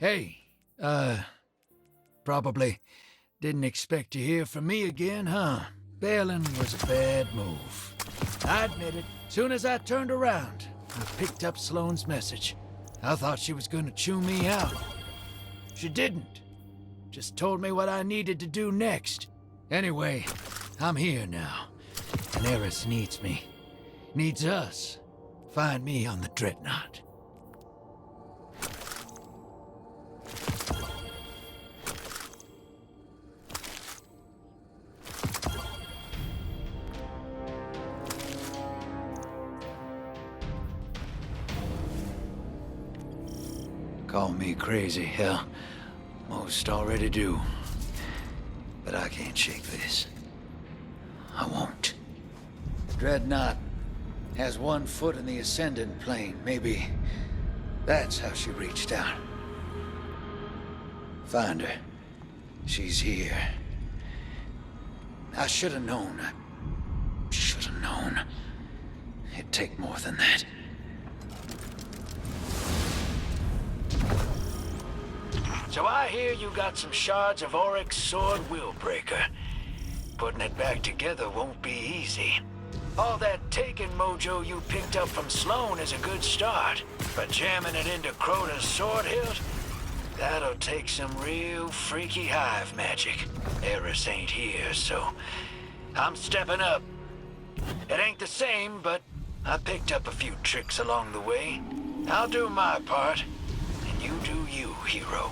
Hey, probably didn't expect to hear from me again, huh? Bailing was a bad move. I admit it. Soon as I turned around, I picked up Sloane's message. I thought she was gonna chew me out. She didn't. Just told me what I needed to do next. Anyway, I'm here now. And Eris needs me. Needs us. Find me on the Dreadnought. Call me crazy, hell. Most already do. But I can't shake this. I won't. Dreadnought has one foot in the Ascendant plane. Maybe that's how she reached out. Find her. She's here. I should have known. I should have known. It'd take more than that. So I hear you got some shards of Oryx's sword Willbreaker. Putting it back together won't be easy. All that taken mojo you picked up from Sloane is a good start, but jamming it into Crota's sword hilt? That'll take some real freaky hive magic. Eris ain't here, so I'm stepping up. It ain't the same, but I picked up a few tricks along the way. I'll do my part, and you do you, hero.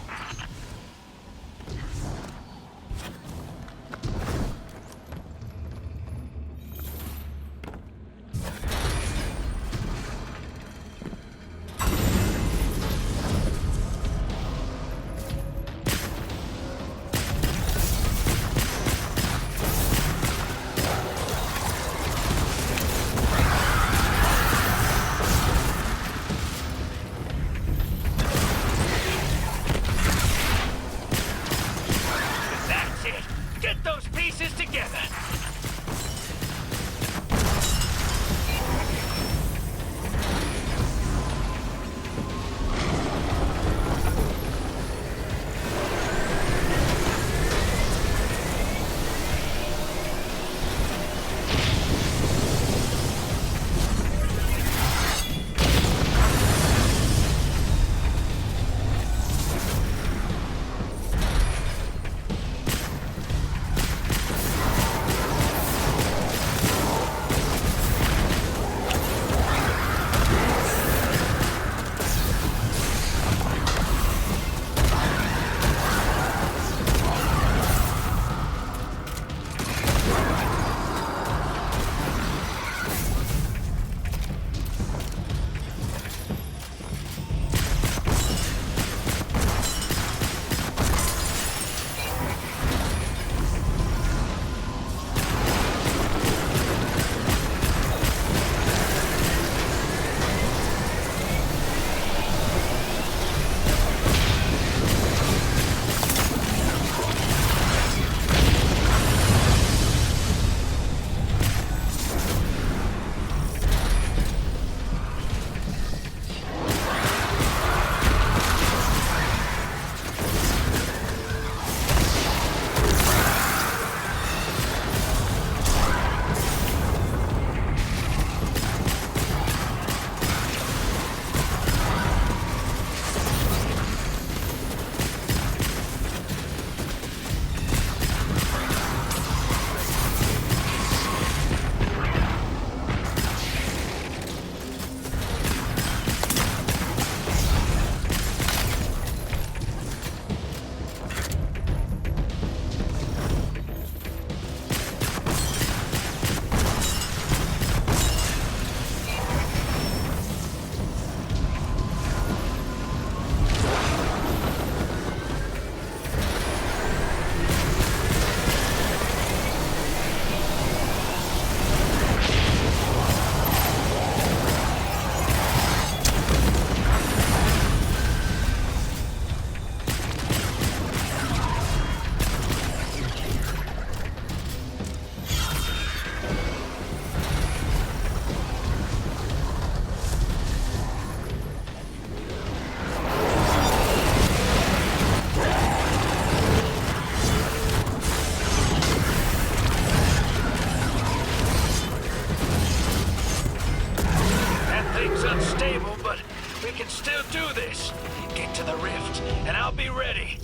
can still do this. Get to the rift, and I'll be ready.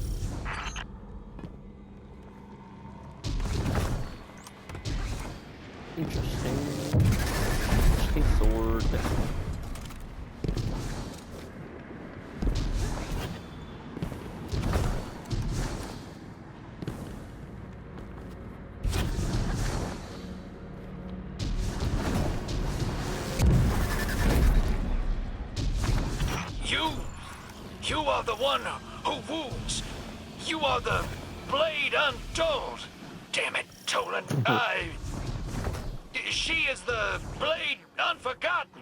Interesting. Interesting sword. You are the one who wounds. You are the blade undulled. Damn it, Tolan. She is the blade unforgotten.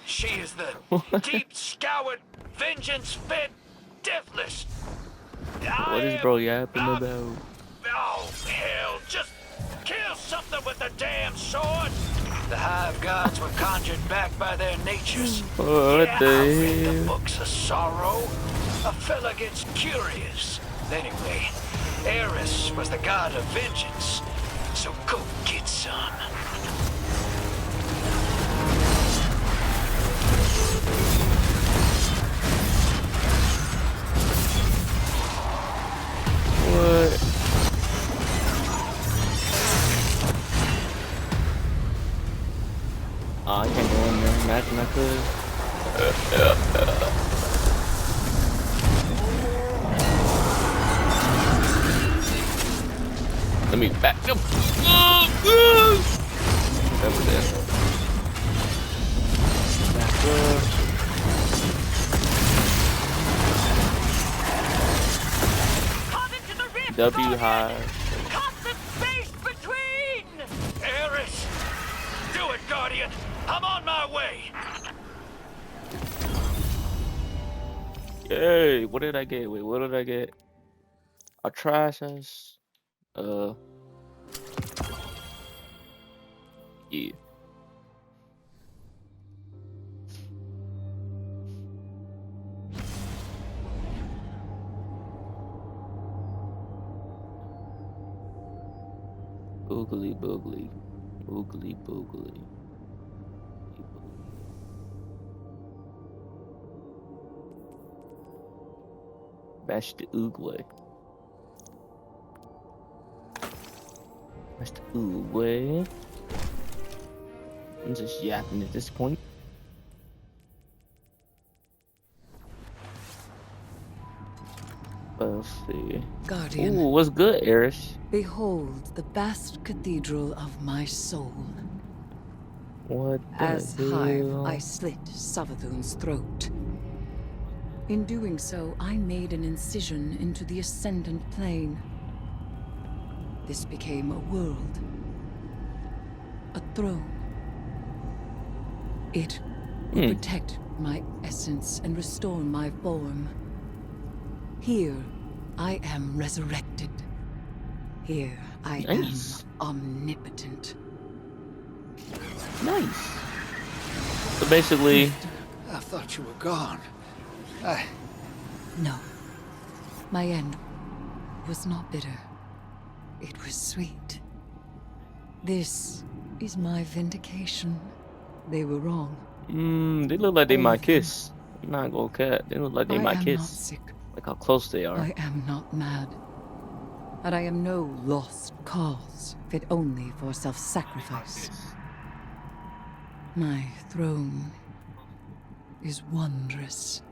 She is the deep-scoured, vengeance-fed, deathless. What is bro yapping about? Oh, hell, just kill something with the damn sword. The Hive gods were conjured back by their natures. What I read the books of sorrow. A fella gets curious. Anyway, Eris was the god of vengeance. So go get some. What? Oh, I can't go in there. Imagine I could. Let me back up. Over there. Back up. W high. Cut the space between! Eris! Do it, Guardian! I'm on my way! Yay! What did I get? Wait, what did I get? A trash ass. Yeah. Oogly boogly. Oogly boogly. Bash the oogly. Bash the oogly. I'm just yapping at this point. Let's see. Guardian. Ooh, what's good, Eris? Behold the vast cathedral of my soul. What the As hell? Hive, I slit Savathun's throat. In doing so, I made an incision into the Ascendant Plane. This became a world. A throne. It will protect my essence and restore my form. Here, I am resurrected. Here, I Nice. am omnipotent. Nice. So basically, I thought you were gone. No. My end was not bitter. It was sweet. This is my vindication. They were wrong. they look like they All might of them. kiss. I'm not gonna cat. They look like they I might am kiss. not sick. Like how close they are. I am not mad. And I am no lost cause, fit only for self-sacrifice. My throne is wondrous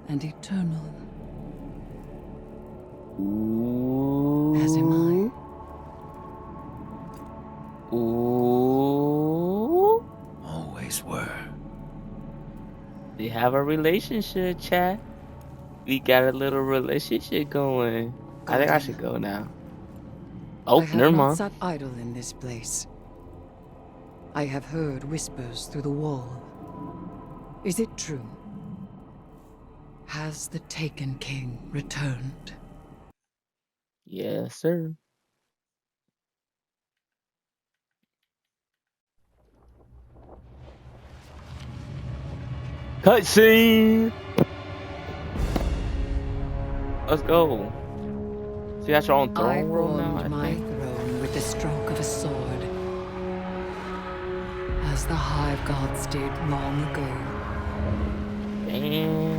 and eternal, Ooh. as am I. Ooh. Always were. They have a relationship, chat. We got a little relationship going. I think I should go now. Oh, I have never not mind. sat idle in this place. I have heard whispers through the wall. Is it true? Has the Taken King returned? Yes, sir. Cutscene. Let's go. So you got your own I throne room now, warmed I my think. throne with the stroke of a sword, as the Hive Gods did long ago. Damn.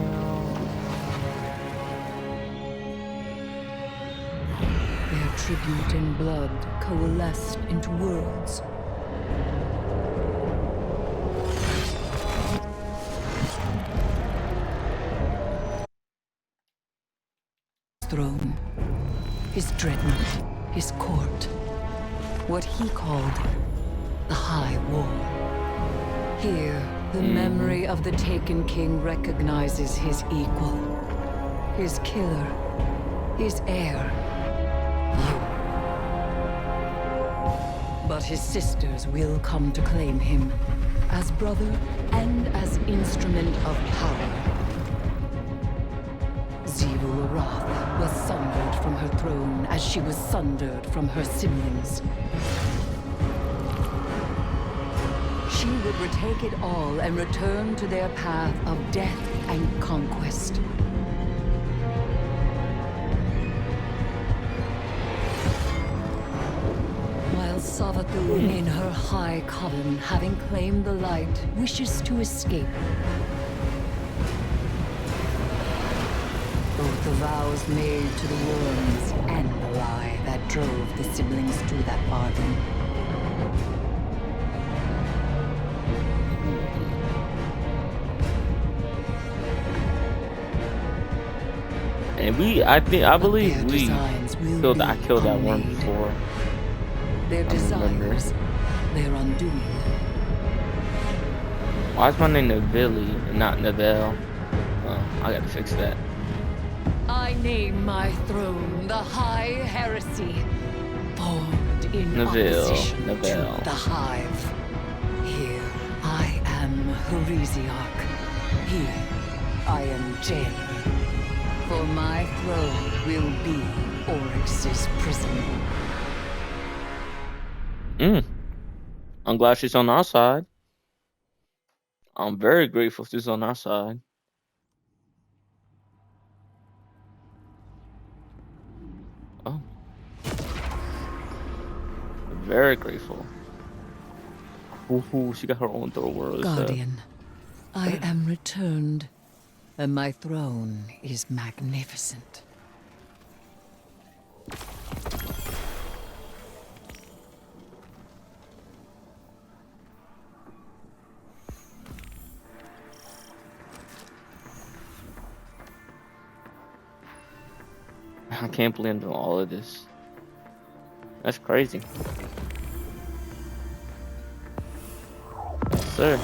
Their tribute in blood coalesced into worlds. Throne, his dreadnought, his court, what he called the High Wall. Here, the memory of the Taken King recognizes his equal, his killer, his heir, you. But his sisters will come to claim him, as brother and as instrument of power. Zevul Arath was sundered from her throne as she was sundered from her siblings. She would retake it all and return to their path of death and conquest. While Savathun in her high coven, having claimed the light, wishes to escape. Both the vows made to the worms and the lie that drove the siblings to that bargain. And I believe we killed that one before. Their desires, their undoing. Why is my name Navilli and not Neville? Oh, I gotta fix that. I name my throne the High Heresy, formed in opposition to the Hive. Here I am Heresiarch. Here I am Jailer. For my throne will be Oryx's prison. I'm glad she's on our side. I'm very grateful she's on our side. Oh. Very grateful. Ooh, she got her own throw world. Guardian, I am returned, and my throne is magnificent. I can't believe I'm doing all of this. That's crazy. Yes, sir.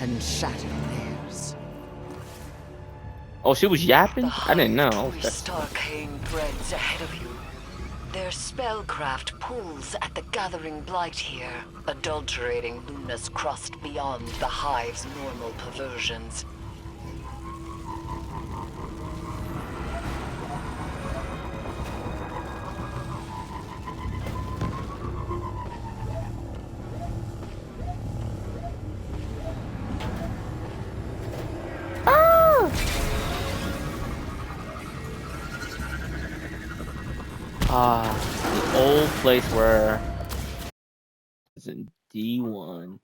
And shatter theirs. Oh, she was yapping? I didn't know. Okay. Starcane threads ahead of you. Their spellcraft pulls at the gathering blight here, adulterating Luna's crust beyond the Hive's normal perversions. The old place where it's in D1.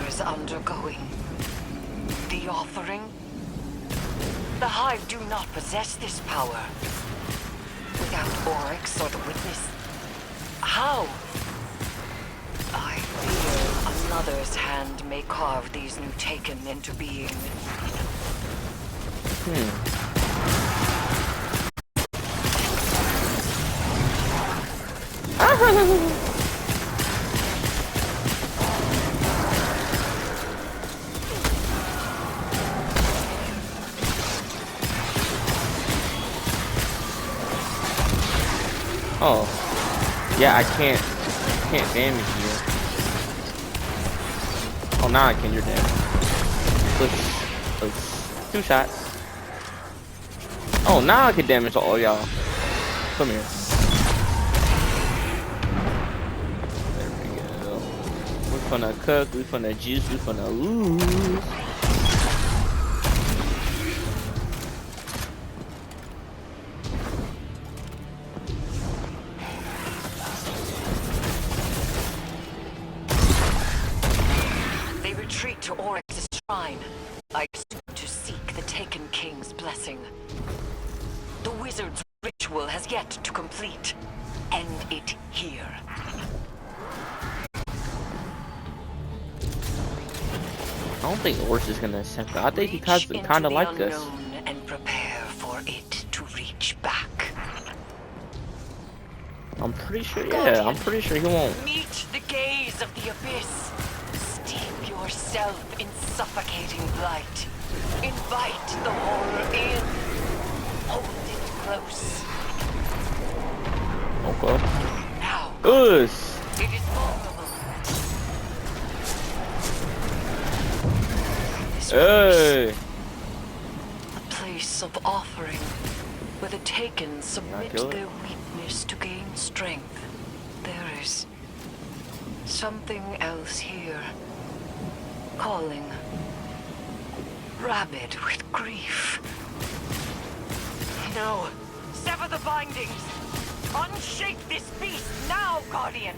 is undergoing. The offering? The Hive do not possess this power. Without Oryx or the Witness, how? I fear another's hand may carve these new Taken into being. Oh, yeah, I can't damage you. Oh, now I can. You're dead. Push. 2 shots. Oh, now I can damage all y'all. Come here. There we go. We're gonna cook. We're gonna juice. We're gonna ooze. To Oryx's shrine, I stood to seek the Taken King's blessing. The wizard's ritual has yet to complete. End it here. I don't think Oryx is gonna accept that. I think he kind of like us. And prepare for it to reach back. I'm pretty sure. Yeah, I'm pretty sure he won't. Meet the gaze of the abyss. Steep yourself in suffocating light. Invite the horror in. Hold it close. Okay. Now, Us. it is vulnerable. This Hey. a place of offering, where the Taken submit kill it? their weakness to gain strength. There is something else here. Calling. Rabid with grief. No. Sever the bindings. Unshake this beast now, Guardian.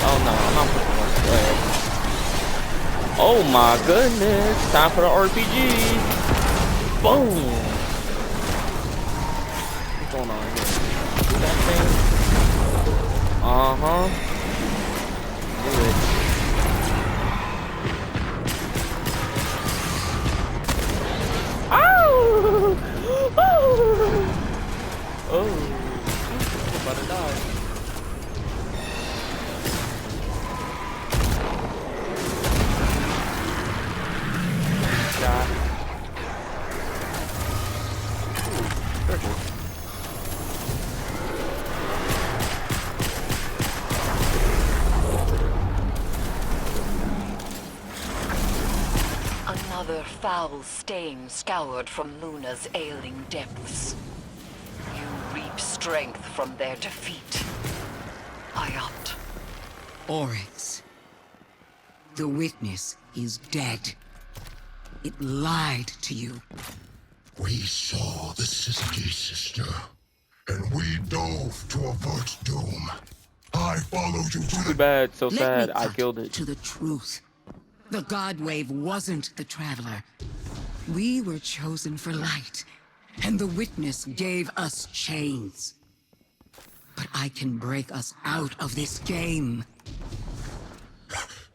Oh no, I'm not pushing one. Go ahead. Oh my goodness. Time for the RPG. Boom. What's going on here? Do that thing? Uh-huh. Do it. Oh! Oh! Oh! I'm about to die. Shot. Ooh, perfect. Another foul stain scoured from Luna's ailing depths. You reap strength from their defeat. I opt. Oryx. The witness is dead. It lied to you. We saw the Siski sister, and we dove to avert doom. I followed you to Too the... bad, so Let sad, me I cut killed it. to the truth. The God Wave wasn't the Traveler. We were chosen for light, and the witness gave us chains. But I can break us out of this game.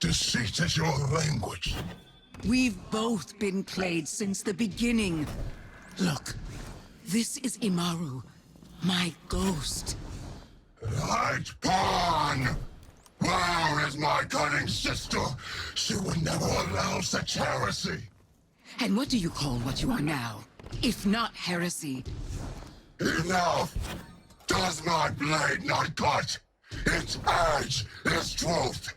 Deceit is your language. We've both been played since the beginning. Look, this is Imaru, my ghost. Light pawn! Where is my cunning sister? She would never allow such heresy. And what do you call what you are now, if not heresy? Enough! Does my blade not cut? Its edge is truth.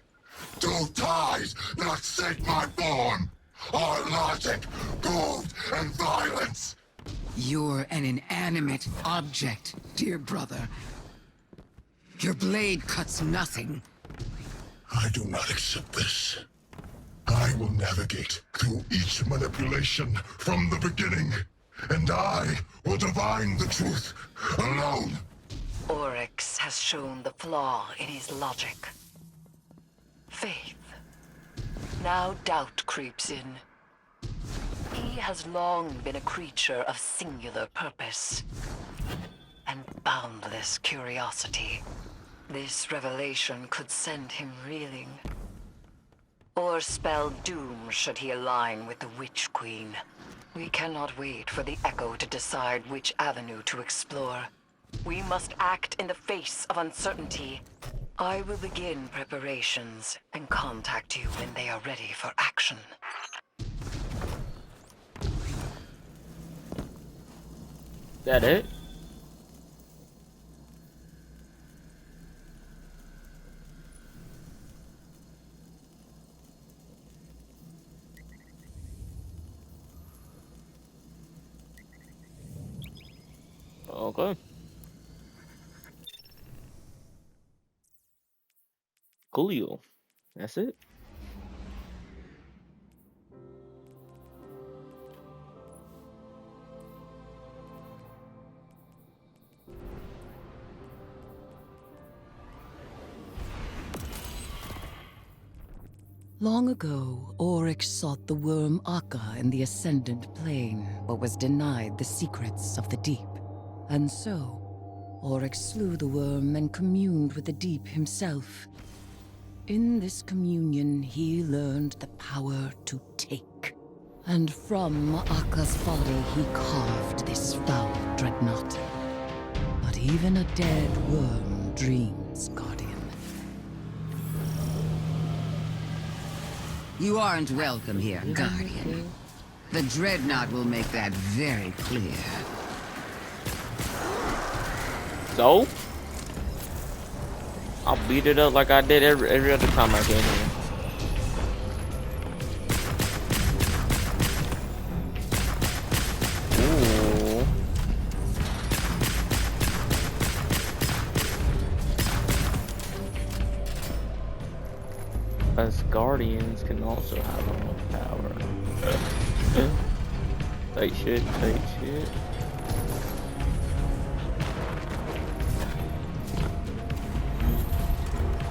Do ties not seek my form? Are logic, gold, and violence? You're an inanimate object, dear brother. Your blade cuts nothing. I do not accept this. I will navigate through each manipulation from the beginning, and I will divine the truth alone. Oryx has shown the flaw in his logic. Faith. Now doubt creeps in. He has long been a creature of singular purpose and boundless curiosity. This revelation could send him reeling, or spell doom should he align with the Witch Queen. We cannot wait for the Echo to decide which avenue to explore. We must act in the face of uncertainty. I will begin preparations and contact you when they are ready for action. That it? Okay. Coolio. That's it. Long ago, Oryx sought the worm Akka in the Ascendant Plane, but was denied the secrets of the deep. And so, Oryx slew the worm and communed with the deep himself. In this communion, he learned the power to take. And from Akka's body, he carved this foul dreadnought. But even a dead worm dreams, Guardian. You aren't welcome here, Guardian. The Dreadnought will make that very clear. So? I'll beat it up like I did every other time I came here. Ooh. Us guardians can also have a lot of power. Take shit, take shit.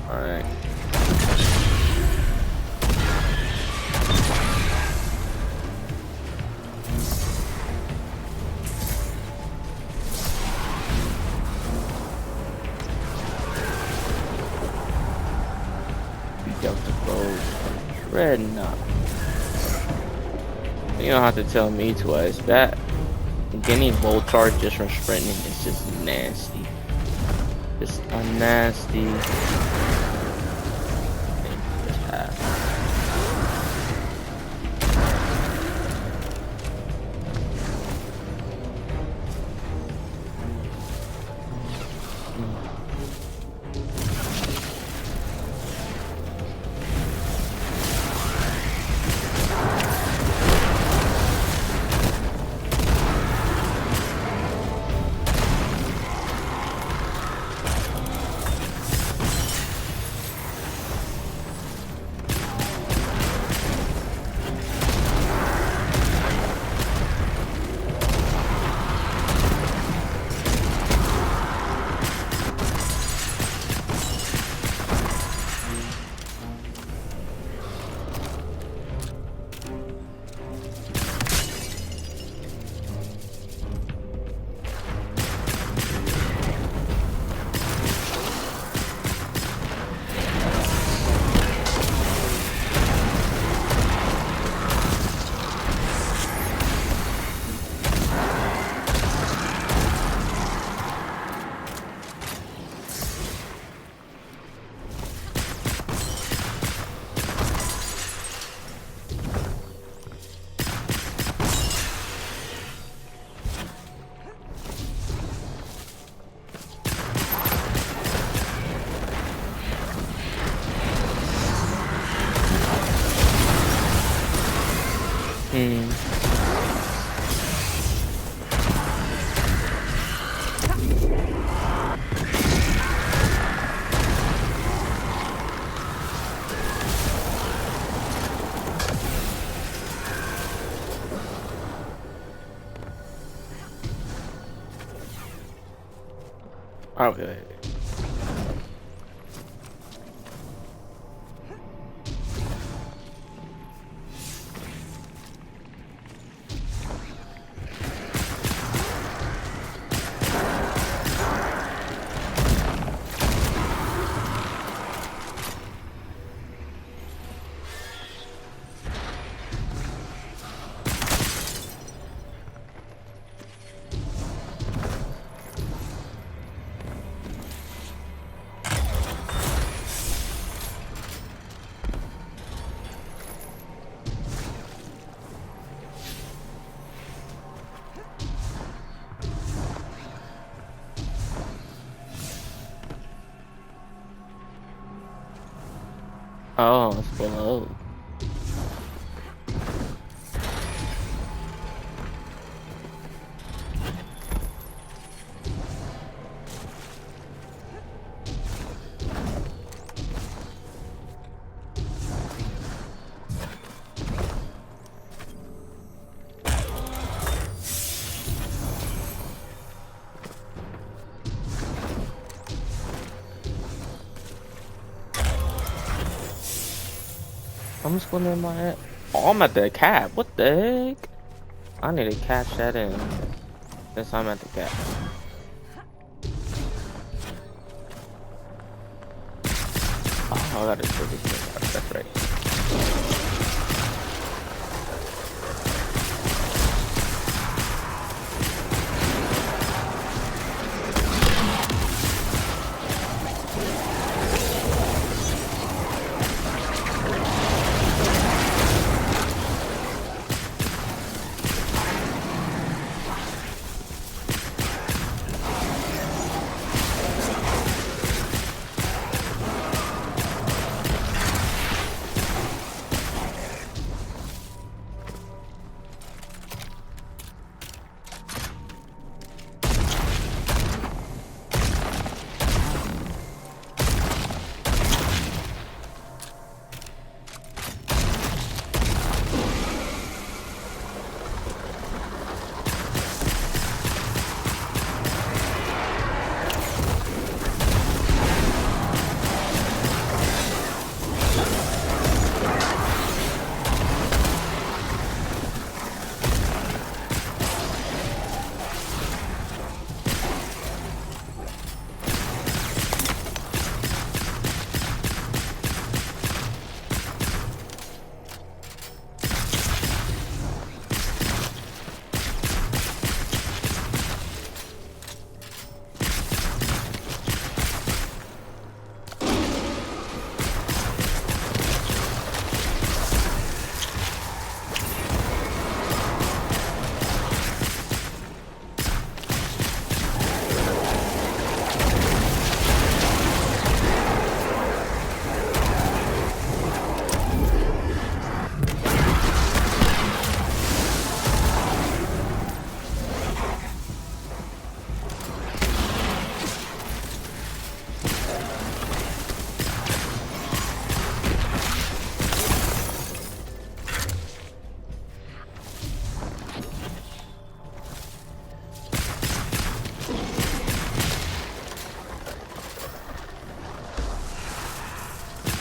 Alright. Dreadnought. You don't have to tell me twice. That getting bolt charge just from sprinting is just nasty. Just a nasty. Okay. Oh, it's below. I'm just going in my head. Oh, I'm at the cap. What the heck? I need to catch that in. Since I'm at the cap. Oh, I gotta do this thing. That's right.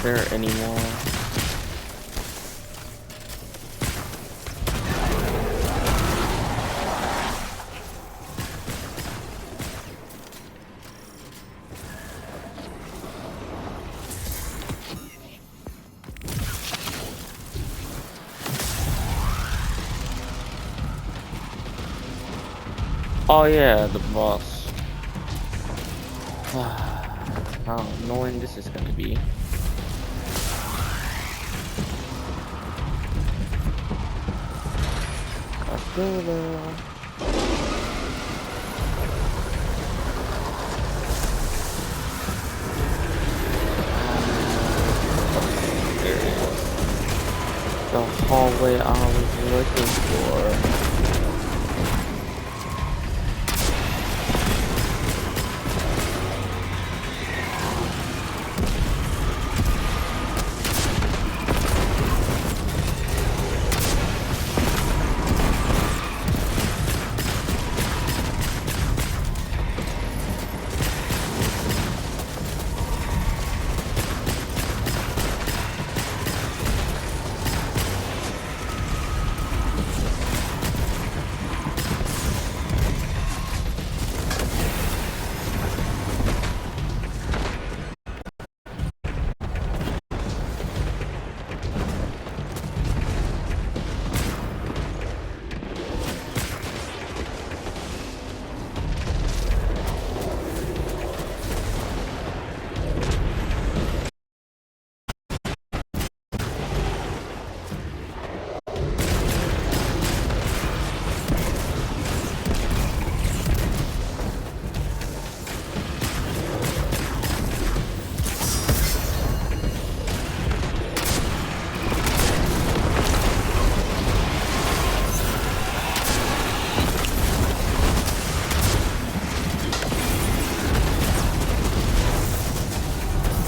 There anymore? Oh yeah, the boss. How annoying this is gonna be. Let's go there. There it is. The hallway I was looking for.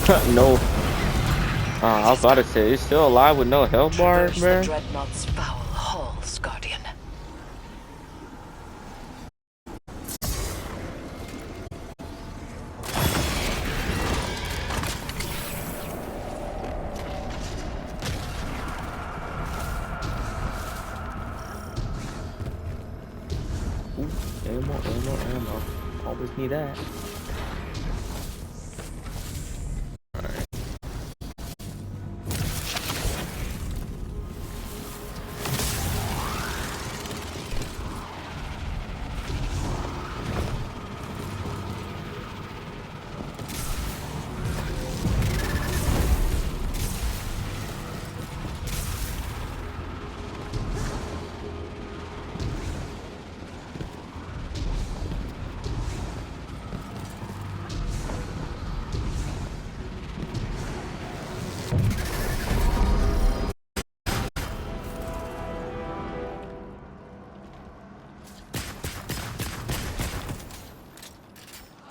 No. I was about to say, he's still alive with no health bars, Traverse bro. the Dreadnought's foul halls, Guardian. Ooh, ammo. Always need that.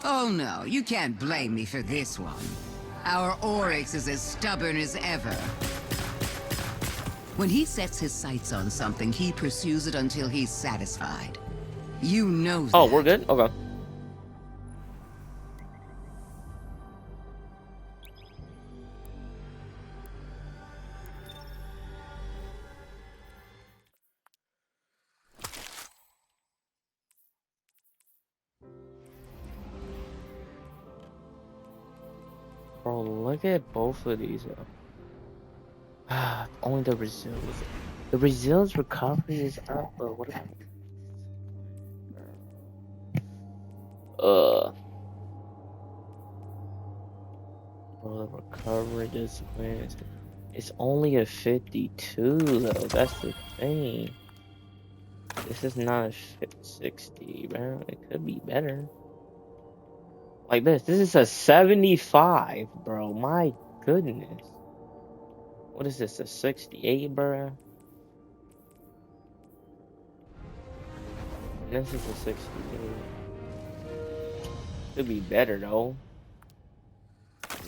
Oh no, you can't blame me for this one. Our Oryx is as stubborn as ever. When he sets his sights on something, he pursues it until he's satisfied. You know that. Oh, we're good? Okay. Bro, look at both of these. Only the Brazils. The Brazils recovery is up, but what about... Bro, the recovery discipline is... It's only a 52 though, that's the thing. This is not a 60, bro. It could be better. Like this is a 75, bro. My goodness. What is this, a 68, bro? This is a 68. Could be better though.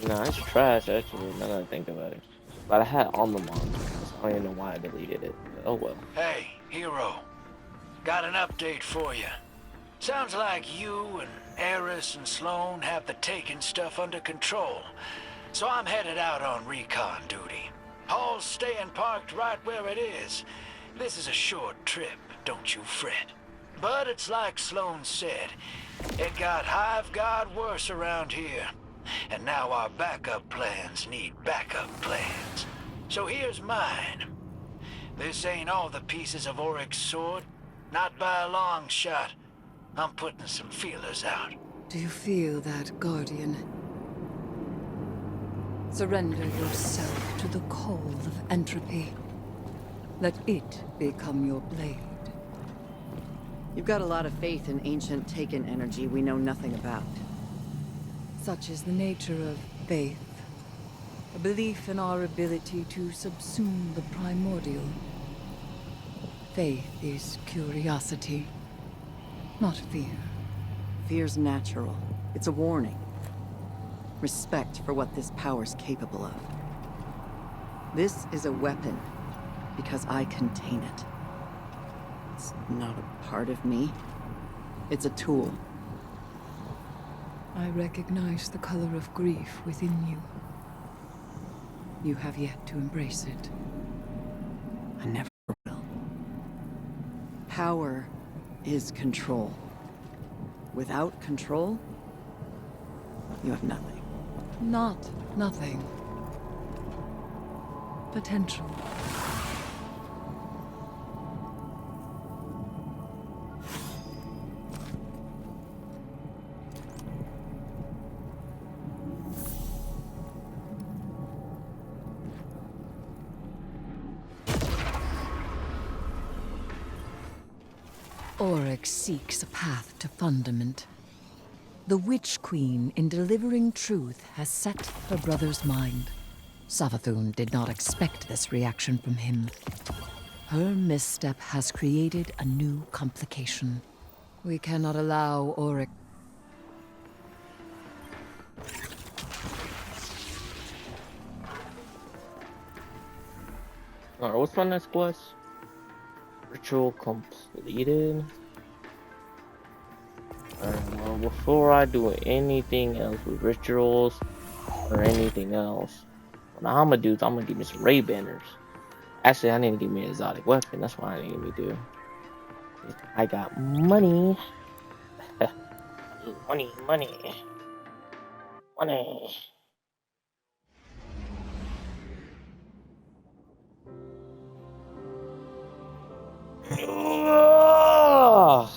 Nah, it's trash actually, now that I think about it. But I had armor modules, so I don't even know why I deleted it. But oh well. Hey, hero. Got an update for you. Sounds like you and Eris and Sloane have the Taken stuff under control. So I'm headed out on recon duty. Hall's staying parked right where it is. This is a short trip, don't you fret. But it's like Sloane said, it got Hive God worse around here. And now our backup plans need backup plans. So here's mine. This ain't all the pieces of Oryx's sword. Not by a long shot. I'm putting some feelers out. Do you feel that, Guardian? Surrender yourself to the call of entropy. Let it become your blade. You've got a lot of faith in ancient Taken energy we know nothing about. Such is the nature of faith. A belief in our ability to subsume the primordial. Faith is curiosity, not fear. Fear's natural. It's a warning. Respect for what this power's capable of. This is a weapon because I contain it. It's not a part of me. It's a tool. I recognize the color of grief within you. You have yet to embrace it. I never will. Power is control. Without control, you have nothing. Not nothing. Potential. Oryx seeks a path to fundament. The Witch Queen, in delivering truth, has set her brother's mind. Savathun did not expect this reaction from him. Her misstep has created a new complication. We cannot allow Oryx... Alright, what's my next quest? Ritual completed. Alright, well, before I do anything else with rituals or anything else, what I'm gonna do is I'm gonna give me some Ray Banners. Actually, I need to give me an exotic weapon. That's what I need to do. I got money. money, money, money. Ugh.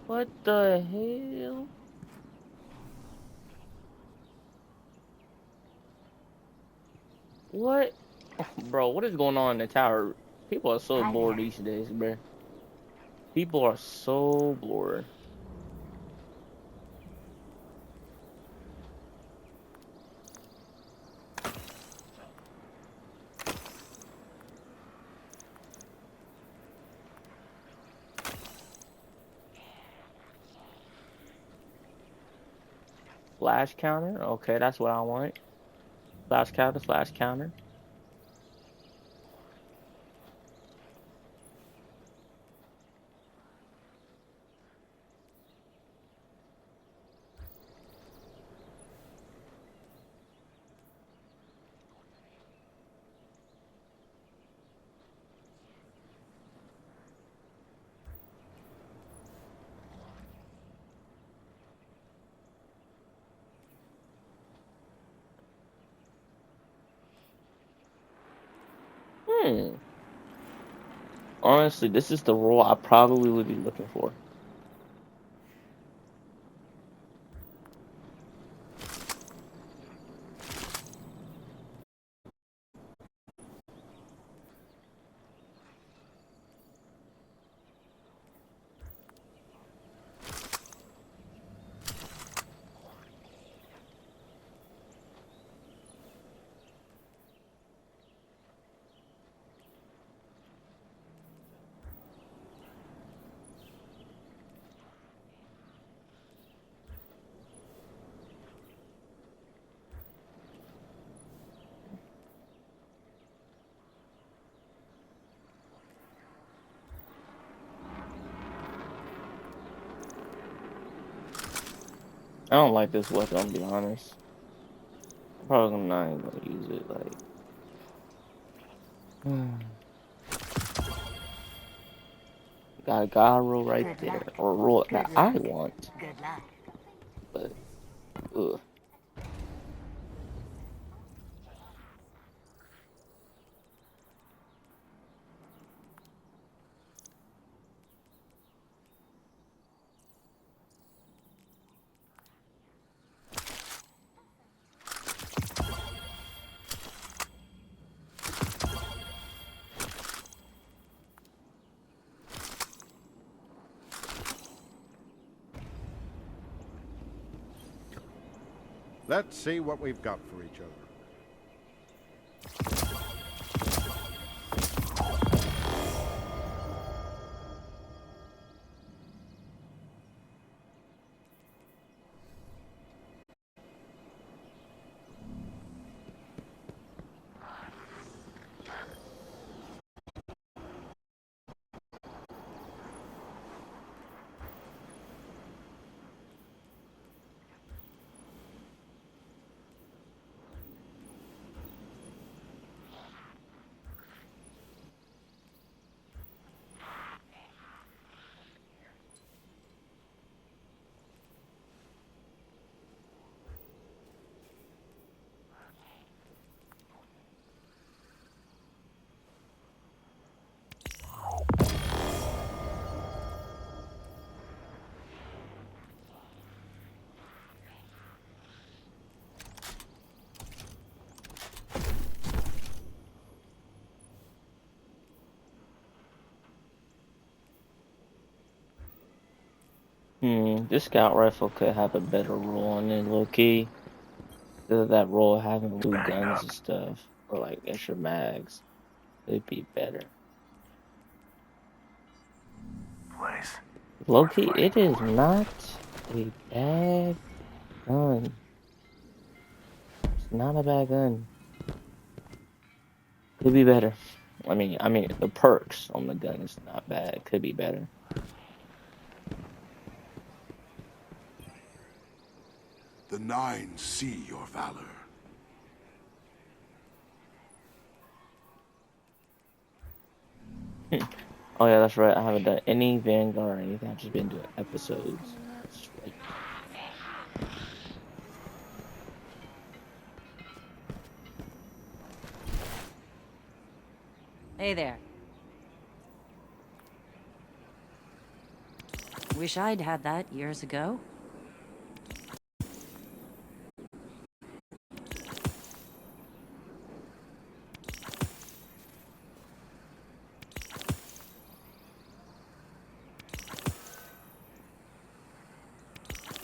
What the hell? What? Bro, what is going on in the tower? People are so bored these days, bro. People are so bored. Flash counter? Okay, that's what I want. Flash counter, flash counter. Hmm. Honestly, this is the role I probably would be looking for. I don't like this weapon, I'll be honest. I'm probably not even gonna use it, like. Got a gyro right there, or a roll that I want. But, ugh. Let's see what we've got for each other. this scout rifle could have a better roll on it, low key. That roll having blue guns and stuff, or like extra mags, it'd be better. Place. Low key, it is not a bad gun. It's not a bad gun. Could be better. I mean, the perks on the gun is not bad. Could be better. The Nine see your valor. Oh yeah, that's right. I haven't done any Vanguard or anything. I've just been doing episodes. That's right. Hey there. Wish I'd had that years ago.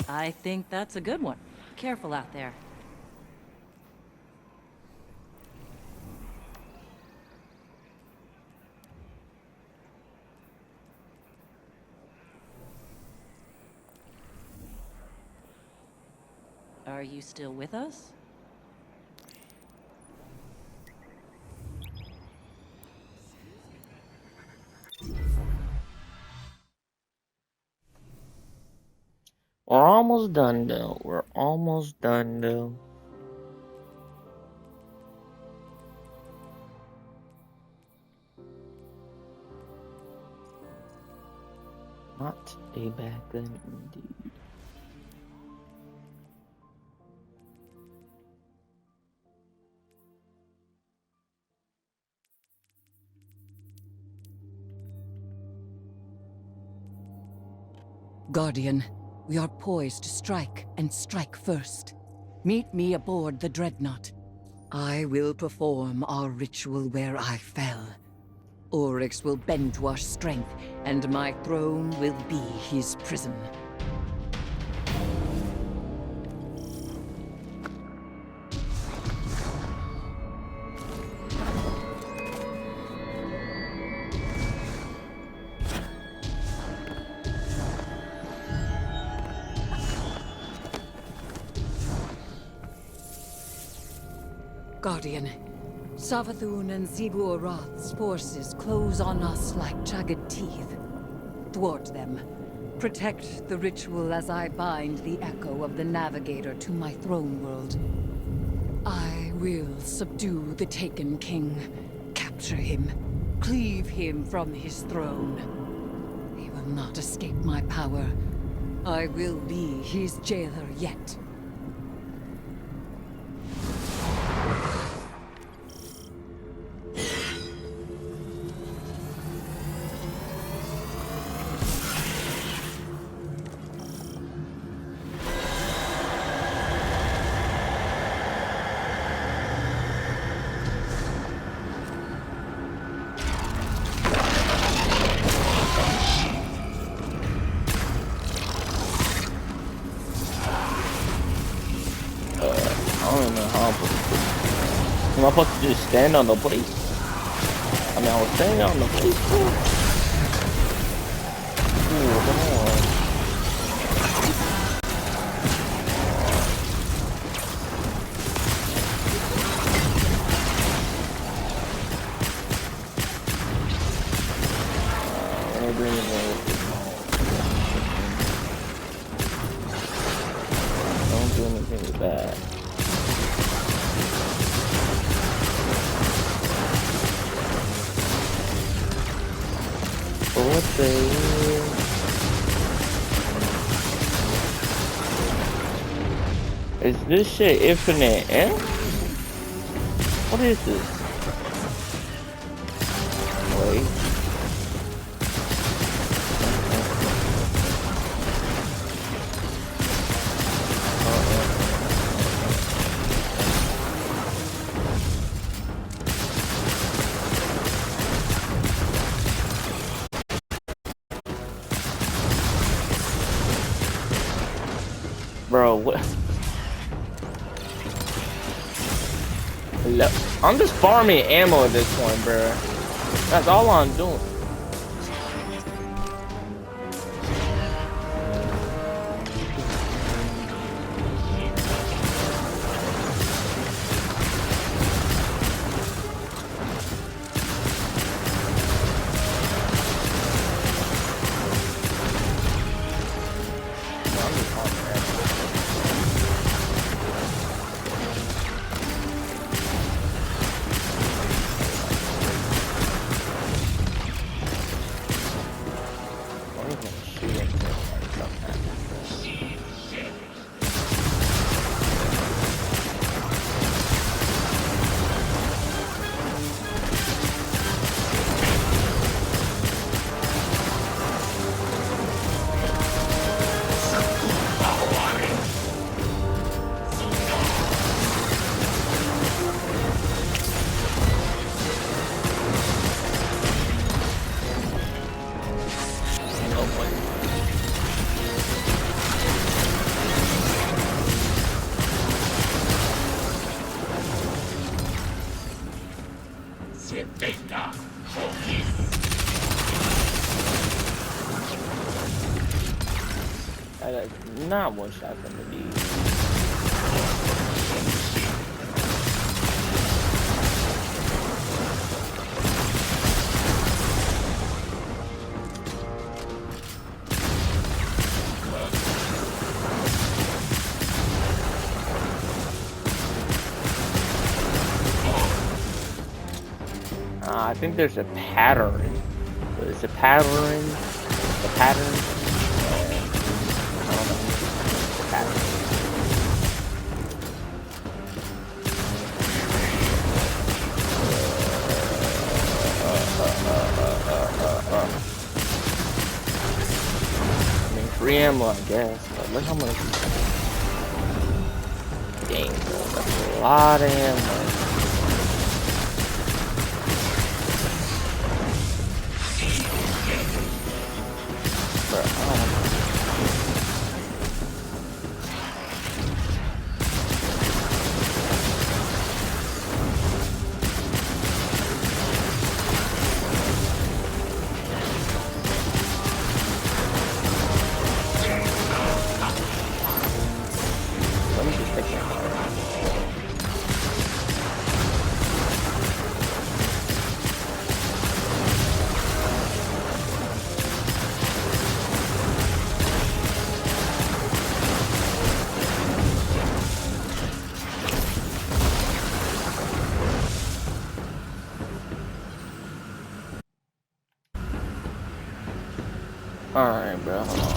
I think that's a good one. Careful out there. Are you still with us? We're almost done though. We're almost done though. Not a bad gun indeed. Guardian, we are poised to strike, and strike first. Meet me aboard the Dreadnought. I will perform our ritual where I fell. Oryx will bend to our strength, and my throne will be his prison. Guardian, Savathun and Zebu-Arath's forces close on us like jagged teeth. Thwart them. Protect the ritual as I bind the echo of the Navigator to my throne world. I will subdue the Taken King, capture him, cleave him from his throne. He will not escape my power. I will be his jailer yet. Am I supposed to just stand on the plate? I mean, I was standing on the plate. Ooh, come on. Don't do anything with that. What the hell? Is this shit infinite, eh? What is this? Wait. Bro, what? Look, I'm just farming ammo at this point, bro. That's all I'm doing. Not one shot from the lead. I think there's a pattern. There's a pattern. The pattern. I mean, free ammo, I guess, but look how much. Dang, bro, that's a lot of ammo. Bro, let me just take my car. Alright, bro, hold on.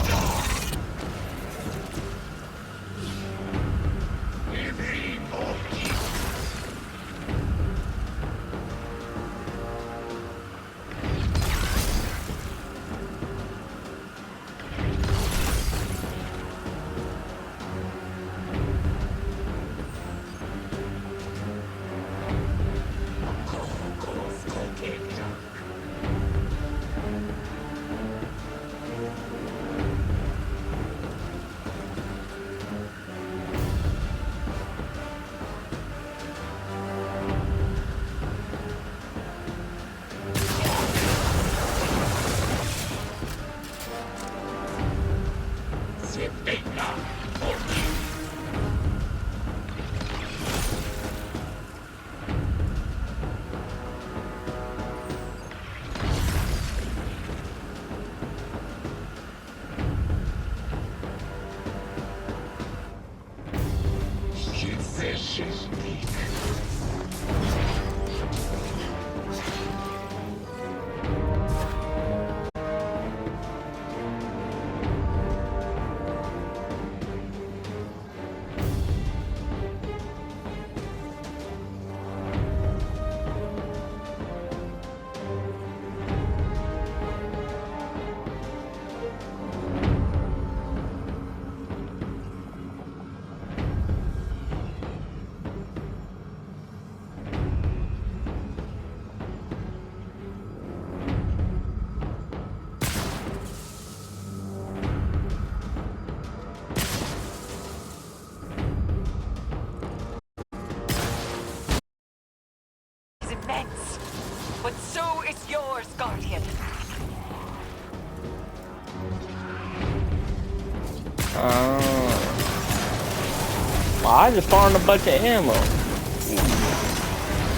Well, I just farmed a bunch of ammo.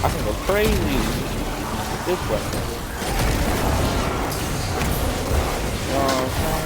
I can go crazy with this weapon. You know what I'm saying?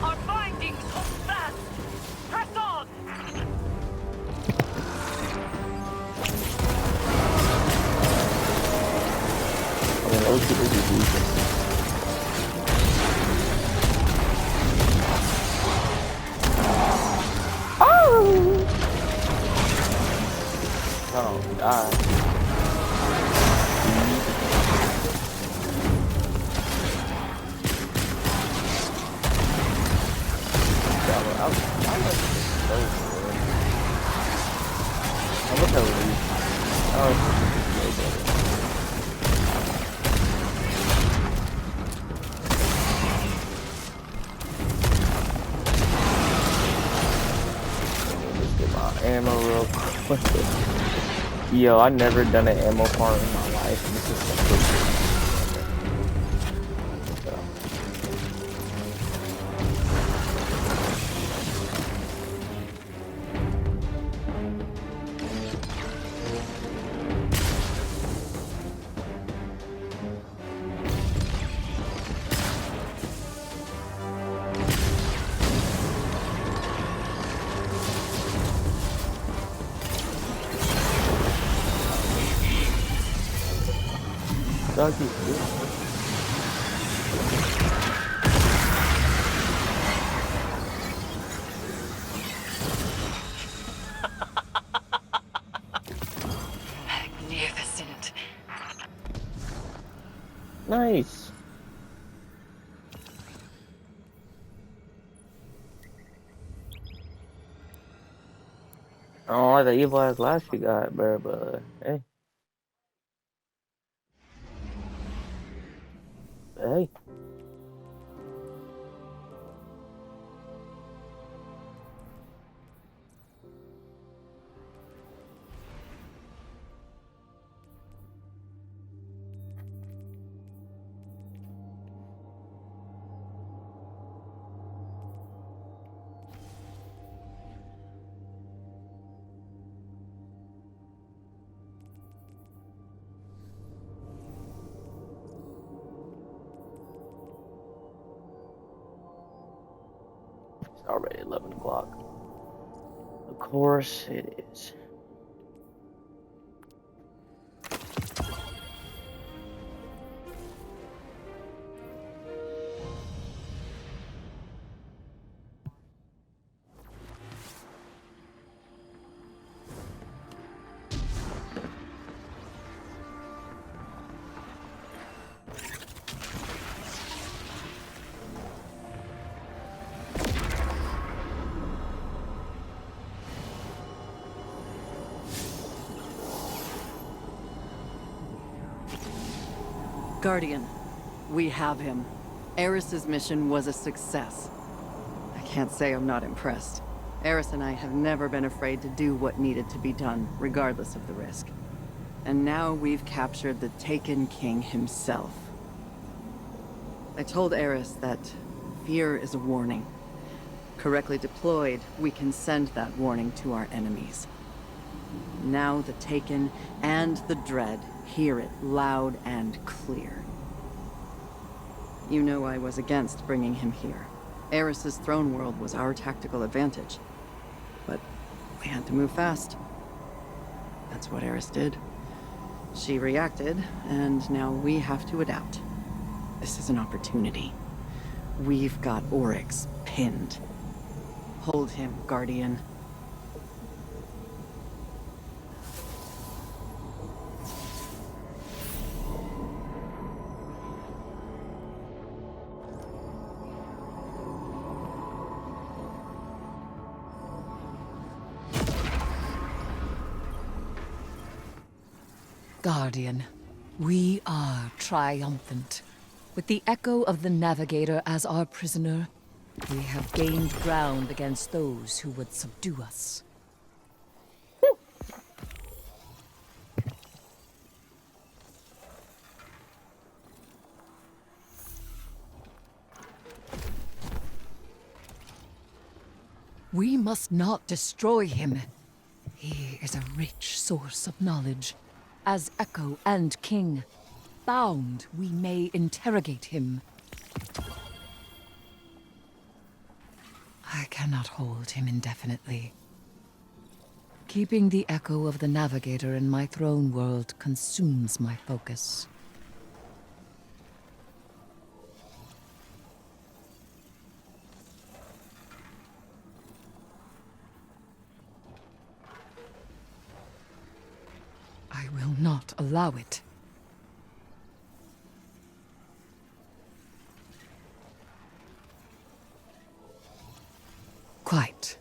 Our bindings hold fast! Press on! I mean, those people do decent. Oh, God. Ammo real quick. Yo, I never done an ammo farm in my life. This is so cool. Doggy. Magnificent. Nice. I don't like the evil ass glass you got, bro, but hey. Hey. It's already 11 o'clock. Of course it is. Guardian, we have him. Eris's mission was a success. I can't say I'm not impressed. Eris and I have never been afraid to do what needed to be done, regardless of the risk. And now we've captured the Taken King himself. I told Eris that fear is a warning. Correctly deployed, we can send that warning to our enemies. Now the Taken and the Dread hear it loud and clear. You know I was against bringing him here. Eris's throne world was our tactical advantage. But we had to move fast. That's what Eris did. She reacted, and now we have to adapt. This is an opportunity. We've got Oryx pinned. Hold him, Guardian. Guardian, we are triumphant. With the echo of the Navigator as our prisoner, we have gained ground against those who would subdue us. We must not destroy him. He is a rich source of knowledge. As Echo and King, bound, we may interrogate him. I cannot hold him indefinitely. Keeping the echo of the Navigator in my throne world consumes my focus. I will not allow it. Quite.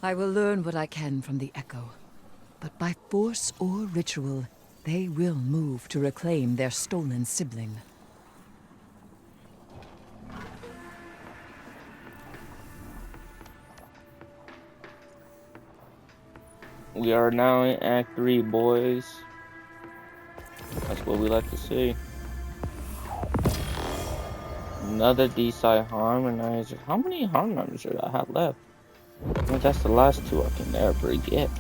I will learn what I can from the Echo, but by force or ritual, they will move to reclaim their stolen sibling. We are now in Act 3, boys. That's what we like to see. Another D-side harmonizer. How many harmonizers should I have left? I mean, that's the last two I can ever get.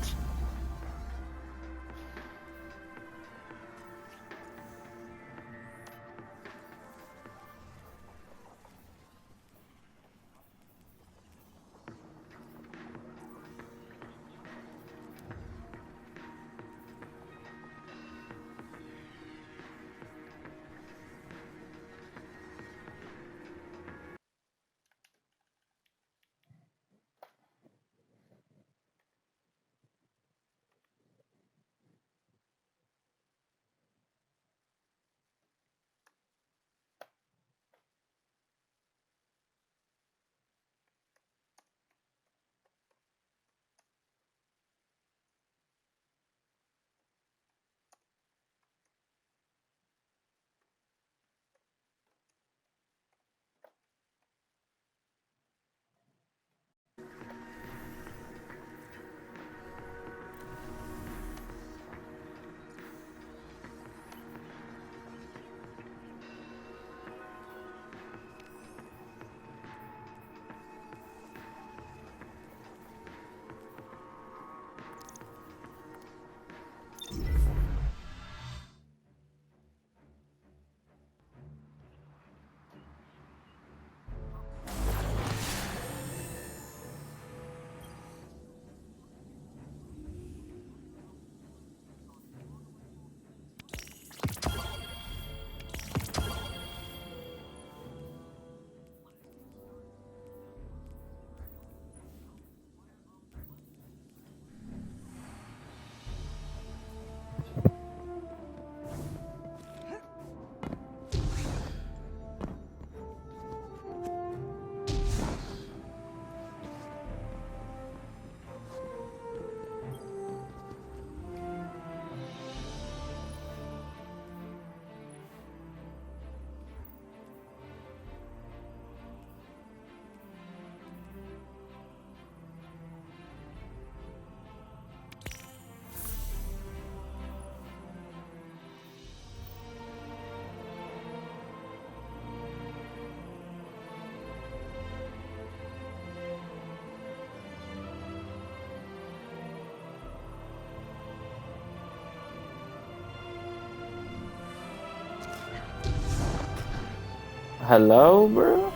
Hello, bro?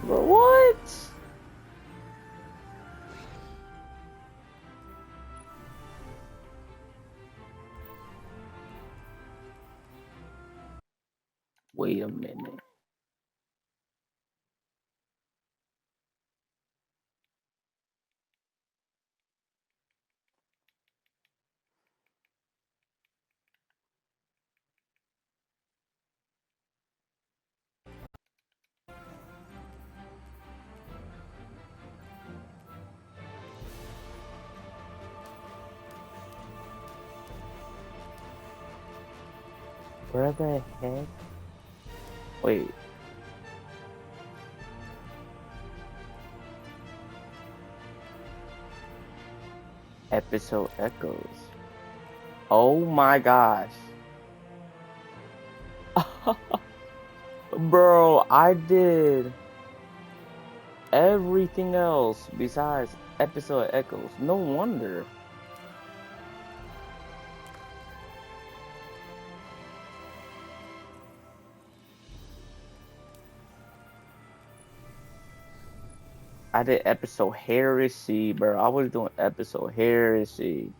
Bro, what? Wait a minute. Where the heck? Wait. Episode echoes. Oh my gosh. Bro, I did everything else besides episode echoes. No wonder. I did episode heresy, bro. I was doing episode heresy.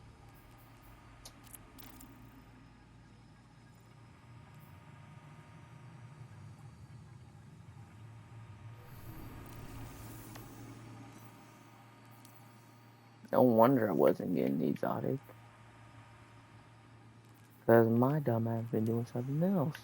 No wonder I wasn't getting exotic. Because my dumb ass been doing something else.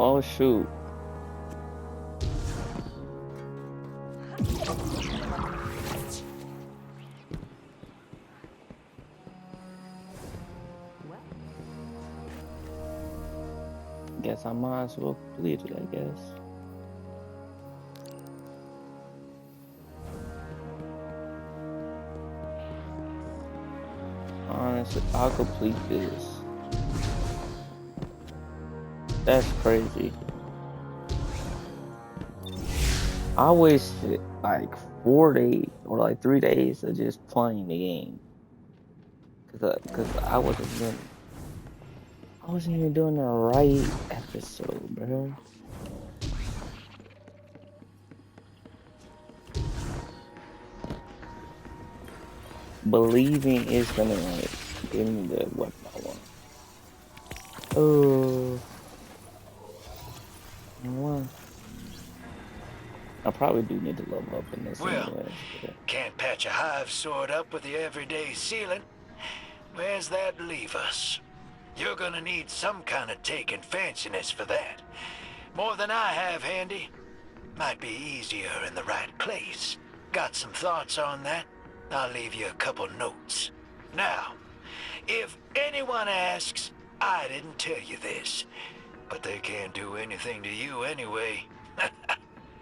Oh shoot. Guess I might as well complete it, I guess. Honestly, I'll complete this. That's crazy. I wasted like 4 days or like 3 days of just playing the game. Cause I wasn't even doing the right episode, bro. Believing is gonna like give me the weapon I want. Oh, well, I probably do need to level up in this anyway. Can't patch a hive sword up with the everyday sealant. Where's that leave us? You're gonna need some kind of taking fanciness for that. More than I have handy. Might be easier in the right place. Got some thoughts on that? I'll leave you a couple notes. Now, if anyone asks, I didn't tell you this, but they can't do anything to you anyway.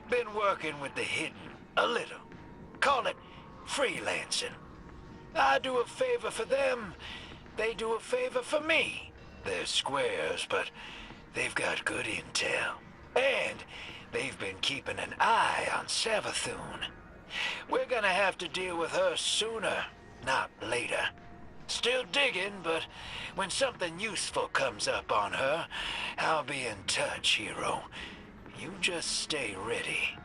Been working with the hidden a little. Call it freelancing. I do a favor for them, they do a favor for me. They're squares, but they've got good intel. And they've been keeping an eye on Savathun. We're gonna have to deal with her sooner, not later. Still digging, but when something useful comes up on her, I'll be in touch, hero. You just stay ready.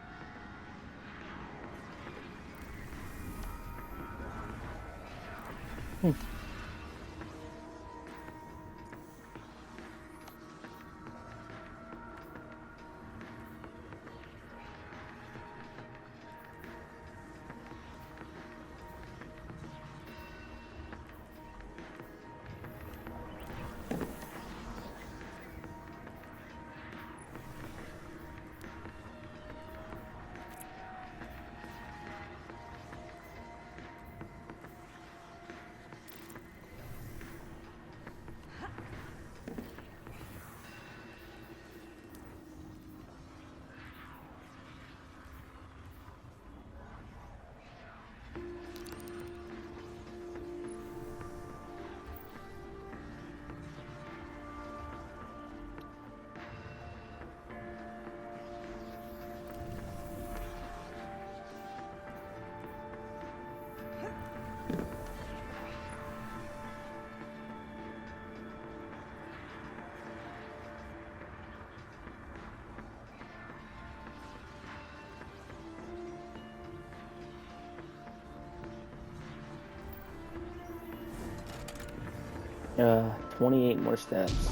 28 more steps.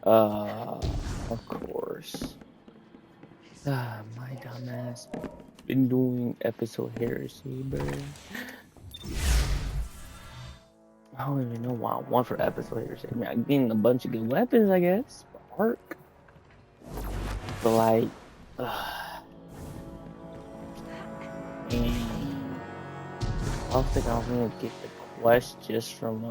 Of course. My dumbass been doing episode heresy, bro. I don't even know why I want for episode heresy. I mean, I'm getting a bunch of good weapons, I guess. Arc. But like, and I was thinking I was gonna get the quest just from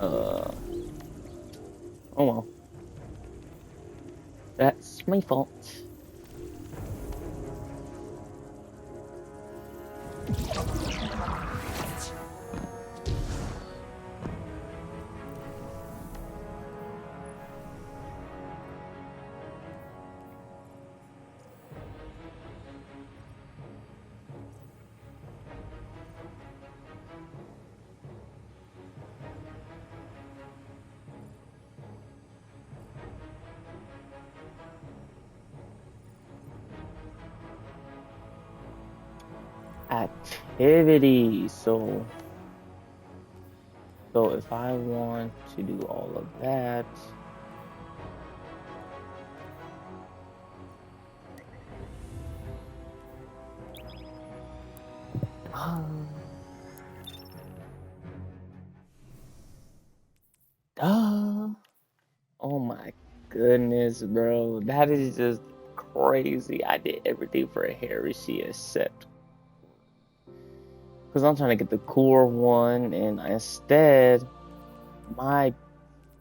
oh well. That's my fault. Activity. So if I want to do all of that, oh my goodness, bro, that is just crazy. I did everything for a heresy except because I'm trying to get the core one, and instead my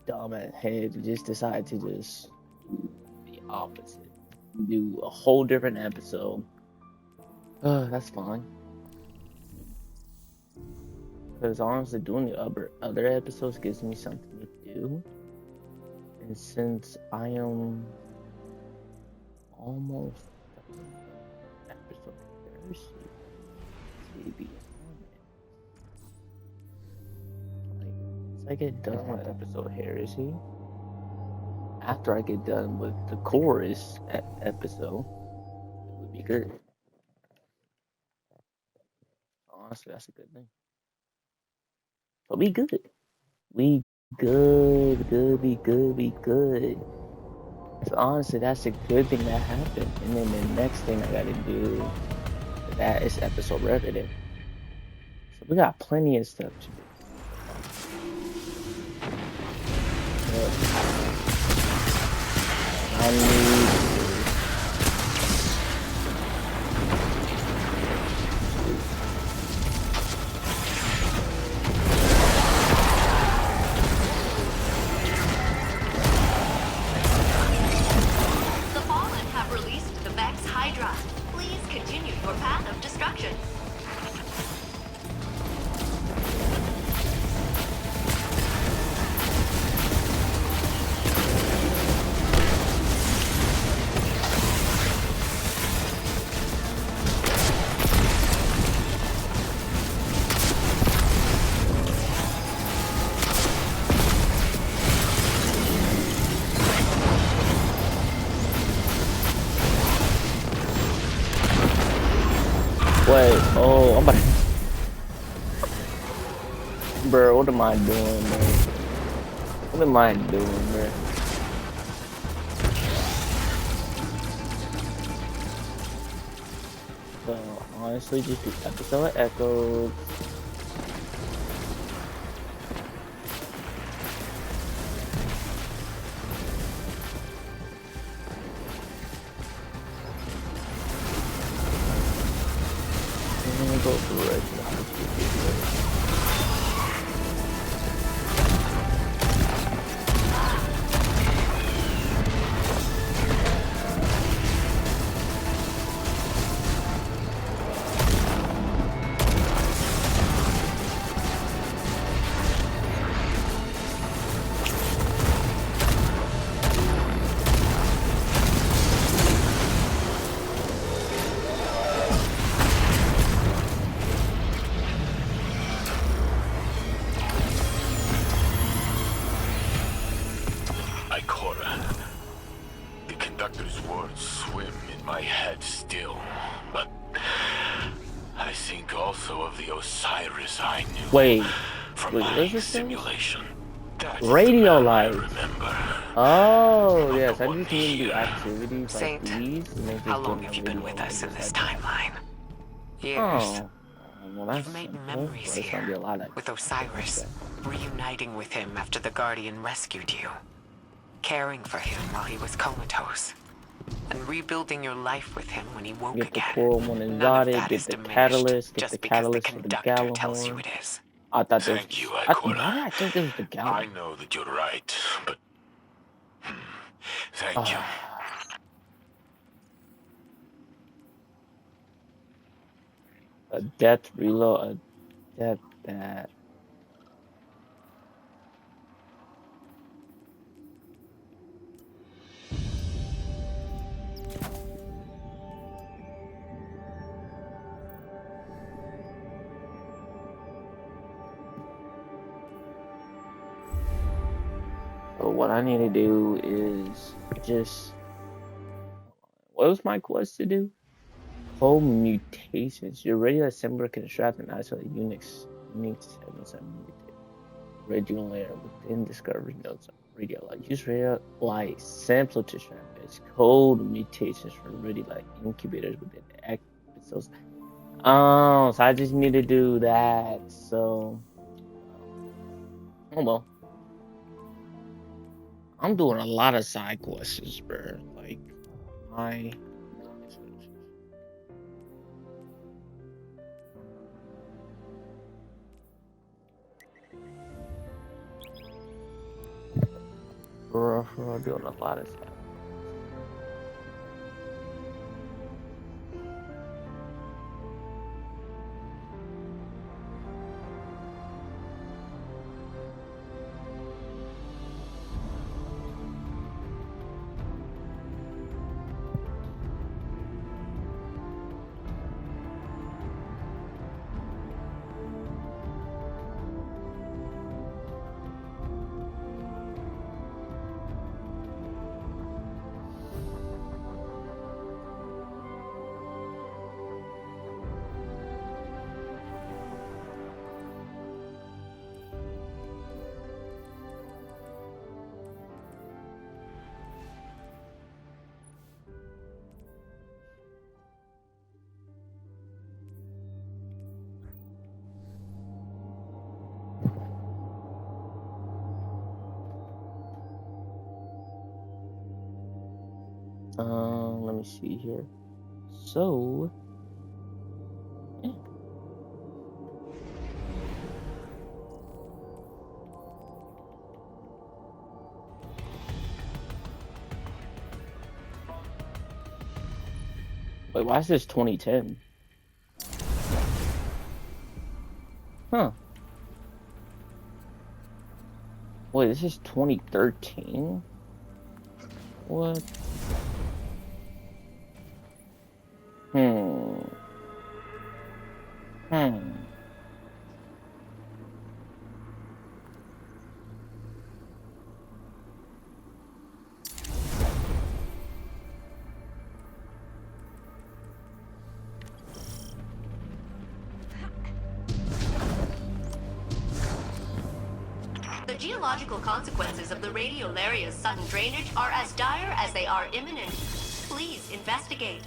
dumb head just decided to just do the opposite, do a whole different episode. That's fine. Because honestly, doing the other episodes gives me something to do. And since I am almost done with episode heresy, maybe like once I get done with episode heresy, after I get done with the chorus episode, it would be good. Honestly, that's a good thing. But we good. We good. We good. So honestly, that's a good thing that happened. And then the next thing I gotta do, that is episode revenue. So we got plenty of stuff to do. I need Wait, oh, I'm about to... Bro, what am I doing, man? What am I doing, bro? So, honestly, just do episode of Echoes. Go for it. I think also of the Osiris I knew Wait, from wait, my what is this? simulation. That is Radio the man I lights. remember. Oh, Not yes, the I one just need to do here. activities like Saint, these, and then how just get long my have you been video with us in just this like that. timeline? Years. Oh, well, that's You've made simple. memories Well, it's gonna be a here, lot of with Osiris, reuniting with him after the Guardian rescued you, caring for him while he was comatose, and rebuilding your life with him when he woke get the again. core one None of exotic, that get is the diminished catalyst, get the just because the catalyst for the conductor tells you Gallahorn. it is. I thought this Thank you, why Icona. did I think it was the I Gallahorn? know that you're right, but thank you. A death reload, a death that. So what I need to do is just, what was my quest to do? Co-mutations. Your radio assembler can extract and isolate unique segments and mutate radio layer within discovery nodes of radio light. Use radio light samples to transmit code mutations from radio light incubators within the episodes. Oh, so I just need to do that. So, oh well. I'm doing a lot of side quests, bro. Like, my. We're doing a lot of stuff. Let me see here. So, yeah. Wait, why is this 2010? Huh. Wait, this is 2013? What? Hmm. The geological consequences of the radiolaria's sudden drainage are as dire as they are imminent. Please investigate.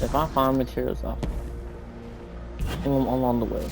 If I find materials off along the way.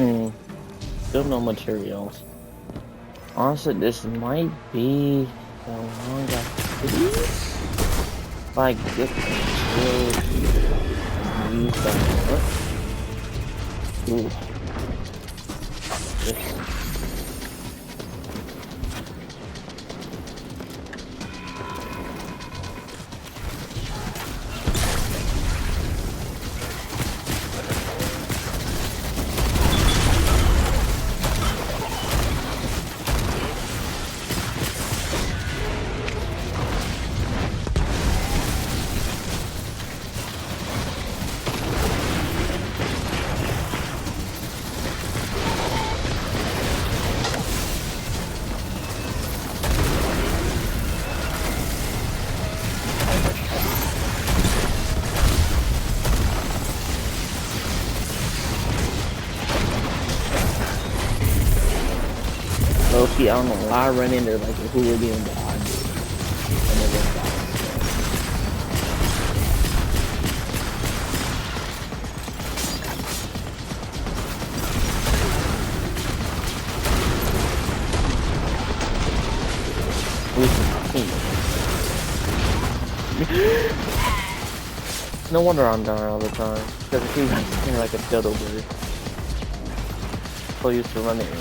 Still no materials. Honestly, this might be the long activity. If I get materials and use that. Ooh. This. Low-key, I don't know why I run into like a hooligan, but I do. And it works out. No wonder I'm dying all the time. Because he runs in like a dodo bird. So used to running in.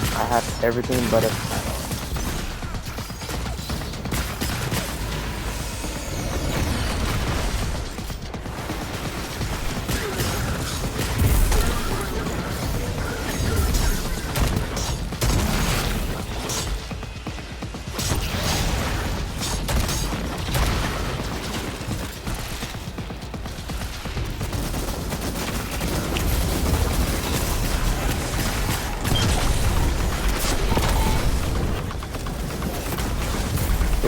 I have everything but a hat on.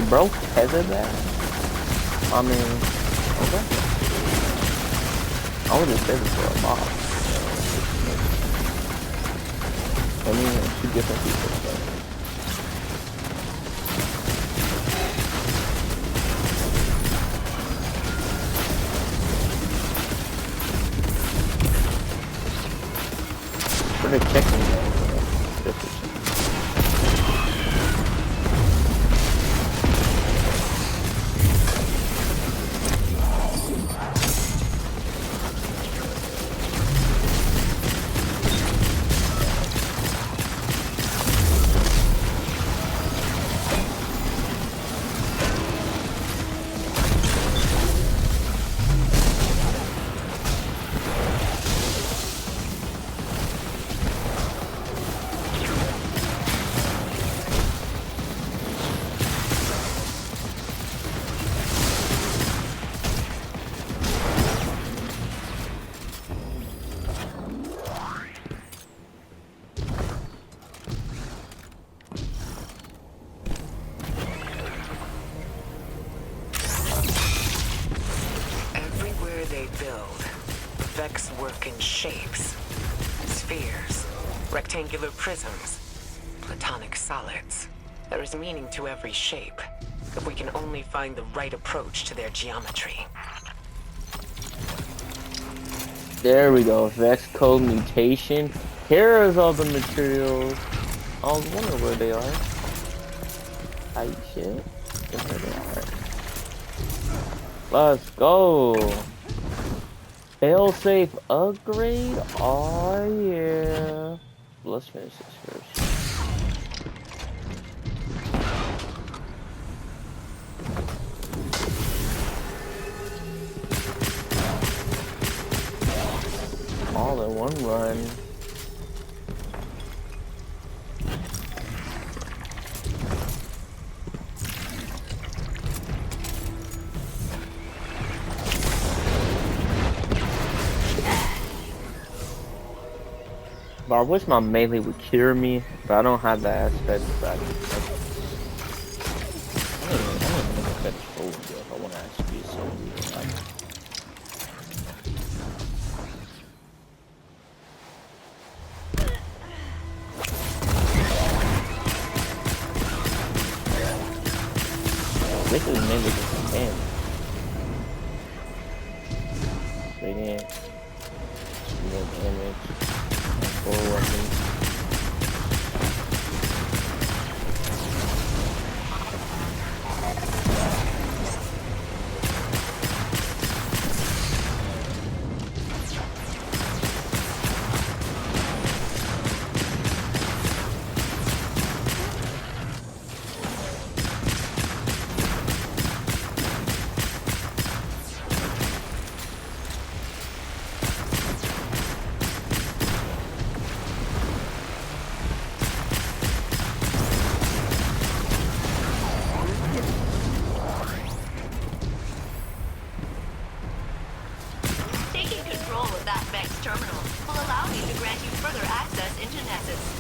Bro, tether that? I mean, okay. I would just tether for a box. I mean, two different people. But they're checking though. Shapes, spheres, rectangular prisms, platonic solids. There is meaning to every shape, if we can only find the right approach to their geometry. There we go, Vex code mutation. Here is all the materials. I was wondering where they are. Tight shit. There they are. Let's go. Failsafe upgrade? Oh yeah. Let's finish this first. All in one run. But I wish my melee would cure me, but I don't have that aspect of that. I don't even know if that's full if I want to actually be so weird. This is mainly just damage. Radiant. More damage. Full weapons. Taking control of that Vex terminal will allow me to grant you further access into Nessus.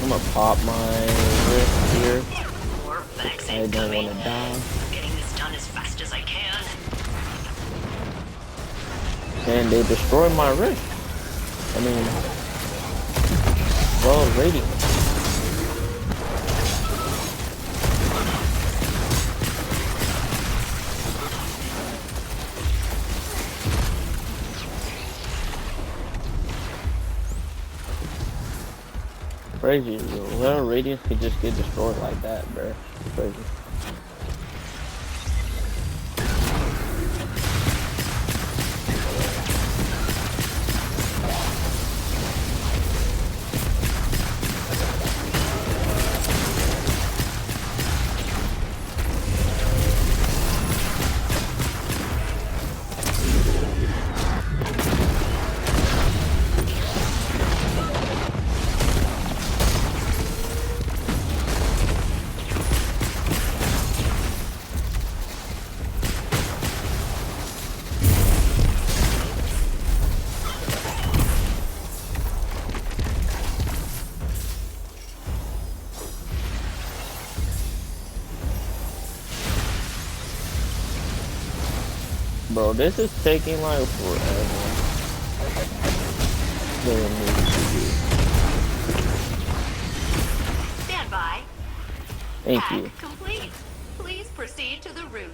I'm gonna pop my wrist here. More Vex I don't incoming. want to die. Getting this done as fast as I can. And they destroyed my wrist. I mean, well, radiant. Crazy, little radiance could just get destroyed like that, bro. Crazy. Bro, this is taking like forever. Doesn't need to Stand by. be. Thank Hack you. complete. Please proceed to the roof.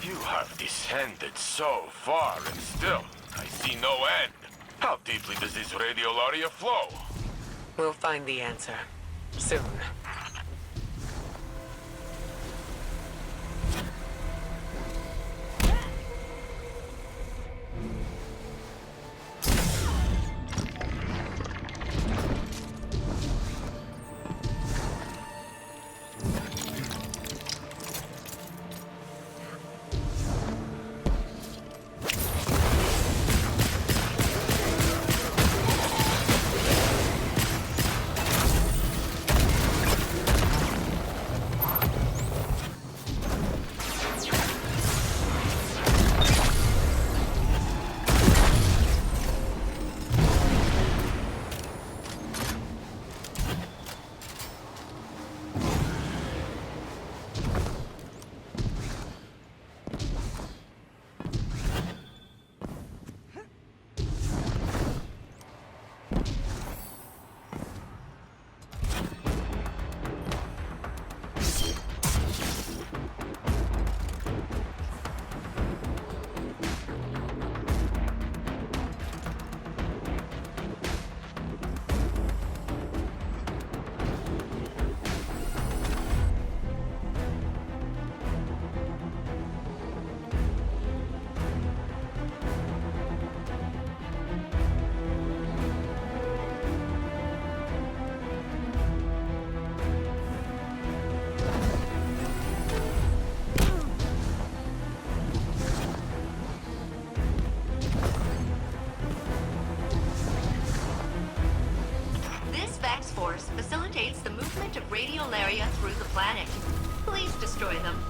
You have descended so far, and still, I see no end. How deeply does this radial area flow? We'll find the answer. Soon. X-Force facilitates the movement of radiolaria through the planet. Please destroy them.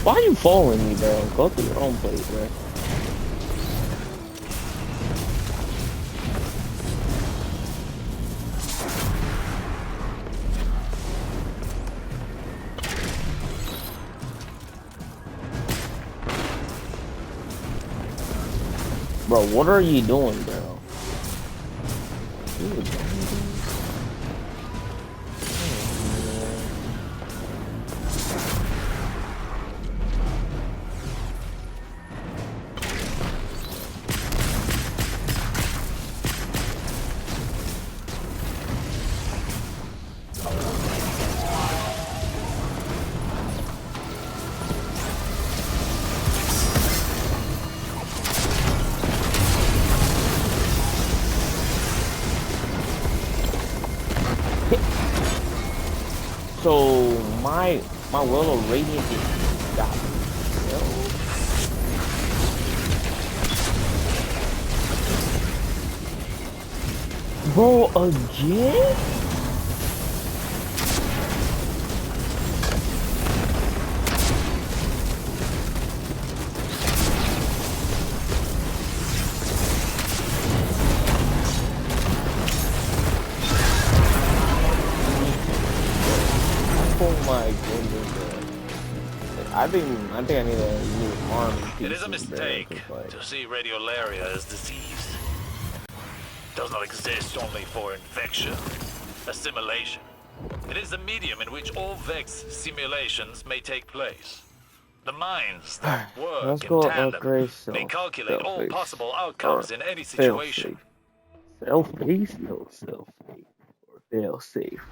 Why are you following me, bro? Go to your own place, bro. Bro, what are you doing, bro? Dude, so my world of radiance is stopped. Bro, again? Oh my goodness, bro. I think I need a new army. It is a mistake to see radiolaria as disease. It does not exist only for infection, assimilation. It is the medium in which all Vex simulations may take place. The minds that work in tandem may calculate all possible outcomes in any situation. Self-face, no self-face, or fail-safe.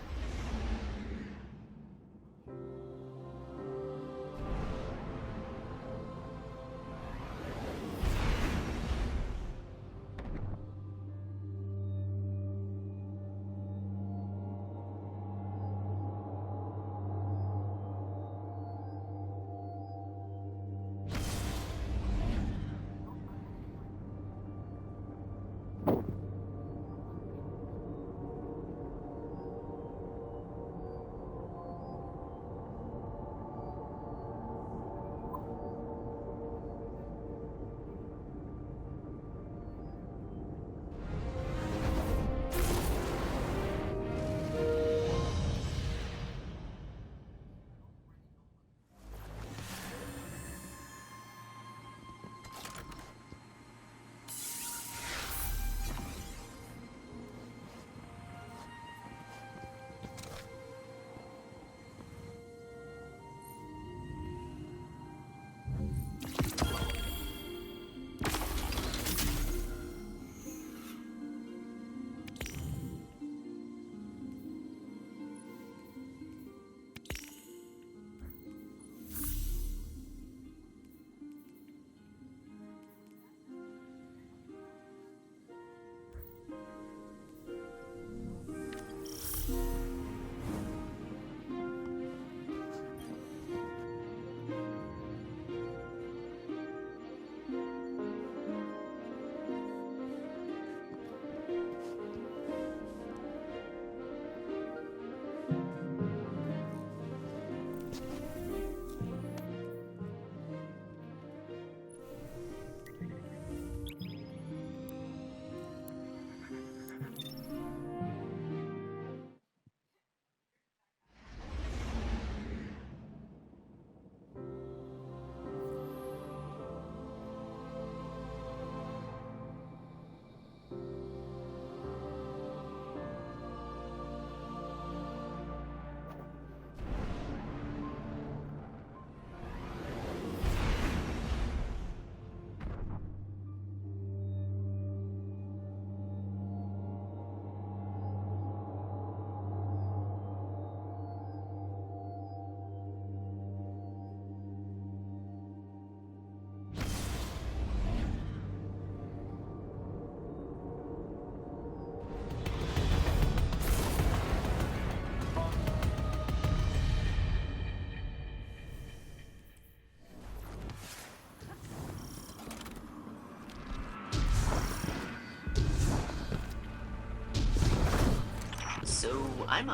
I'm,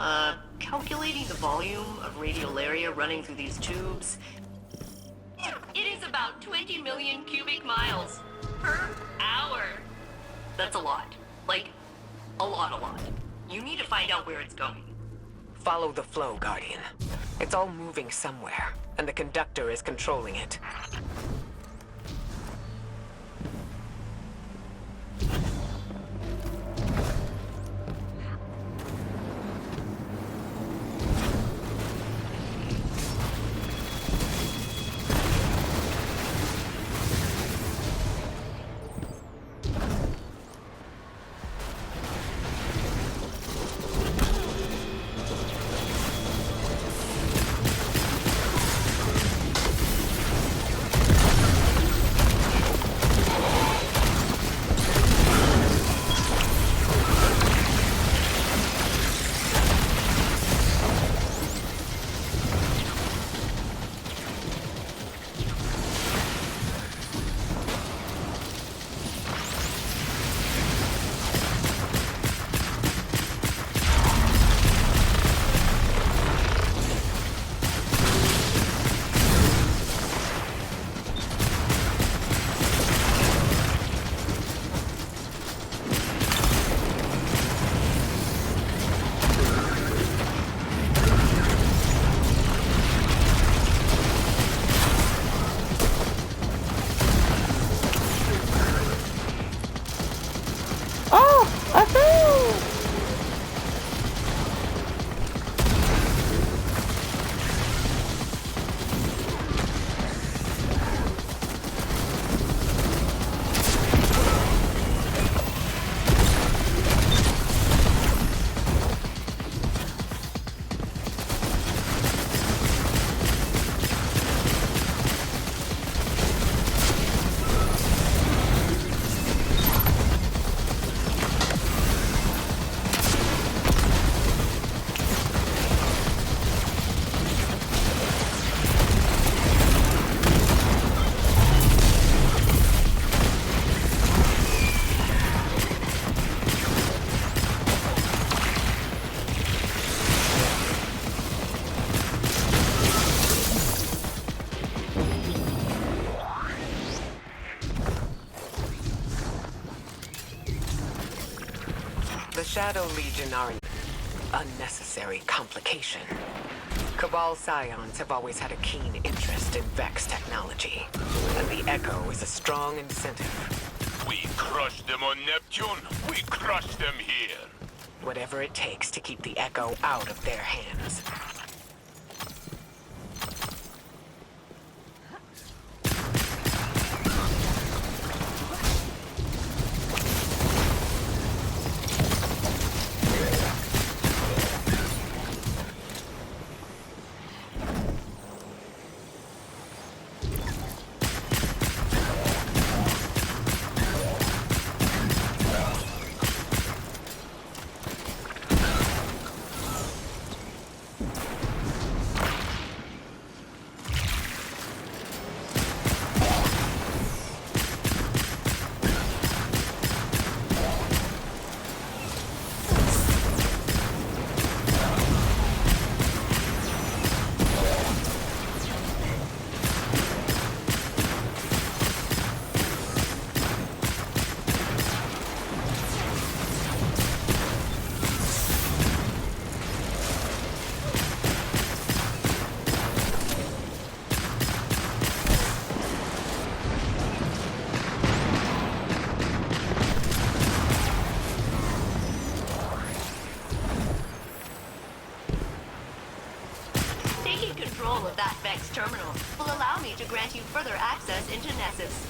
calculating the volume of radiolaria running through these tubes. It is about 20 million cubic miles per hour. That's a lot. Like, a lot. You need to find out where it's going. Follow the flow, Guardian. It's all moving somewhere, and the conductor is controlling it. The Shadow Legion are an unnecessary complication. Cabal Scions have always had a keen interest in Vex technology, and the Echo is a strong incentive. We crushed them on Neptune. We crushed them here. Whatever it takes to keep the Echo out of their hands. Control of that Vex terminal will allow me to grant you further access into Nessus.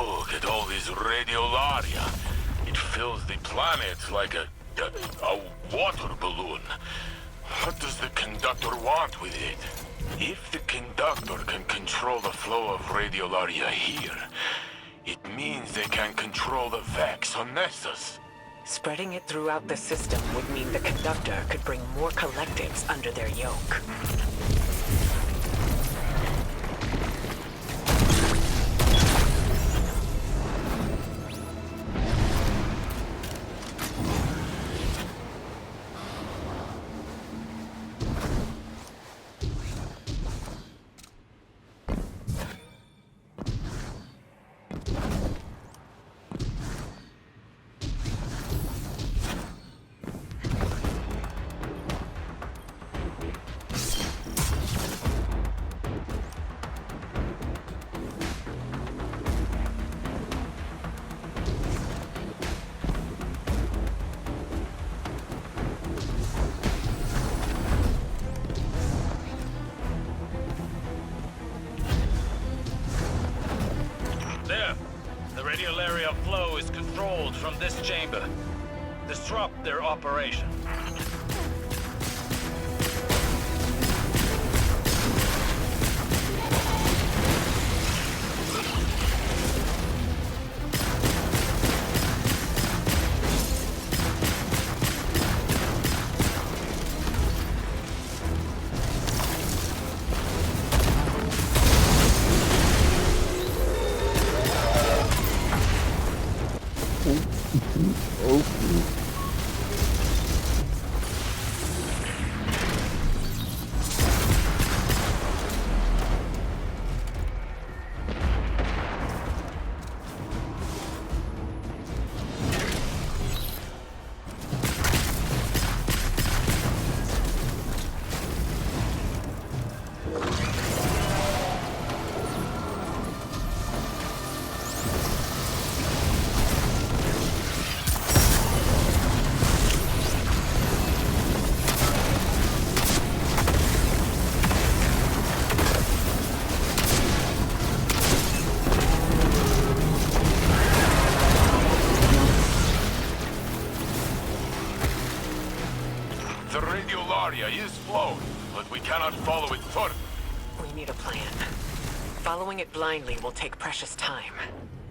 Look at all this radiolaria. It fills the planet like a water balloon. What does the conductor want with it? If the conductor can control the flow of radiolaria here, it means they can control the Vex on Nessus. Spreading it throughout the system would mean the conductor could bring more collectives under their yoke. There. The radiolaria flow is controlled from this chamber. Disrupt their operation. The radiolaria is flowing, but we cannot follow it further. We need a plan. Following it blindly will take precious time.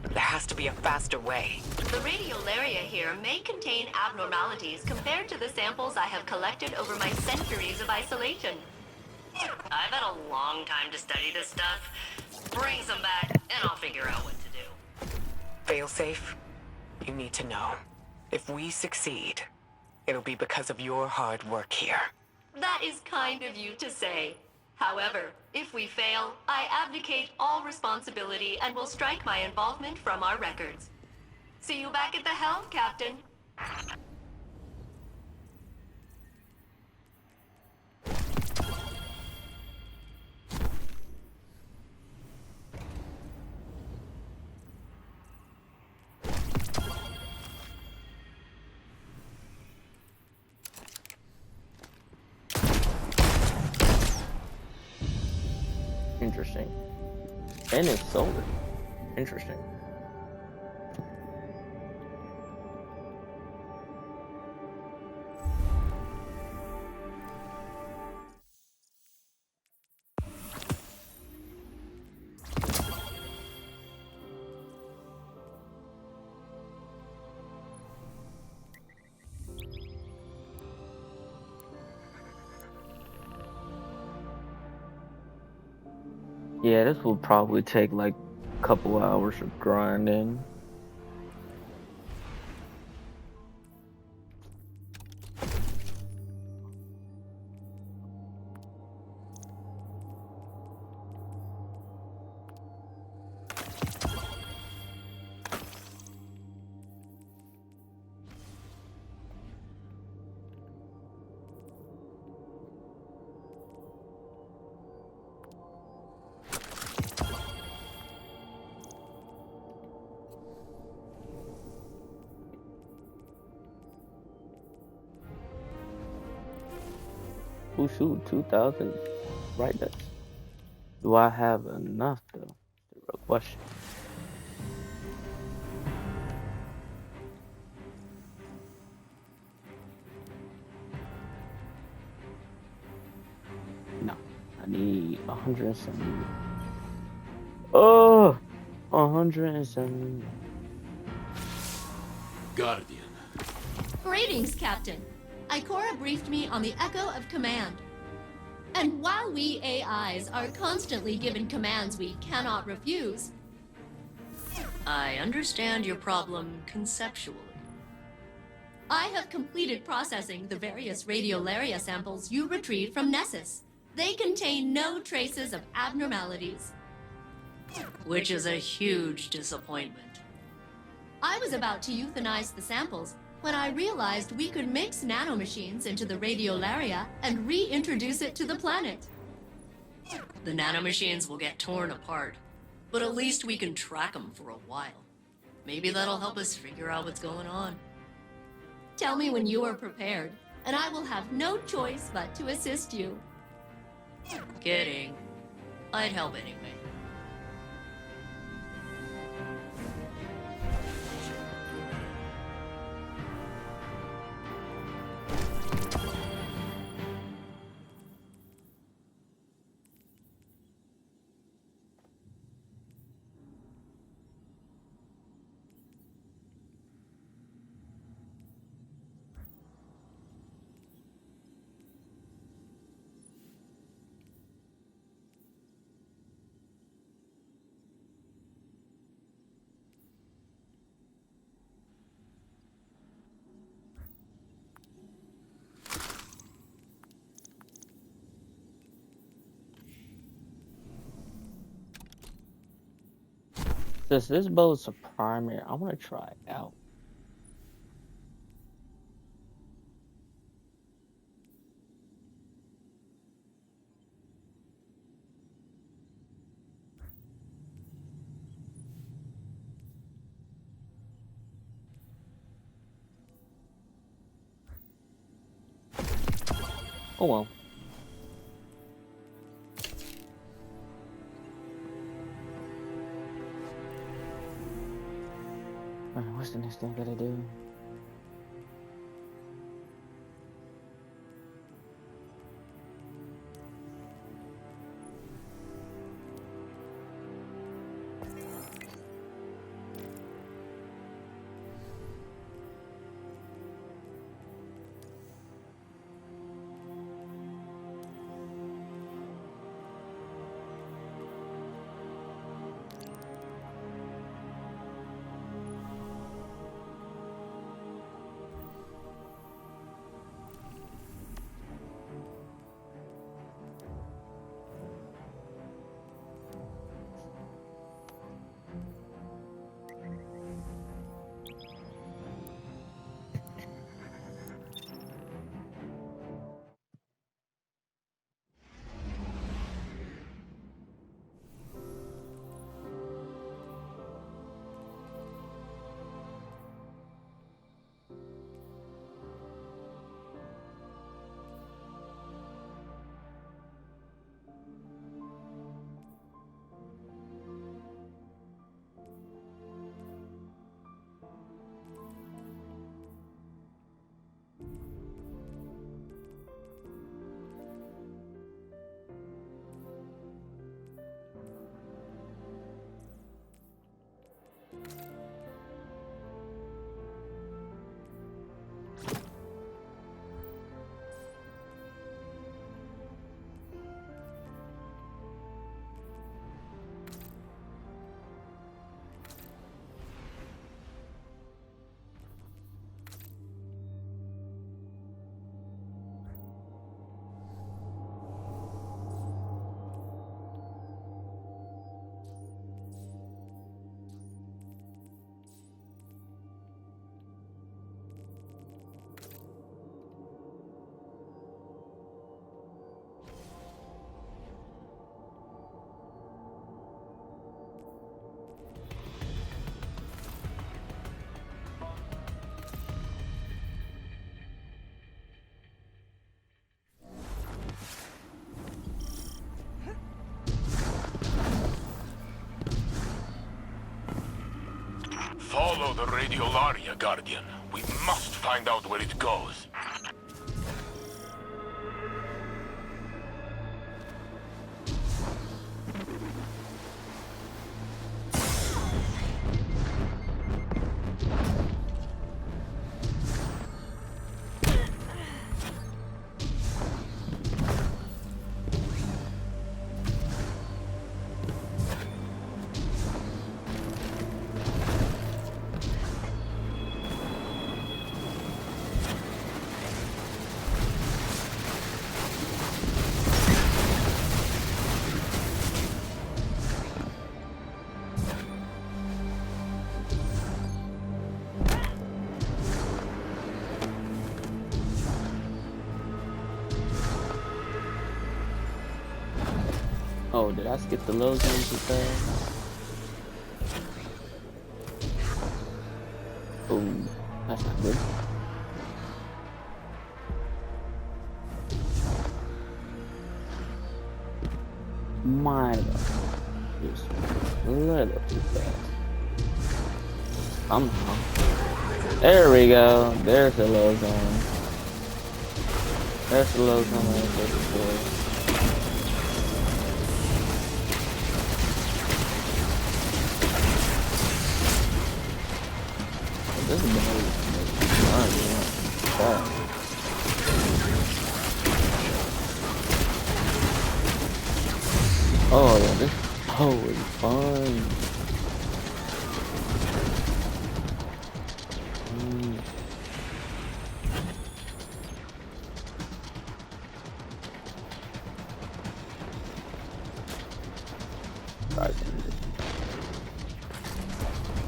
There has to be a faster way. The radiolaria here may contain abnormalities compared to the samples I have collected over my centuries of isolation. I've had a long time to study this stuff. Bring some back, and I'll figure out what to do. Failsafe, you need to know. If we succeed, it'll be because of your hard work here. That is kind of you to say. However, if we fail, I abdicate all responsibility and will strike my involvement from our records. See you back at the helm, Captain. Interesting. And it's solar. Interesting. Yeah, this will probably take like a couple hours of grinding. Oh shoot, 2,000 brightness. Do I have enough though? The real question. need 170. Oh, 170. Guardian. Greetings, Captain. Ikora briefed me on the Echo of Command. And while we AIs are constantly given commands we cannot refuse, I understand your problem conceptually. I have completed processing the various radiolaria samples you retrieved from Nessus. They contain no traces of abnormalities, which is a huge disappointment. I was about to euthanize the samples when I realized we could mix nanomachines into the radiolaria and reintroduce it to the planet. The nanomachines will get torn apart, but at least we can track them for a while. Maybe that'll help us figure out what's going on. Tell me when you are prepared, and I will have no choice but to assist you. Kidding. I'd help anyway. Since this boat's a primary, I want to try it out. Oh well. Alright, what's the next thing I gotta do? Follow the radiolaria, Guardian. We must find out where it goes. Oh, did I skip the low zone too fast? Oh, that's not good. Might have just a little too fast. Somehow. There we go. There's the low zone. There's the low zone I was looking for. This is fun. Oh yeah, this is fun.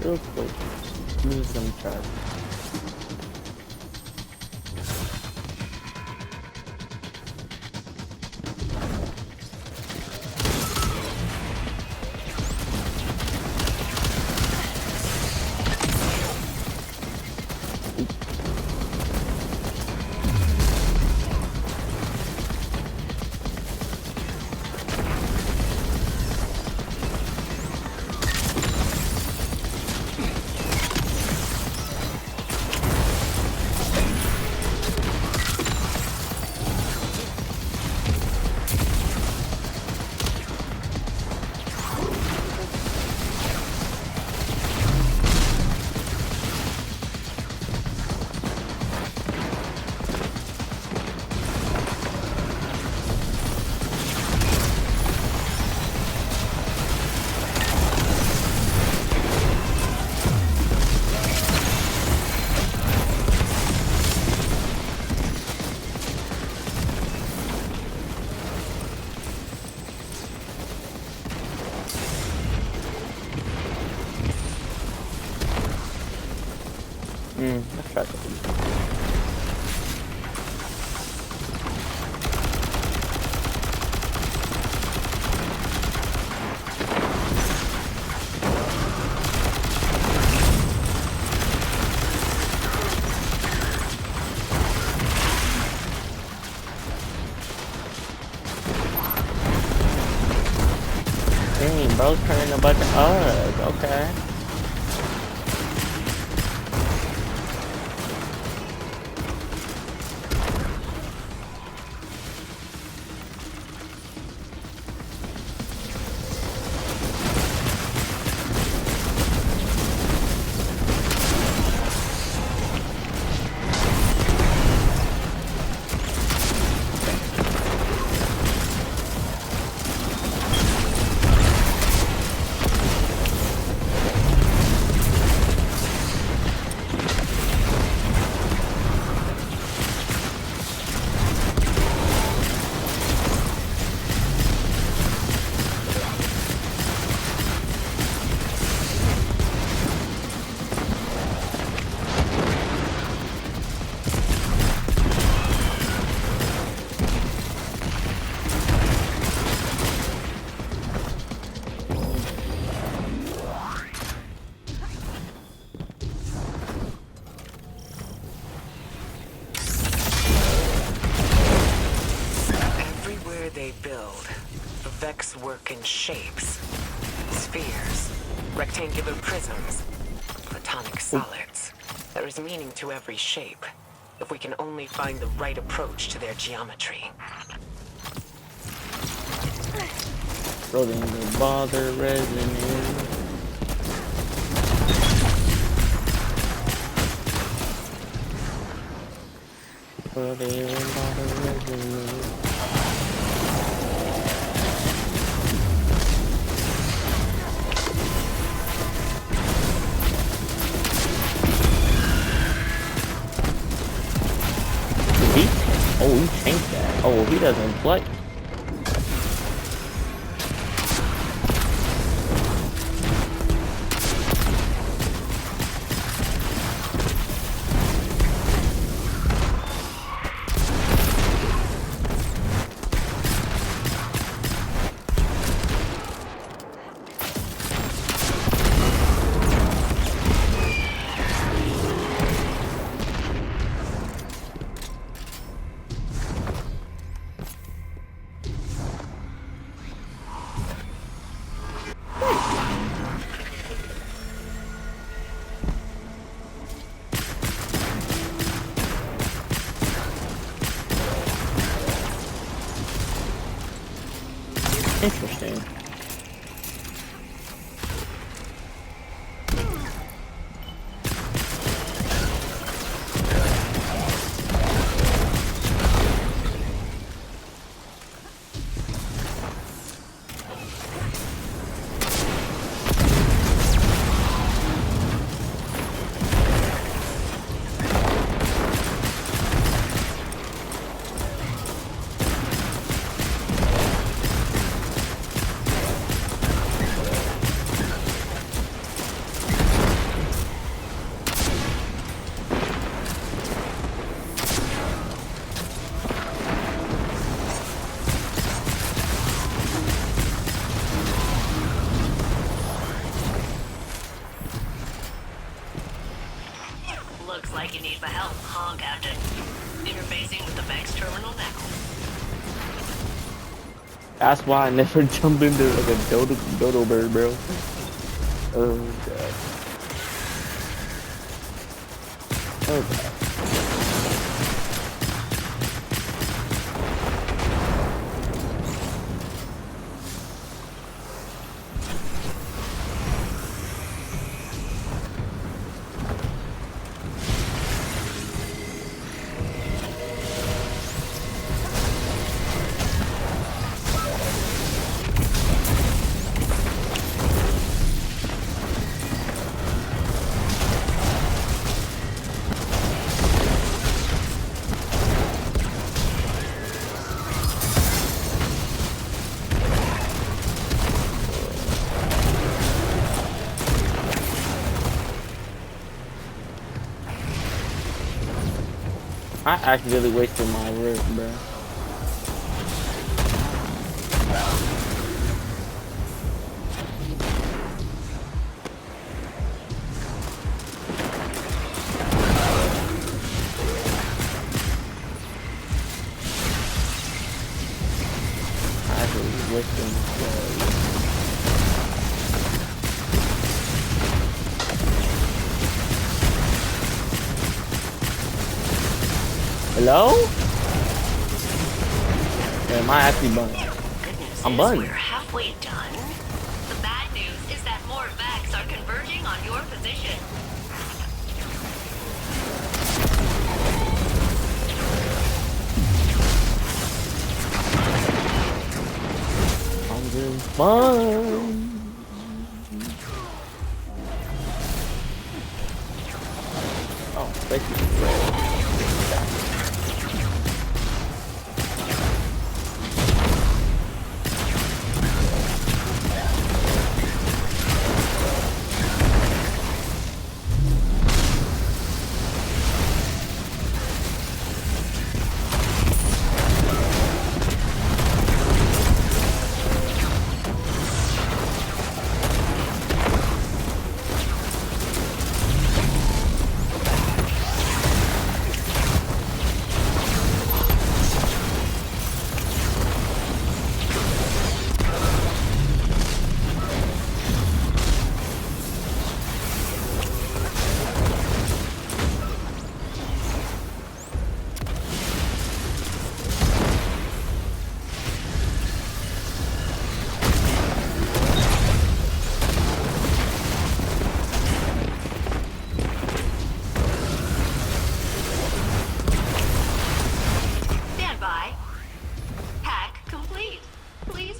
Real quick, use some charge. Let's try something. Dang, bro's turning a bunch of us. Okay. They build. The Vex work in shapes. Spheres. Rectangular prisms. Platonic solids. There is meaning to every shape, if we can only find the right approach to their geometry. Rolling the bother resonance. Rolling the bother resonance. Oh, he changed that. Oh, he doesn't play. Interesting. Looks like you need my help, huh, Captain? Interfacing with the Vex terminal now. That's why I never jump into like a dodo bird, bro. Oh god. Oh god. I accidentally wasted my wrist, bro. I accidentally wasted my Hello? Yeah, am I actually bunned? I'm bunned. We're halfway done. The bad news is that more Vex are converging on your position. I'm doing fun. Oh, thank you.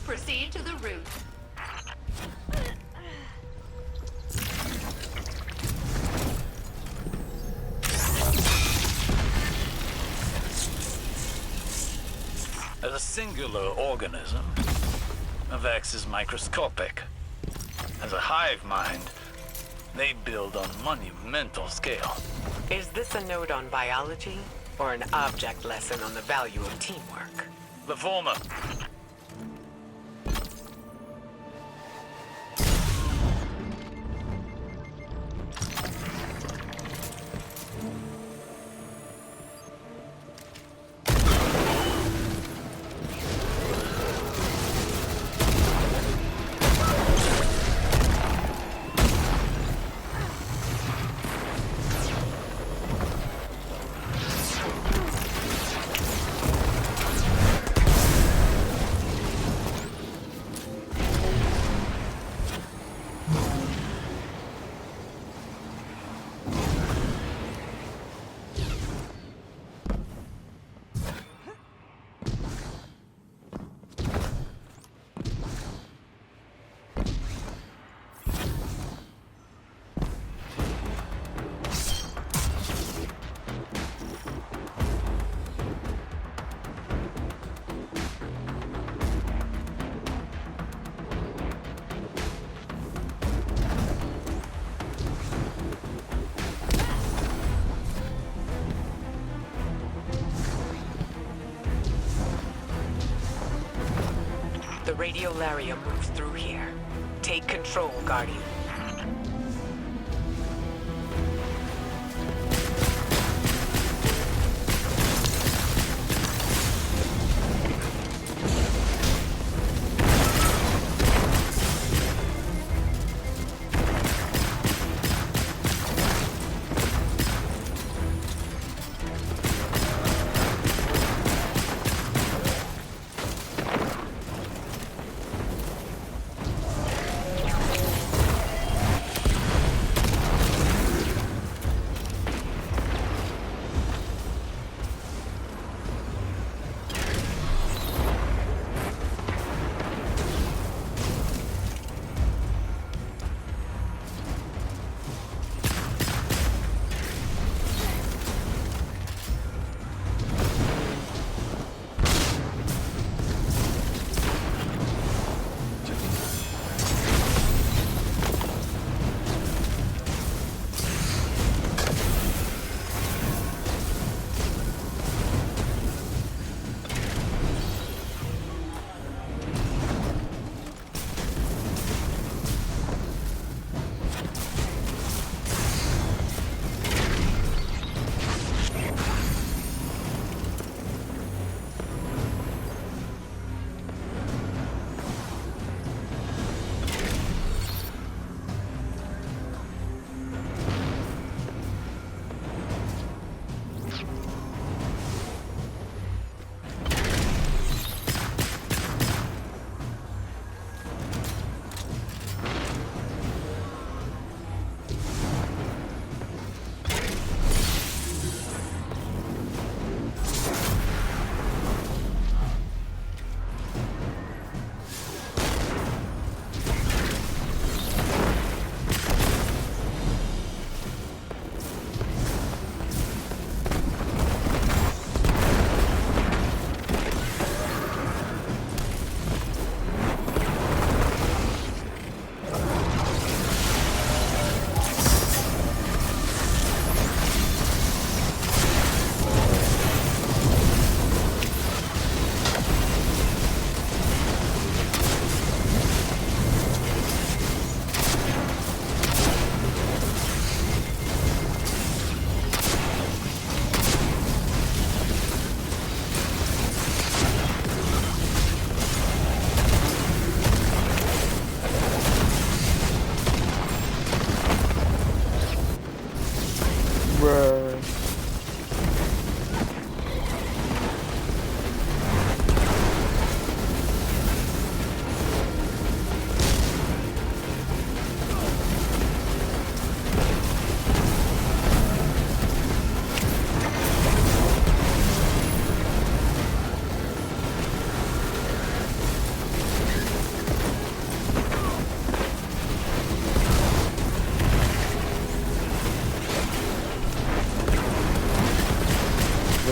Proceed to the route. As a singular organism, a Vex is microscopic. As a hive mind, they build on monumental scale. Is this a note on biology, or an object lesson on the value of teamwork? The former. The radiolaria moves through here. Take control, Guardian.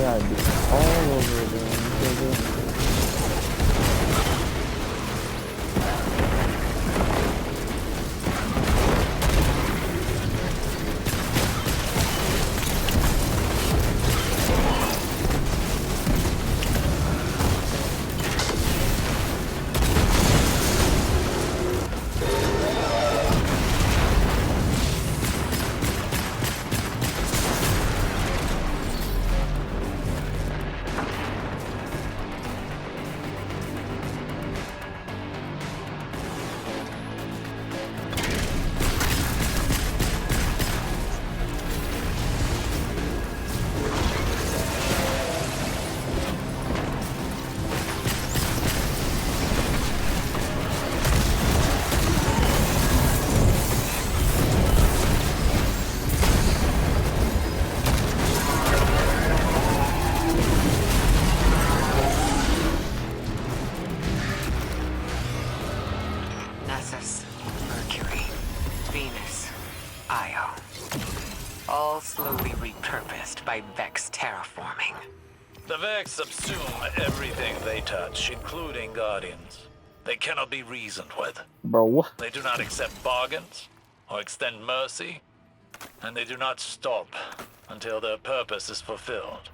gotta do it all over again. Slowly repurposed by Vex terraforming. The Vex subsume everything they touch, including Guardians. They cannot be reasoned with. Bro, what? They do not accept bargains or extend mercy, and they do not stop until their purpose is fulfilled.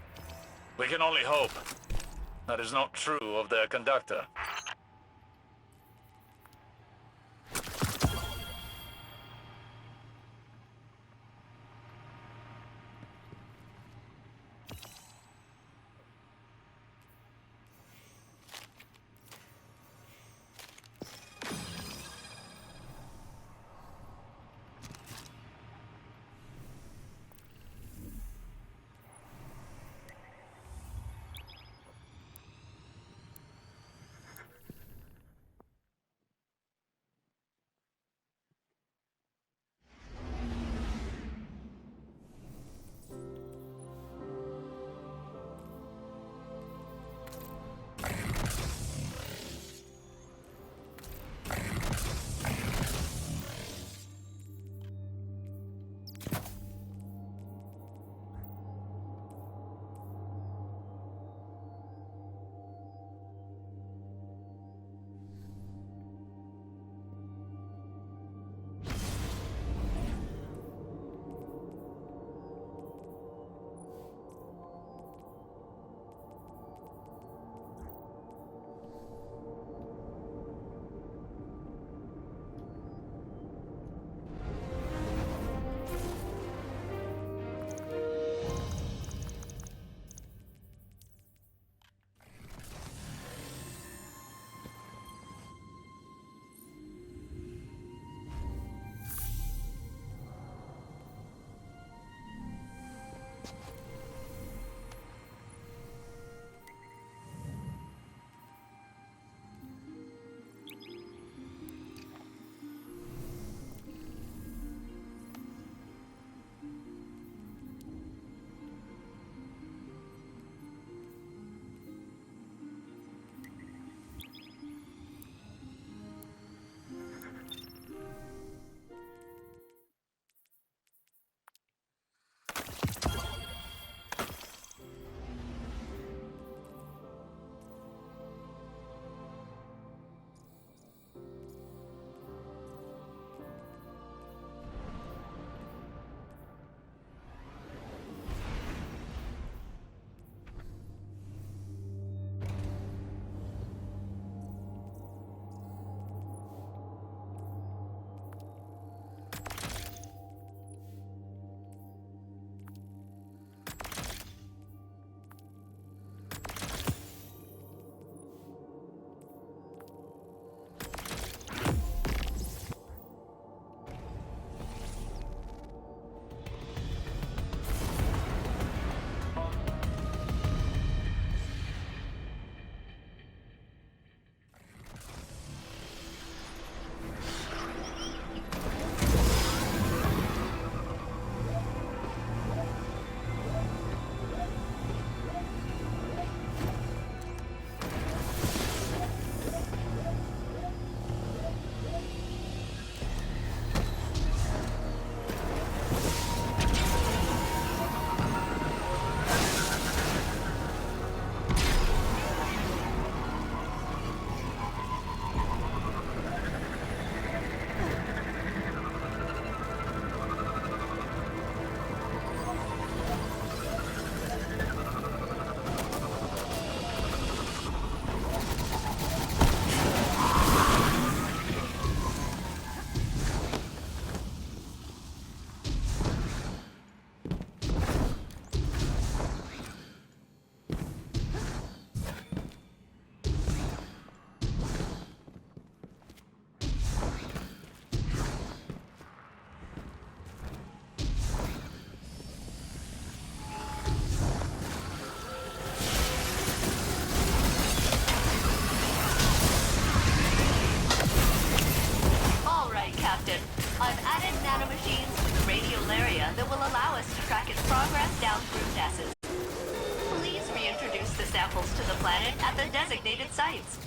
We can only hope that is not true of their conductor. Captain. I've added nanomachines to the radiolaria that will allow us to track its progress down through tests. Please reintroduce the samples to the planet at the designated sites.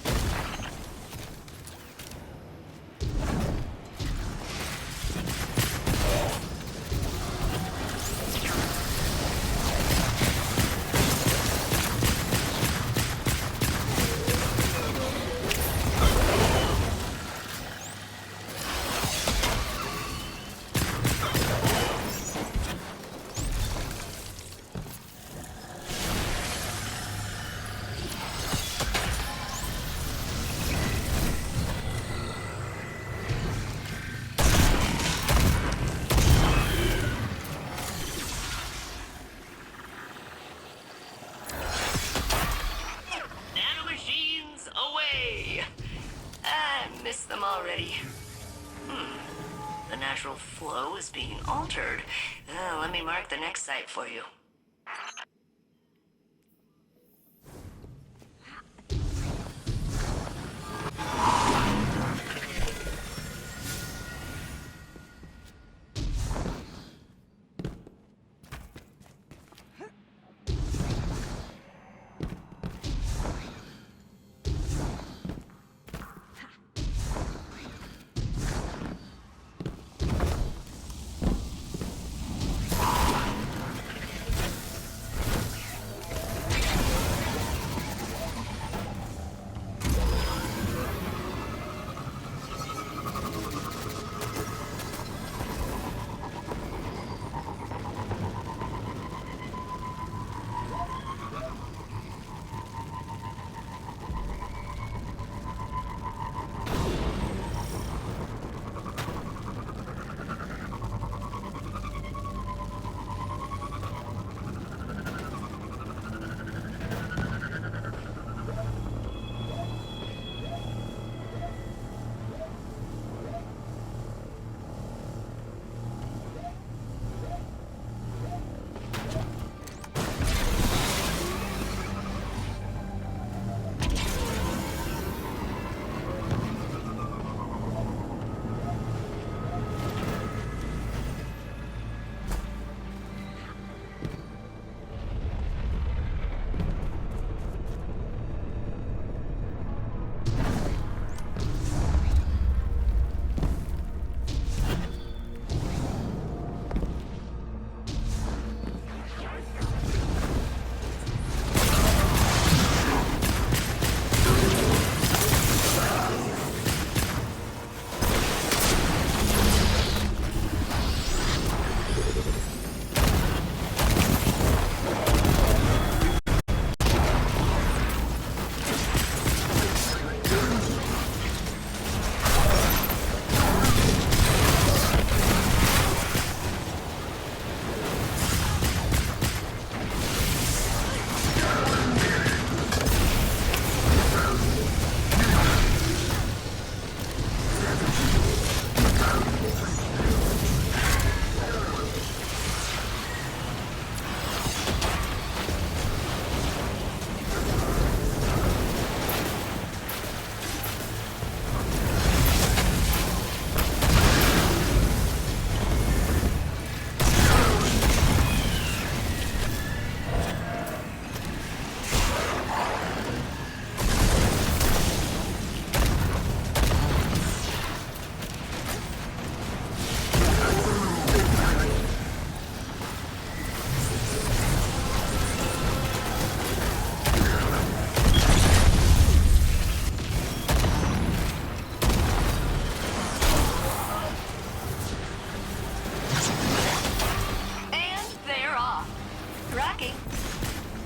Already. The natural flow is being altered. Let me mark the next site for you.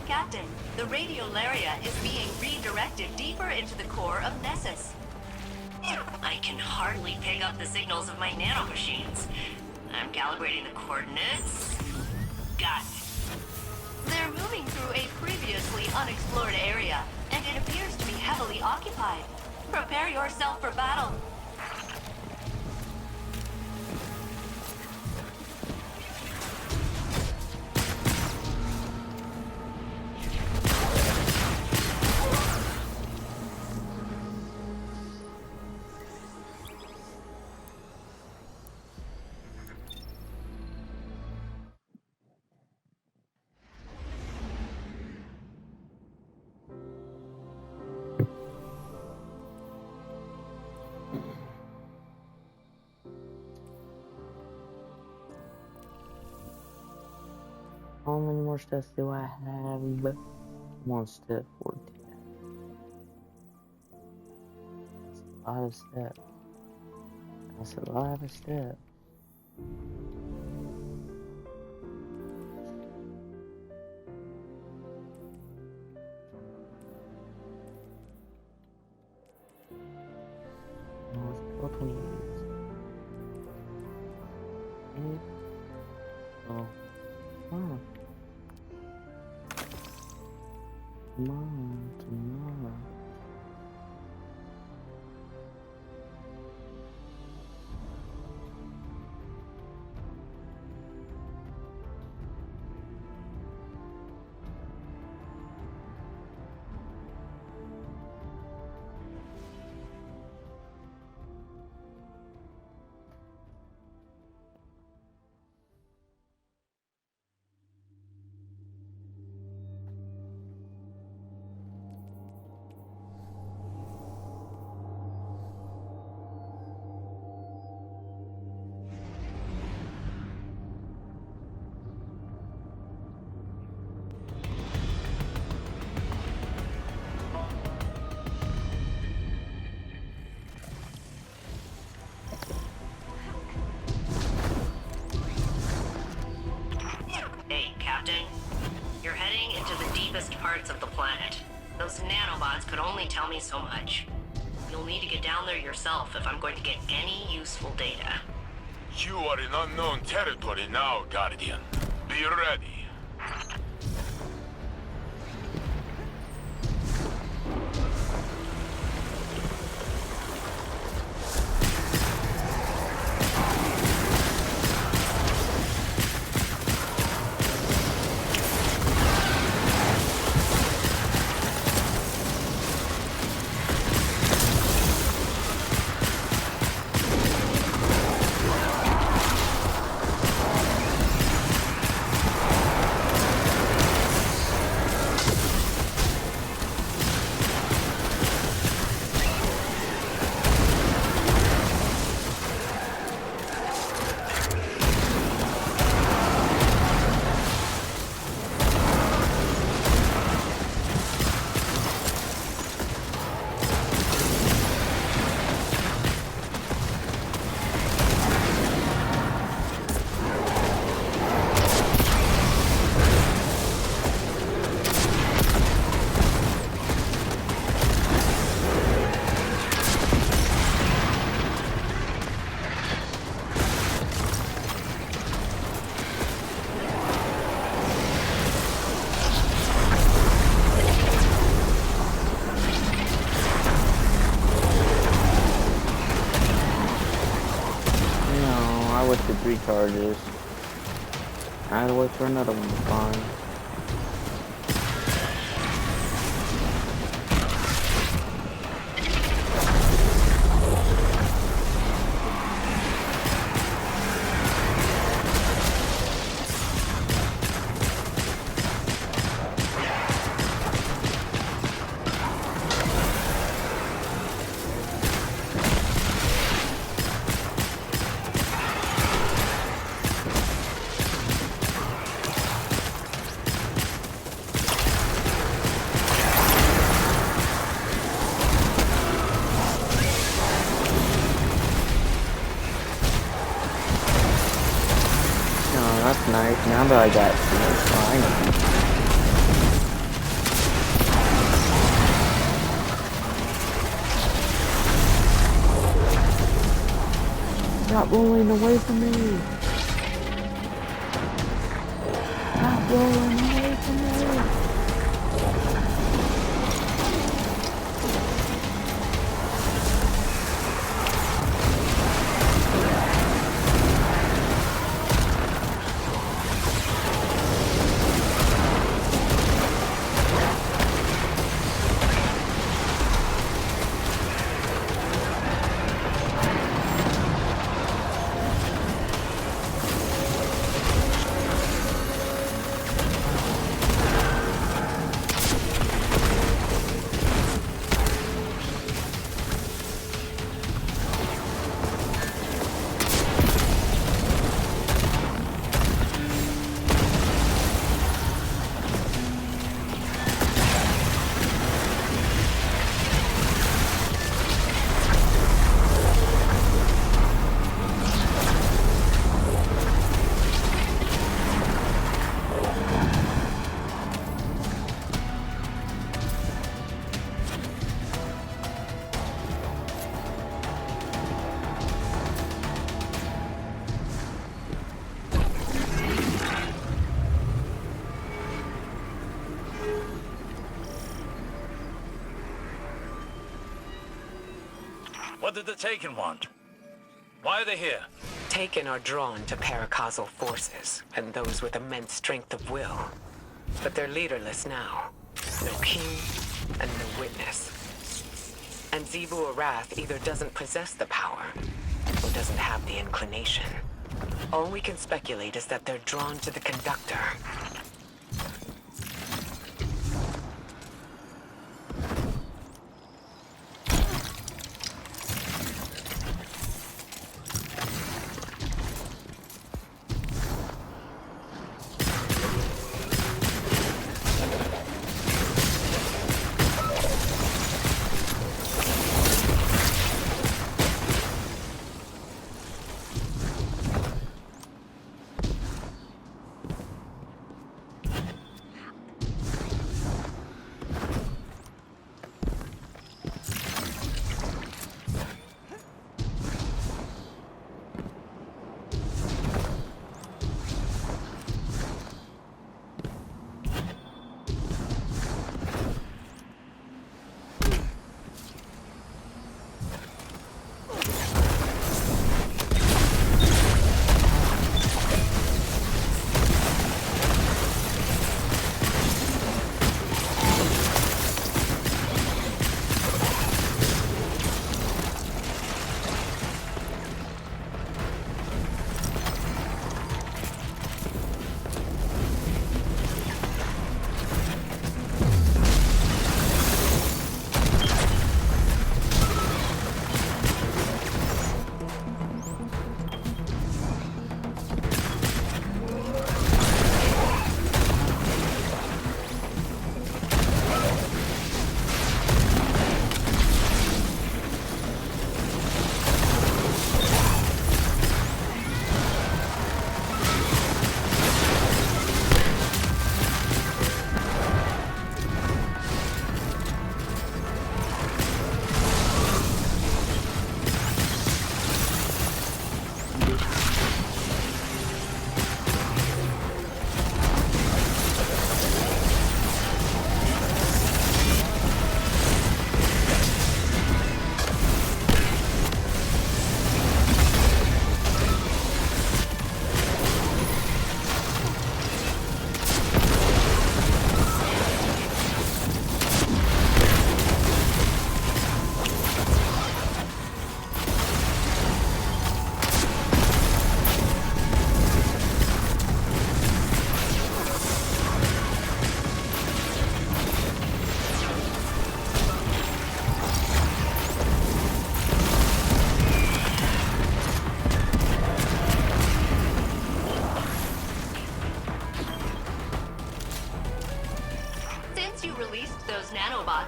Captain, the radiolaria is being redirected deeper into the core of Nessus. I can hardly pick up the signals of my nanomachines. I'm calibrating the coordinates. Got it. They're moving through a previously unexplored area, and it appears to be heavily occupied. Prepare yourself for battle. more steps do I have? I'm on step 14. That's a lot of steps. That's a lot of steps. No, it's still 20 minutes. Oh, come on. Come on, tomorrow. Hey, Captain. You're heading into the deepest parts of the planet. Those nanobots could only tell me so much. You'll need to get down there yourself if I'm going to get any useful data. You are in unknown territory now, Guardian. Be ready. The 3 charges. I had to wait for another one to spawn. That's nice. Now that I got finally. Stop rolling away from me. Stop rolling away from me. What did the Taken want? Why are they here? Taken are drawn to paracausal forces and those with immense strength of will. But they're leaderless now. No king and no witness. And Zebu Arath either doesn't possess the power or doesn't have the inclination. All we can speculate is that they're drawn to the conductor.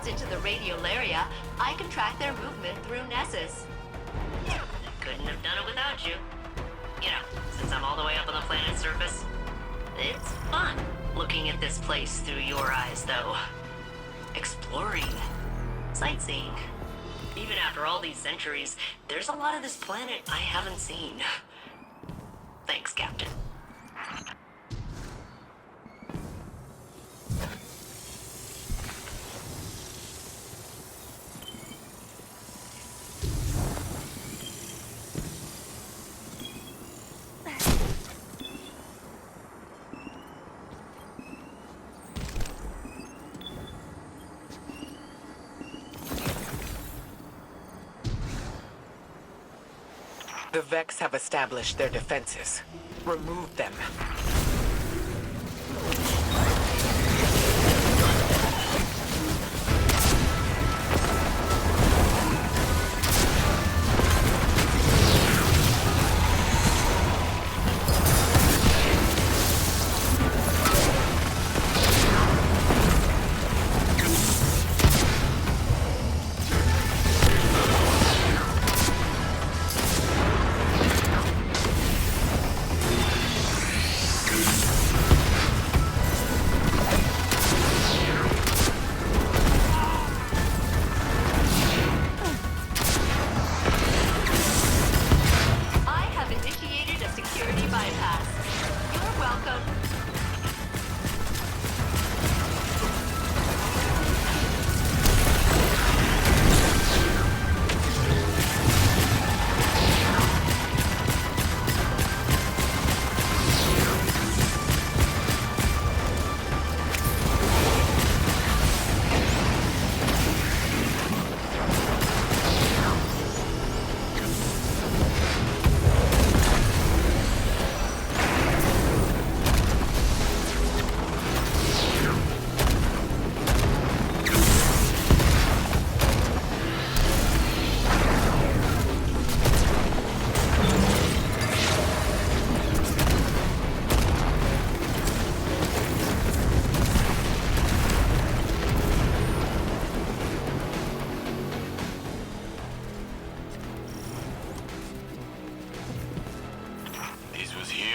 Into the radiolaria, I can track their movement through Nessus. Couldn't have done it without you. You know, since I'm all the way up on the planet's surface. It's fun looking at this place through your eyes, though. Exploring. Sightseeing. Even after all these centuries, there's a lot of this planet I haven't seen. Thanks, Captain. The Vex have established their defenses. Remove them.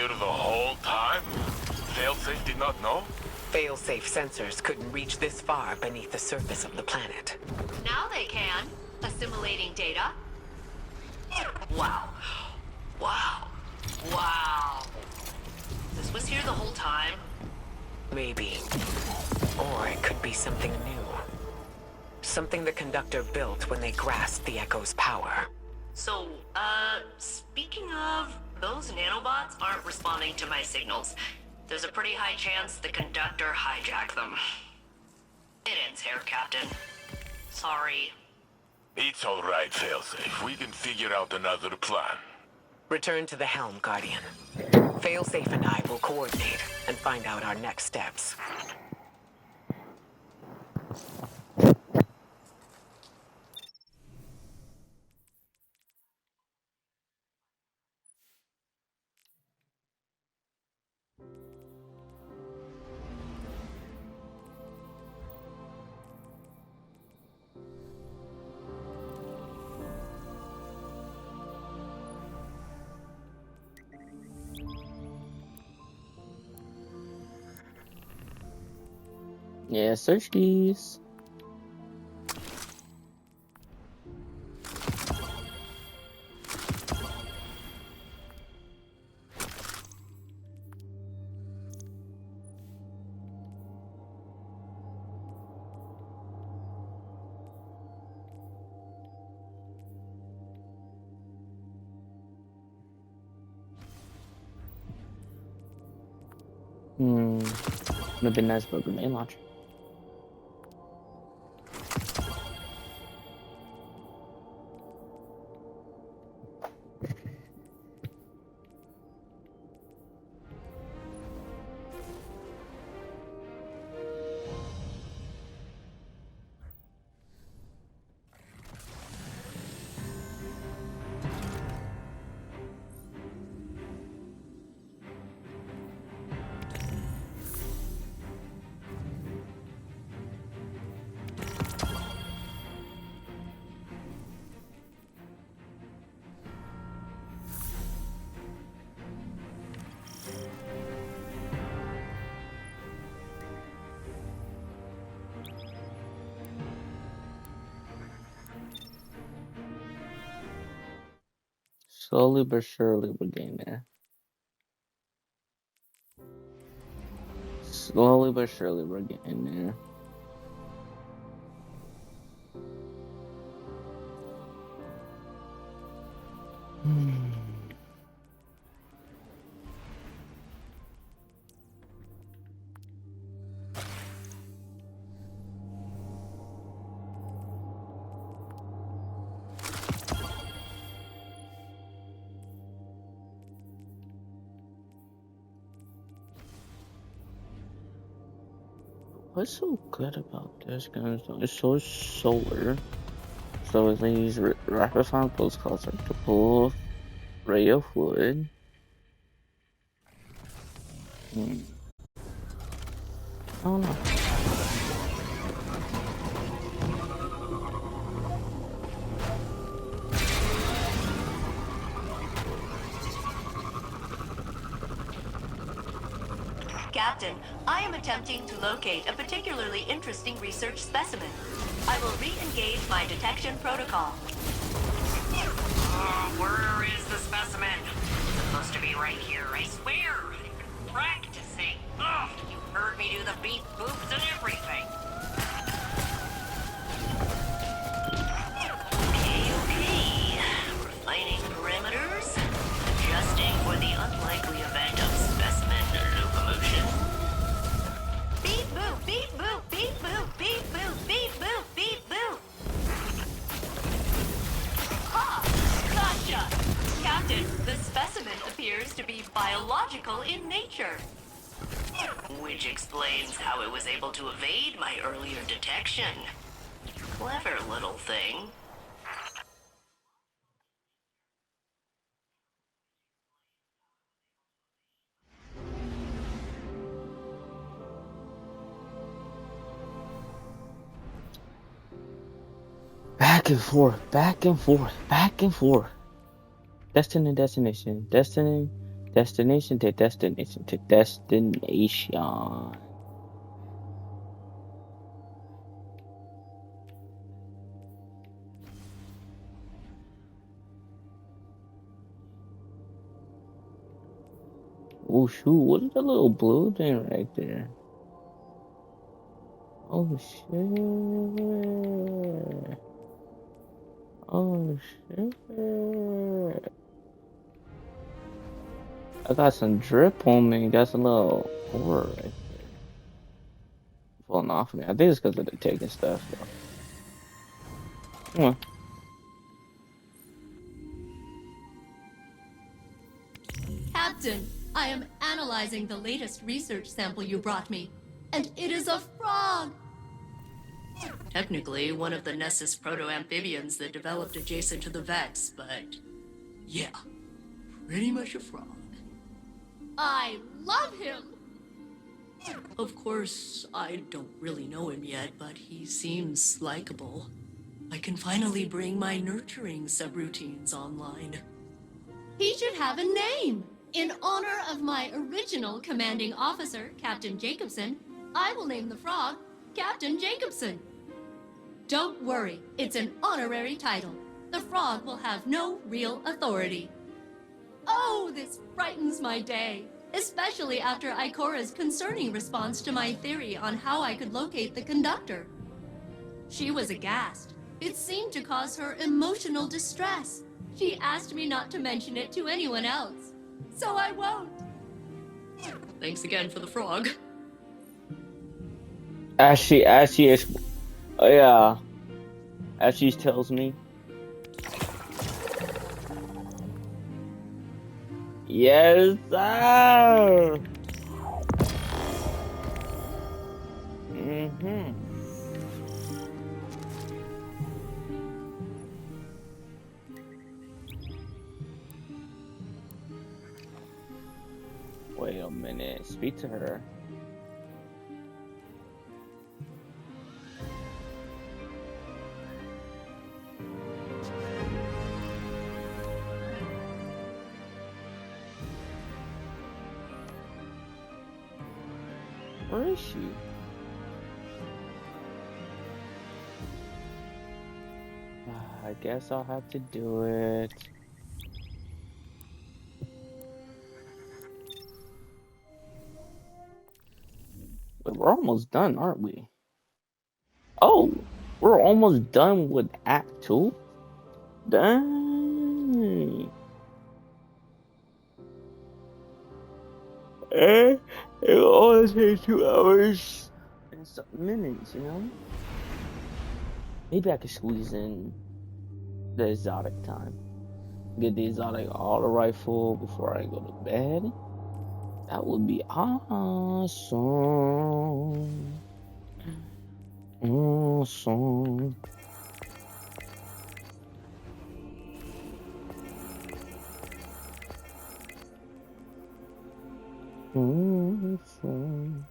here the whole time? Failsafe did not know? Failsafe sensors couldn't reach this far beneath the surface of the planet. Now they can. Assimilating data. Wow. Wow. Wow. This was here the whole time? Maybe. Or it could be something new. Something the conductor built when they grasped the Echo's power. So, speaking of, those nanobots aren't responding to my signals. There's a pretty high chance the conductor hijacked them. It ends here, Captain. Sorry. It's all right, Failsafe. We can figure out another plan. Return to the helm, Guardian. Failsafe and I will coordinate and find out our next steps. Yeah, search keys. Would have been nice for a grenade launcher. Slowly but surely we're getting there. Slowly but surely we're getting there. What's so good about this gun? It's so solar. So it leaves rapid fire pulse costs like to pull radio fluid. I don't know. Captain, I am attempting to locate a particularly interesting research specimen. I will re-engage my detection protocol. Where is the specimen? It's supposed to be right here, I swear. I've been practicing. Ugh, you heard me do the beep boops and everything. Okay. Refining parameters. Adjusting for the unlikely event of specimen locomotion. Beep boop, beep boop, beep boop, beep boop, beep boop, beep boop. Ha! Gotcha! Captain, the specimen appears to be biological in nature. Which explains how it was able to evade my earlier detection. Clever little thing. Back and forth, back and forth, back and forth. Destiny, destination, destiny, Destination to destination to destination. Oh shoot, what is that little blue thing right there? Oh shit. Oh shit. I got some drip on me. That's a little horror right there. Falling off of me. I think it's because of the taking stuff, though. Come on. Captain, I am analyzing the latest research sample you brought me, and it is a frog! Technically, one of the Nessus proto-amphibians that developed adjacent to the Vex, but yeah, pretty much a frog. I love him! Of course, I don't really know him yet, but he seems likable. I can finally bring my nurturing subroutines online. He should have a name! In honor of my original commanding officer, Captain Jacobson, I will name the frog Captain Jacobson. Don't worry, it's an honorary title. The frog will have no real authority. Oh, this brightens my day, especially after Ikora's concerning response to my theory on how I could locate the conductor. She was aghast. It seemed to cause her emotional distress. She asked me not to mention it to anyone else, so I won't. Thanks again for the frog. As she is, yeah. As she tells me. Yes, sir. Wait a minute. Speak to her. Where is she? I guess I'll have to do it. But we're almost done, aren't we? Oh, we're almost done with Act 2? Dang. It will only take 2 hours and some minutes, you know? Maybe I could squeeze in the exotic time. Get the exotic auto rifle before I go to bed. That would be awesome. Awesome. Awesome.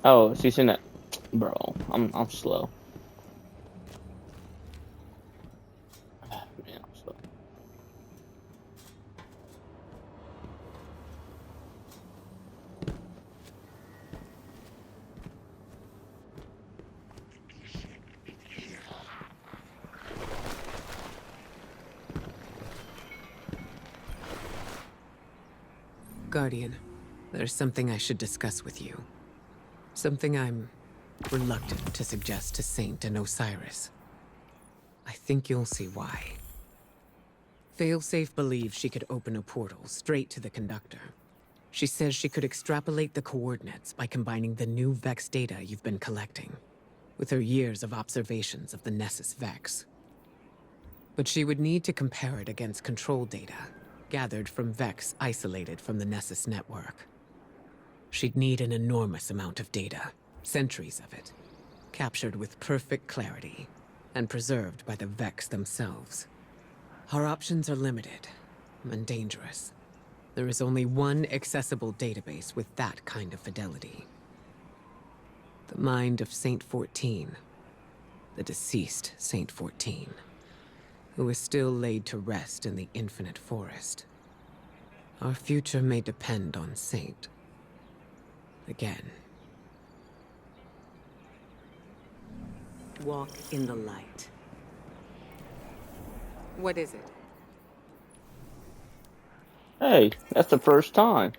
Oh, she's in that. Bro, I'm slow. Man, I'm slow. Guardian, there's something I should discuss with you. Something I'm reluctant to suggest to Saint and Osiris. I think you'll see why. Failsafe believes she could open a portal straight to the conductor. She says she could extrapolate the coordinates by combining the new Vex data you've been collecting with her years of observations of the Nessus Vex. But she would need to compare it against control data gathered from Vex isolated from the Nessus network. She'd need an enormous amount of data, centuries of it, captured with perfect clarity and preserved by the Vex themselves. Our options are limited and dangerous. There is only one accessible database with that kind of fidelity. The mind of Saint 14. the deceased Saint 14, who is still laid to rest in the Infinite Forest. Our future may depend on Saint. Again. Walk in the light. What is it? Hey, that's the first time.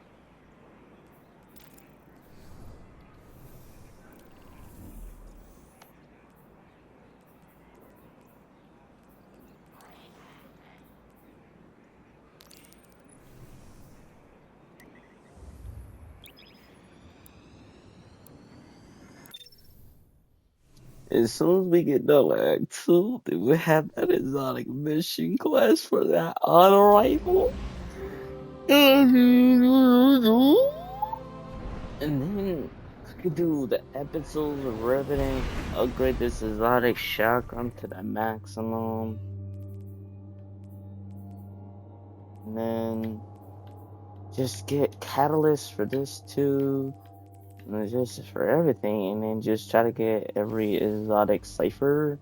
As soon as we get done with Act 2, then we have that exotic mission quest for that auto rifle. And then we could do the episodes of Revenant, upgrade this exotic shotgun to the maximum. And then just get catalysts for this too. And just for everything, and then just try to get every exotic cipher.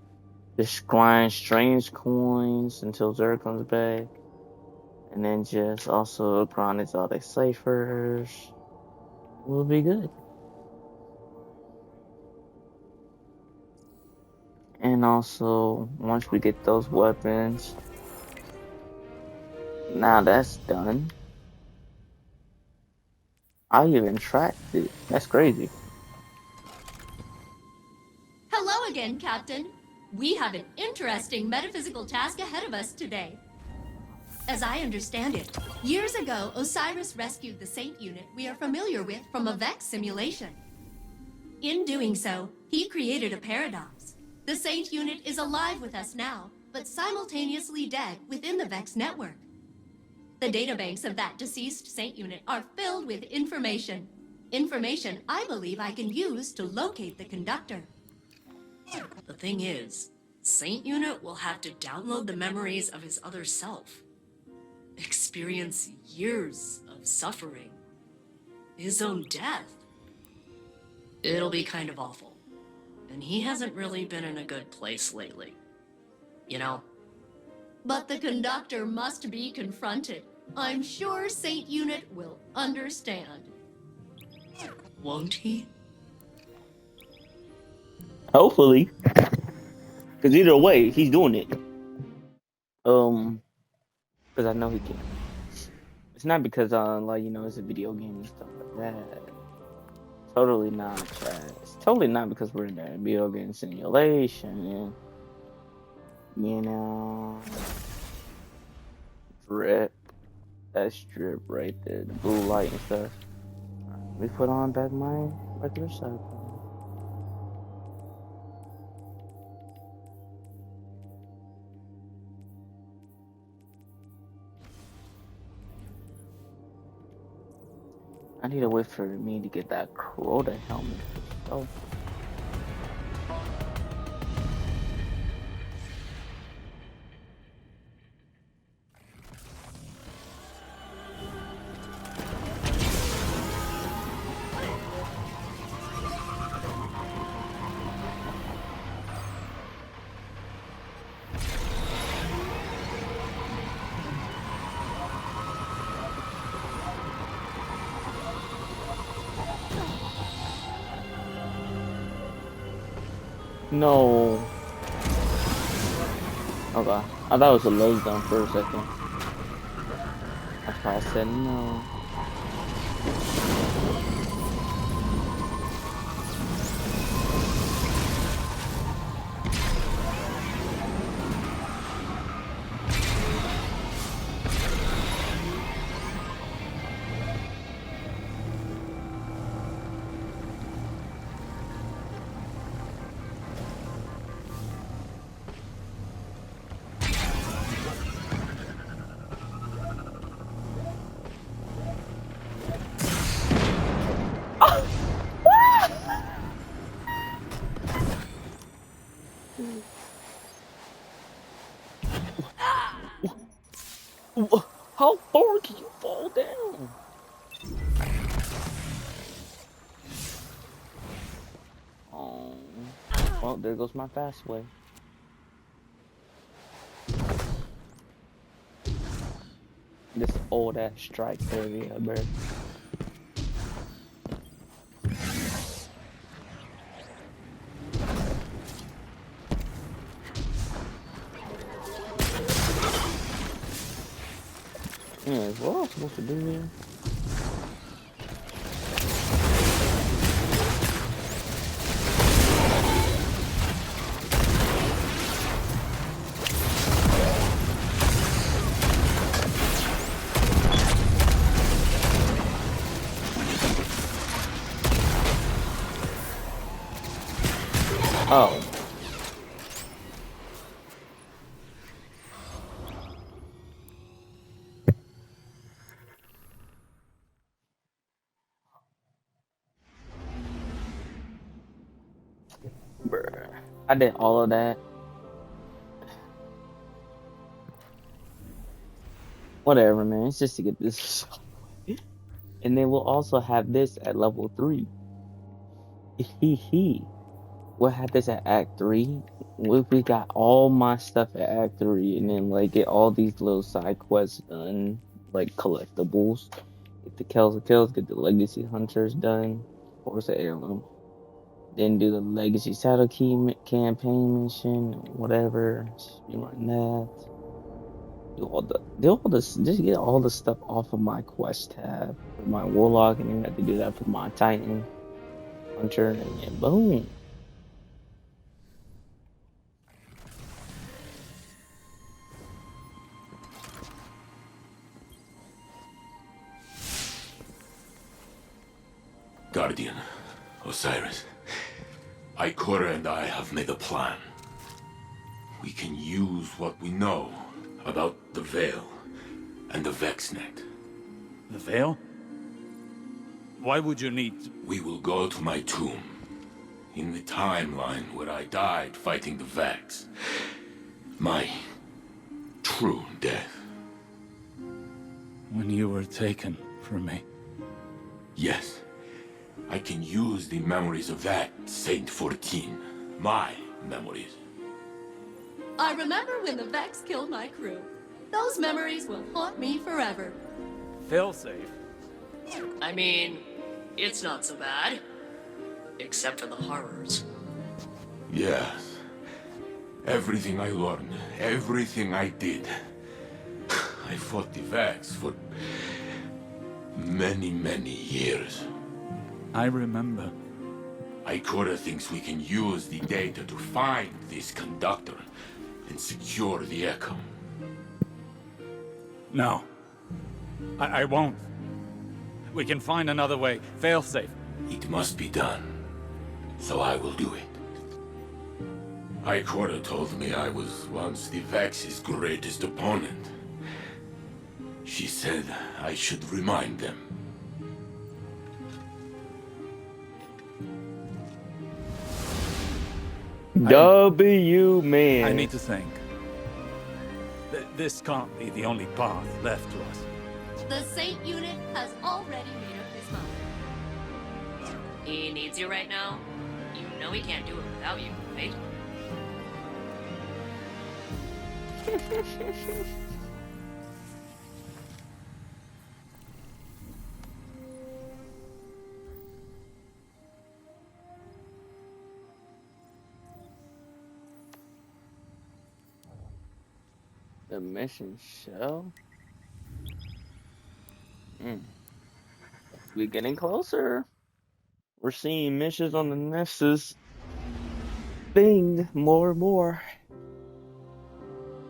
Just grind strange coins until Zerg comes back. And then just also grind exotic ciphers. We'll be good. And also, once we get those weapons, now that's done. I even tracked it. That's crazy. Hello again, Captain. We have an interesting metaphysical task ahead of us today. As I understand it, years ago, Osiris rescued the Saint unit we are familiar with from a Vex simulation. In doing so, he created a paradox. The Saint unit is alive with us now, but simultaneously dead within the Vex network. The databanks of that deceased Saint unit are filled with information. Information I believe I can use to locate the conductor. The thing is, Saint Unit will have to download the memories of his other self. Experience years of suffering. His own death. It'll be kind of awful. And he hasn't really been in a good place lately. You know? But the conductor must be confronted. I'm sure Saint Unit will understand. Won't he? Hopefully. Because either way, he's doing it. Because I know he can. It's not because, it's a video game and stuff like that. Totally not, Chad. It's totally not because we're in a video game simulation. You know. Drip. That's drip right there. The blue light and stuff. Let me put on back my regular side. I need to wait for me to get that Crota helmet. Oh. No. Okay. I thought it was a low zone for a second. That's why I said no. How far can you fall down? Oh, Well, there goes my fast way. This old ass strike area, bro. Yeah, what am I supposed to do here? Oh. Bruh. I did all of that. Whatever, man. It's just to get this. And then we'll also have this at level 3. Hee. We'll have this at Act 3. We got all my stuff at Act 3, and then like get all these little side quests done, like collectibles. Get the kills, get the legacy hunters done. Of course, the heirloom. Then do the legacy saddle key campaign mission, whatever. Just be running that. Just get all the stuff off of my quest tab for my warlock, and then have to do that for my titan hunter, and then boom. Guardian, Osiris, Ikora and I have made a plan. We can use what we know about the Veil and the VexNet. The Veil? Why would you need... We will go to my tomb, in the timeline where I died fighting the Vex. My true death. When you were taken from me. Yes. I can use the memories of that Saint 14. My memories. I remember when the Vex killed my crew. Those memories will haunt me forever. Failsafe? I mean, it's not so bad. Except for the horrors. Yes. Everything I learned, everything I did. I fought the Vex for many, many years. I remember. Ikora thinks we can use the data to find this conductor and secure the Echo. No. I won't. We can find another way. Failsafe. It must be done. So I will do it. Ikora told me I was once the Vex's greatest opponent. She said I should remind them. W, man. I need to think. This can't be the only path left to us. The Saint unit has already made up his mind. He needs you right now. You know he can't do it without you, right? The mission show? We're getting closer. We're seeing missions on the Nessus thing more and more.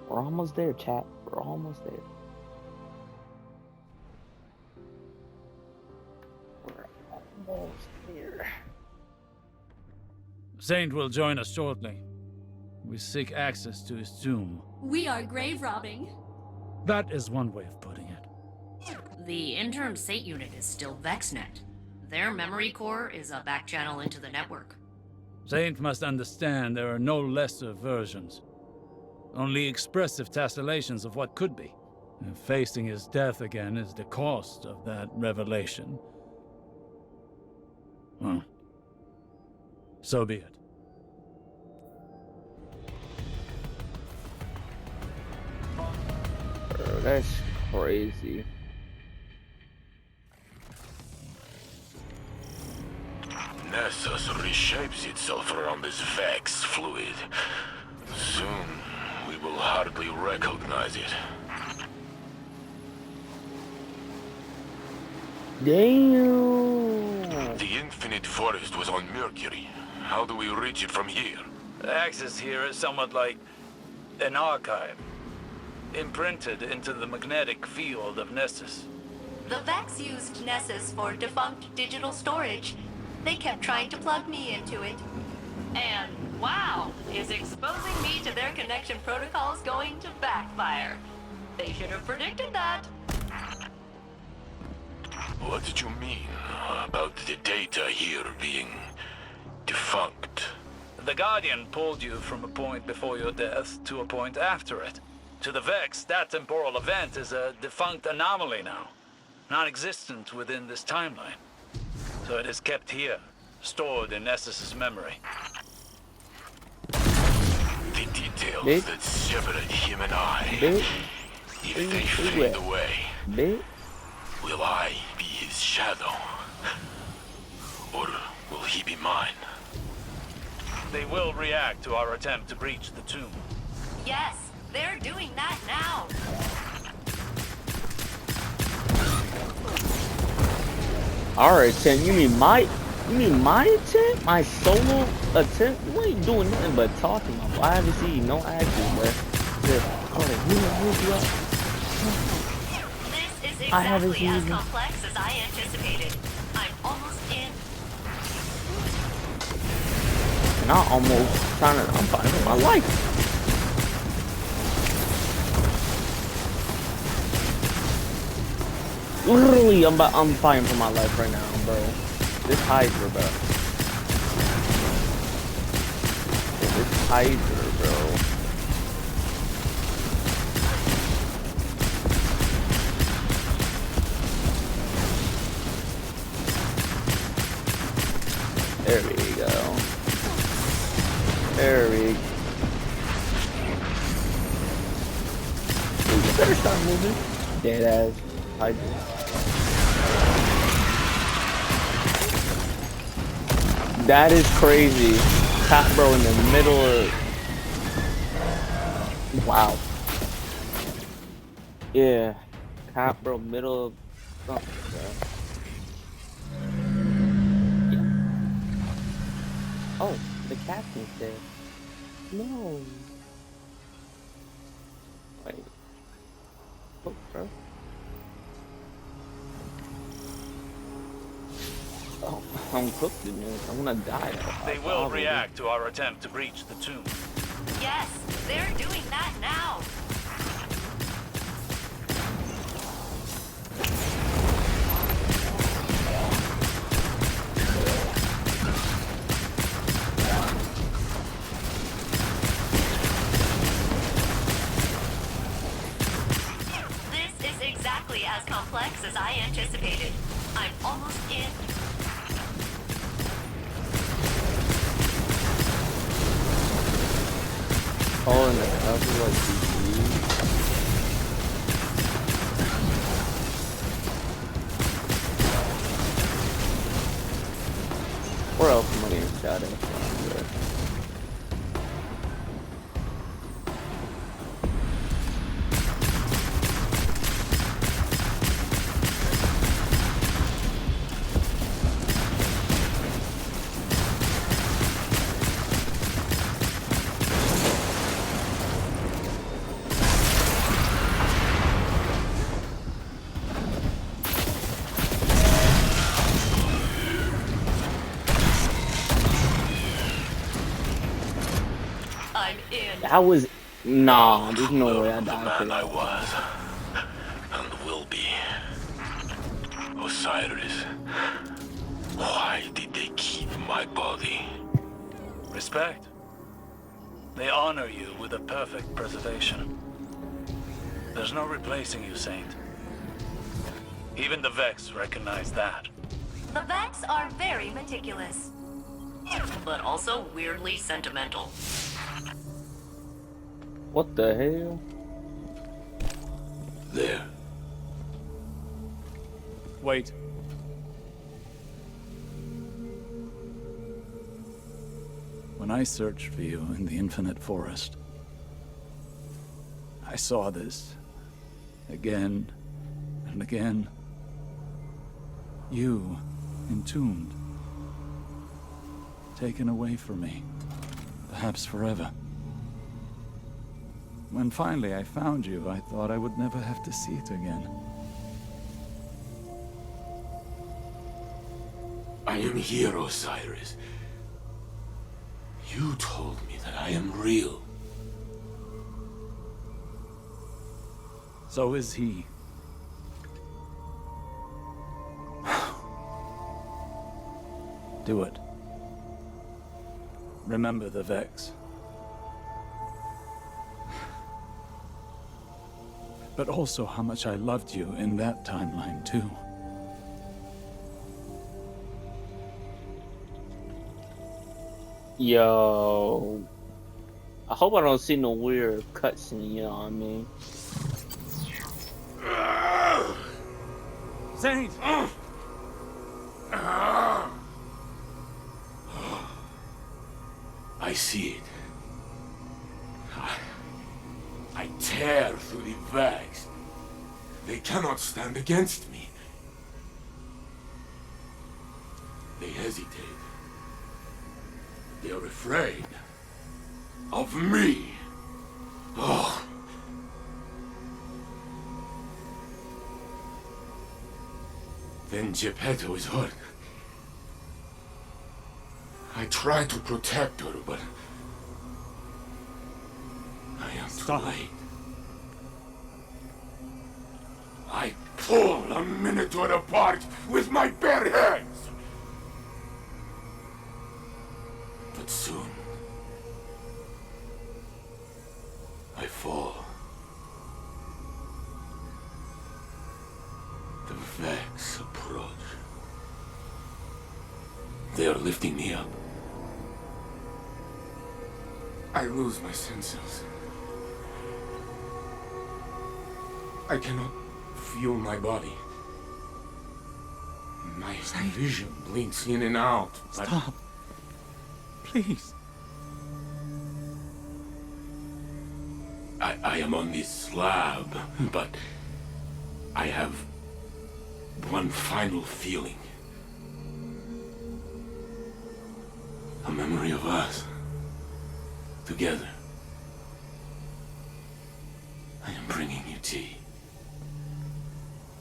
We're almost there, chat. We're almost there. We're almost there. Saint will join us shortly. We seek access to his tomb. We are grave robbing. That is one way of putting it. The interim Saint unit is still VexNet. Their memory core is a back channel into the network. Saint must understand there are no lesser versions. Only expressive tessellations of what could be. And facing his death again is the cost of that revelation. Well, so be it. that's crazy. Nessus reshapes itself around this Vex fluid. Soon, we will hardly recognize it. Damn. The Infinite Forest was on Mercury. How do we reach it from here? Access here is somewhat like an archive, imprinted into the magnetic field of Nessus. The Vex used Nessus for defunct digital storage. They kept trying to plug me into it. And wow, is exposing me to their connection protocols going to backfire. They should have predicted that. What did you mean about the data here being defunct? The Guardian pulled you from a point before your death to a point after it. To the Vex, that temporal event is a defunct anomaly now, non-existent within this timeline. So it is kept here, stored in Nessus's memory. The details that separate him and I, if they fade away, will I be his shadow? Or will he be mine? They will react to our attempt to breach the tomb. Yes, they're doing that now. Our attempt? You mean my attempt? My solo attempt? You ain't doing nothing but talking. I haven't seen no action, bro. This is exactly as complex as I anticipated. I'm almost in. And I'm fighting for my life. Literally, I'm fighting for my life right now, bro. This Hydra, bro. This Hydra, bro. There we go. There we go. You better start moving. Dead ass Hydra. That is crazy. Cat bro in the middle of... Wow. Yeah. Cat bro middle of something, bro. Yeah. Oh, the captain's dead. No. Wait. Oh, bro. Oh, I'm cooked in this. I'm gonna die. They will react to our attempt to breach the tomb. Yes, they're doing that now. This is exactly as complex as I anticipated. I'm almost in. Oh, and the cover like Where else am I getting shot at? I was nah. There's no way I died for that. I was and will be. Osiris, why did they keep my body? Respect. They honor you with a perfect preservation. There's no replacing you, Saint. Even the Vex recognize that. The Vex are very meticulous. But also weirdly sentimental. What the hell? There. Wait. When I searched for you in the Infinite Forest, I saw this again and again. You, entombed, taken away from me, perhaps forever. When finally I found you, I thought I would never have to see it again. I am here, Osiris. You told me that I am real. So is he. Do it. Remember the Vex. But also how much I loved you in that timeline, too. Yo. I hope I don't see no weird cutscene, you know what I mean? Saint! I see it. I tear through the Vex. They cannot stand against me. They hesitate. They are afraid of me. Oh. Then Geppetto is hurt. I try to protect her, but I am too late. I pull a Minotaur apart with my bare hands. But soon, I fall. The Vex approach. They are lifting me up. I lose my senses. I cannot feel my body. My vision blinks in and out. Stop. Please. I am on this slab, but I have one final feeling. A memory of us. Together. I am bringing you tea.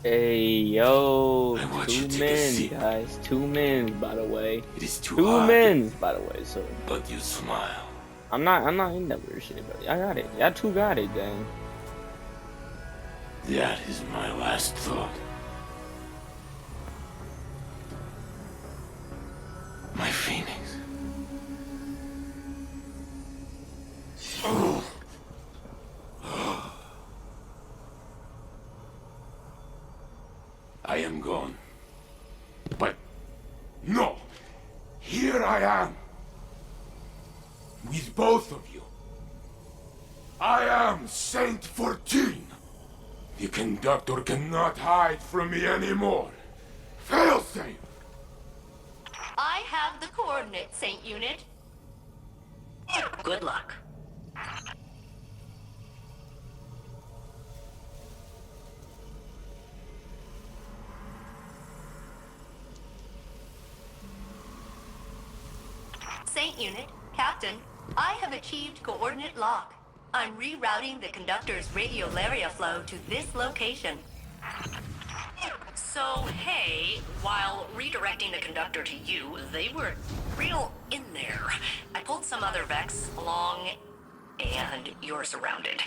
Hey, yo. I want you to 2 take a men, sip. guys. 2 men, by the way. It is too 2 hard. men, by the way, so. But you smile. I'm not in that weird shit, but I got it. Y'all 2 got it, gang. That is my last thought. My phoenix. Oh. I am gone. But no! Here I am! With both of you. I am Saint 14! The conductor cannot hide from me anymore. Failsafe! I have the coordinates, Saint Unit. Good luck. Saint Unit, Captain, I have achieved coordinate lock. I'm rerouting the conductor's radiolaria flow to this location. So, hey, while redirecting the conductor to you, they were real in there. I pulled some other Vex along, and you're surrounded.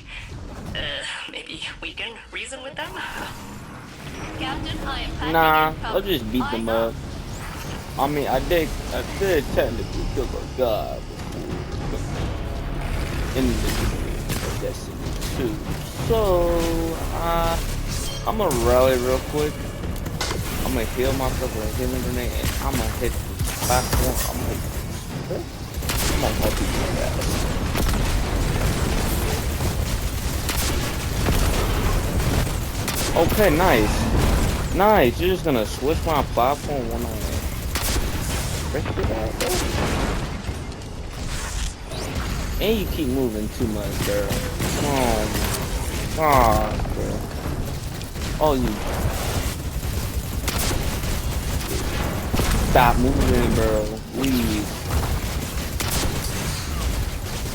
Maybe we can reason with them? Captain, I am passing Nah, in cover. let's just beat them up. I mean, I did technically kill a god in the Destiny 2. So, I'm gonna rally real quick. I'm gonna heal myself with a healing grenade, and I'm gonna hit the platform. I'm gonna help you do that. Okay, nice. Nice. You're just gonna switch my platform when I press it out, bro. And you keep moving too much, bro. Oh my god, bro. Oh, you. Stop moving, bro. Please.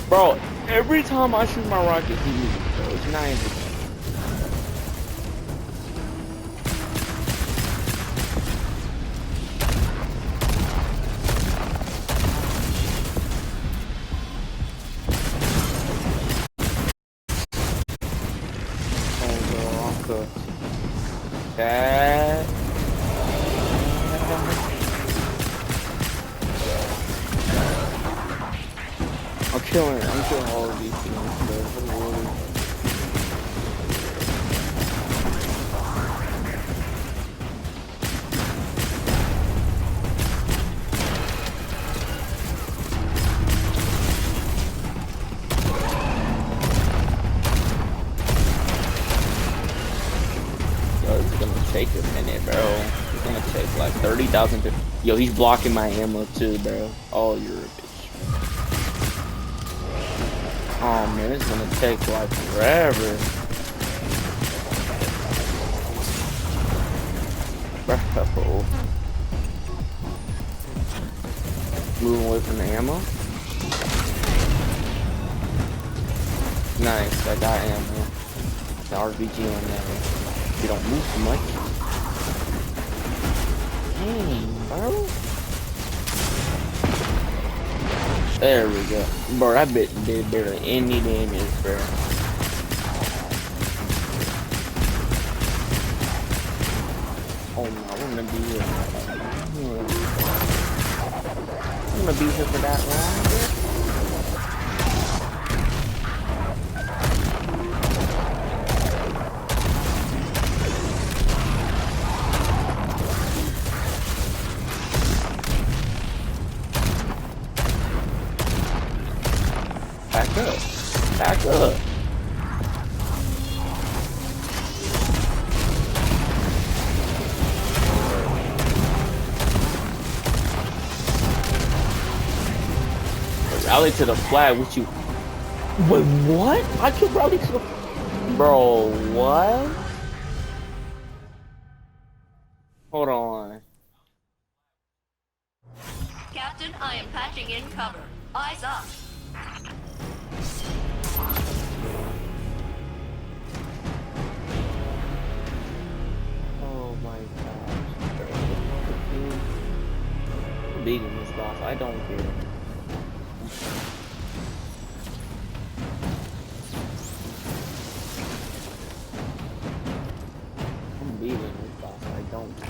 Bro, every time I shoot my rocket, he moves, bro. It's not even. That. I'm killing all of these things, bro. It's gonna take a minute, bro. It's gonna take like 30,000. Yo, he's blocking my ammo too, bro. Oh, you're a bitch. Oh man, it's gonna take like forever. Bro. Moving away from the ammo. Nice, I got ammo. The RPG on there. You don't move too much. Dang, bro. There we go. Bro, that bit did barely any damage, bro. Oh no, we're gonna be here. I'm gonna be here for that long, bro. Back up. Back up. Rally to the flag with you. Wait, what? I can rally to the. Bro, what? Hold on. Captain, I am patching in cover. Eyes up. Oh my gosh. I'm beating this boss. I don't care. I'm beating this boss. I don't care.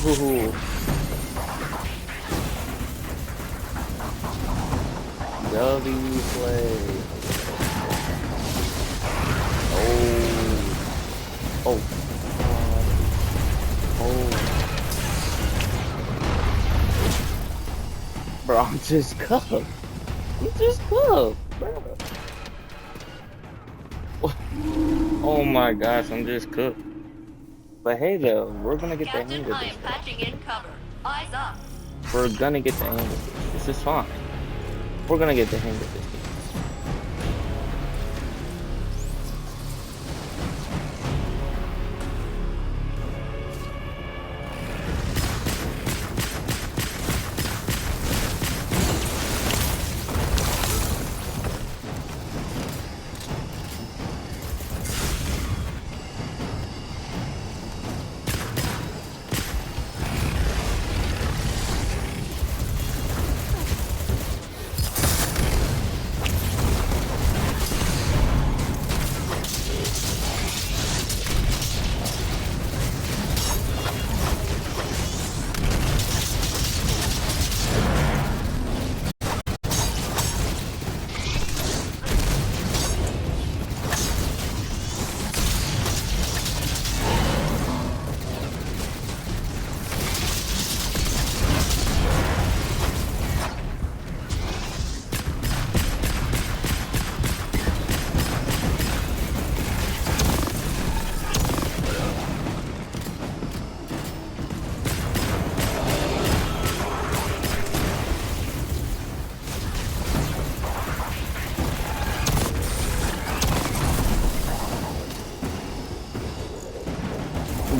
Ooh. W play. Oh. Bro, I'm just cooked. You just cooked, bro. Oh my gosh, I'm just cooked. But hey though, we're gonna get the hang of this. I am patching in cover. Eyes up. We're gonna get the hang of this. This is fine. We're gonna get the hang of this.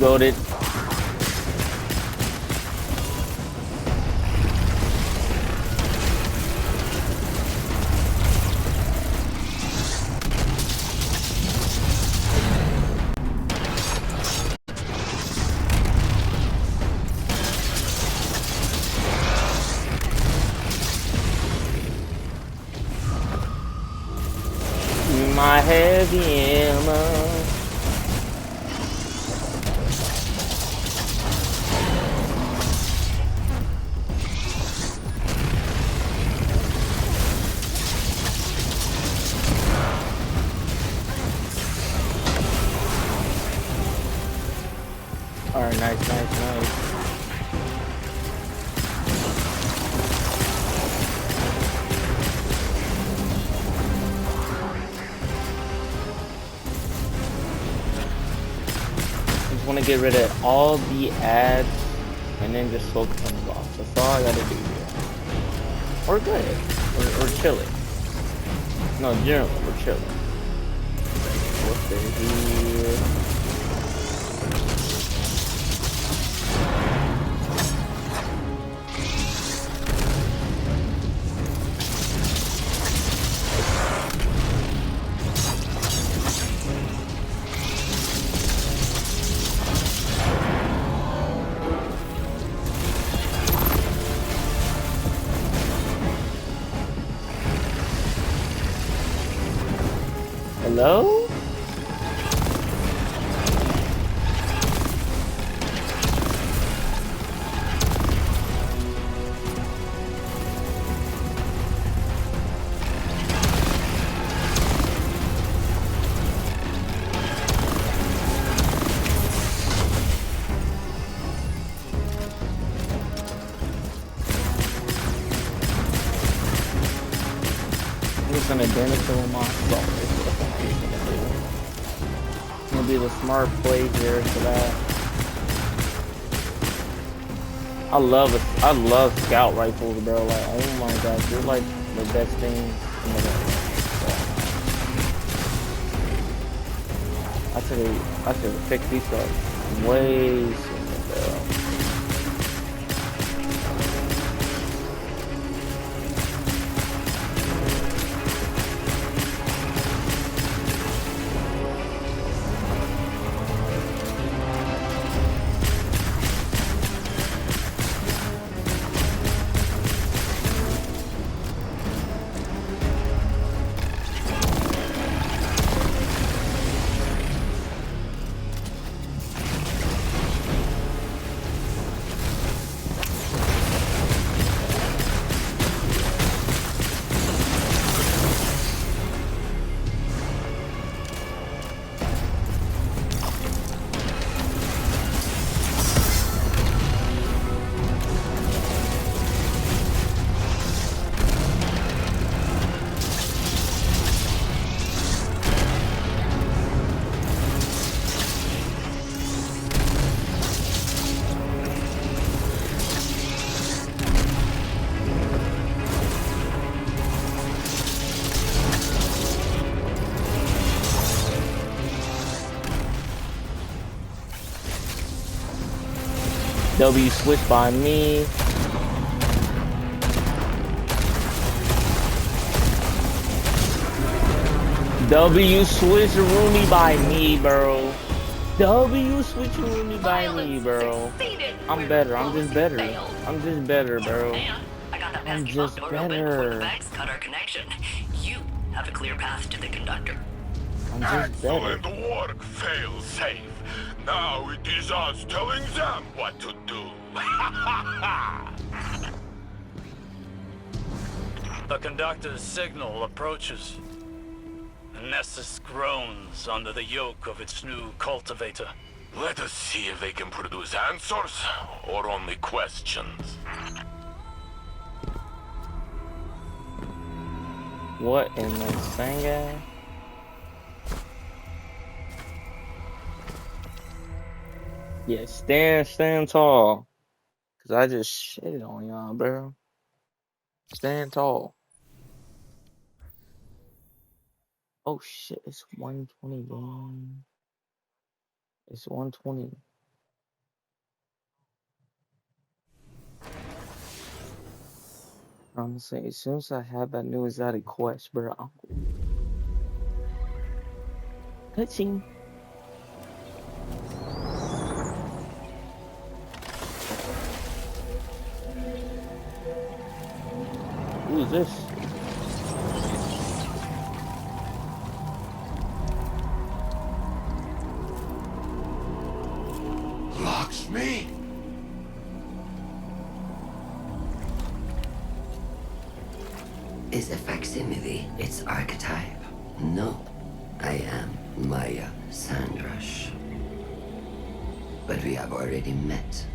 goated. My heavy ammo. Alright, nice. Want to get rid of all the ads and then just focus on the boss. That's all I gotta do here. We're good. We're chilling. No, generally we're chilling. What's here? Hello? I'm just gonna damage to my assault. Gonna be the smart play here for that. I love scout rifles, bro. Like, oh my god, they're like the best thing in the world. I should have picked these up way sooner, bro. W switch by me. W switch Rooney by me, bro. W switch Rooney by me, bro. I'm better. I'm just better. I'm just better, bro. I'm just better. Connection. You have a clear path to the conductor. I'm just better. Excellent work, fail safe. Now it is us telling them what to do. The conductor's signal approaches. Nessus groans under the yoke of its new cultivator. Let us see if they can produce answers or only questions. What in the sanga? Yeah, stand tall. Cause I just shitted on y'all, bro. Stand tall. Oh shit, it's 120 game. It's 120. I'm saying, as soon as I have that new exotic quest, bro, I'm cutscene. Who is this? Lakshmi? Is a facsimile its archetype? No. I am Maya Sandrash. But we have already met.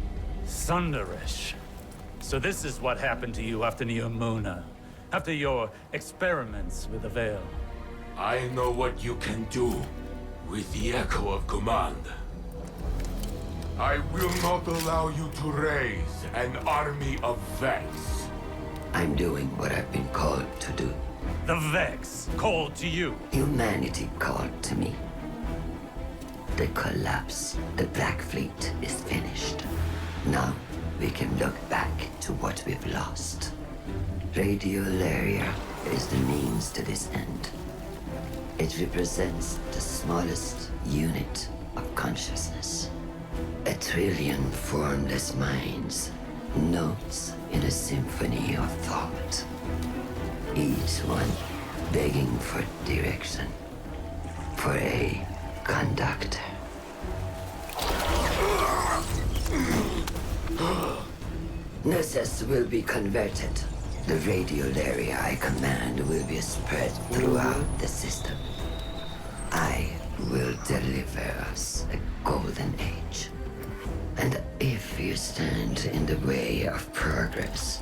Sundarish. So this is what happened to you after Neomuna, after your experiments with the Veil. I know what you can do with the Echo of Command. I will not allow you to raise an army of Vex. I'm doing what I've been called to do. The Vex called to you. Humanity called to me. The collapse, the Black Fleet is finished. Now we can look back to what we've lost. Radiolaria is the means to this end. It represents the smallest unit of consciousness. 1 trillion formless minds, notes in a symphony of thought. Each one begging for direction, for a conductor. Nessus will be converted. The radiolaria I command will be spread throughout the system. I will deliver us a golden age. And if you stand in the way of progress,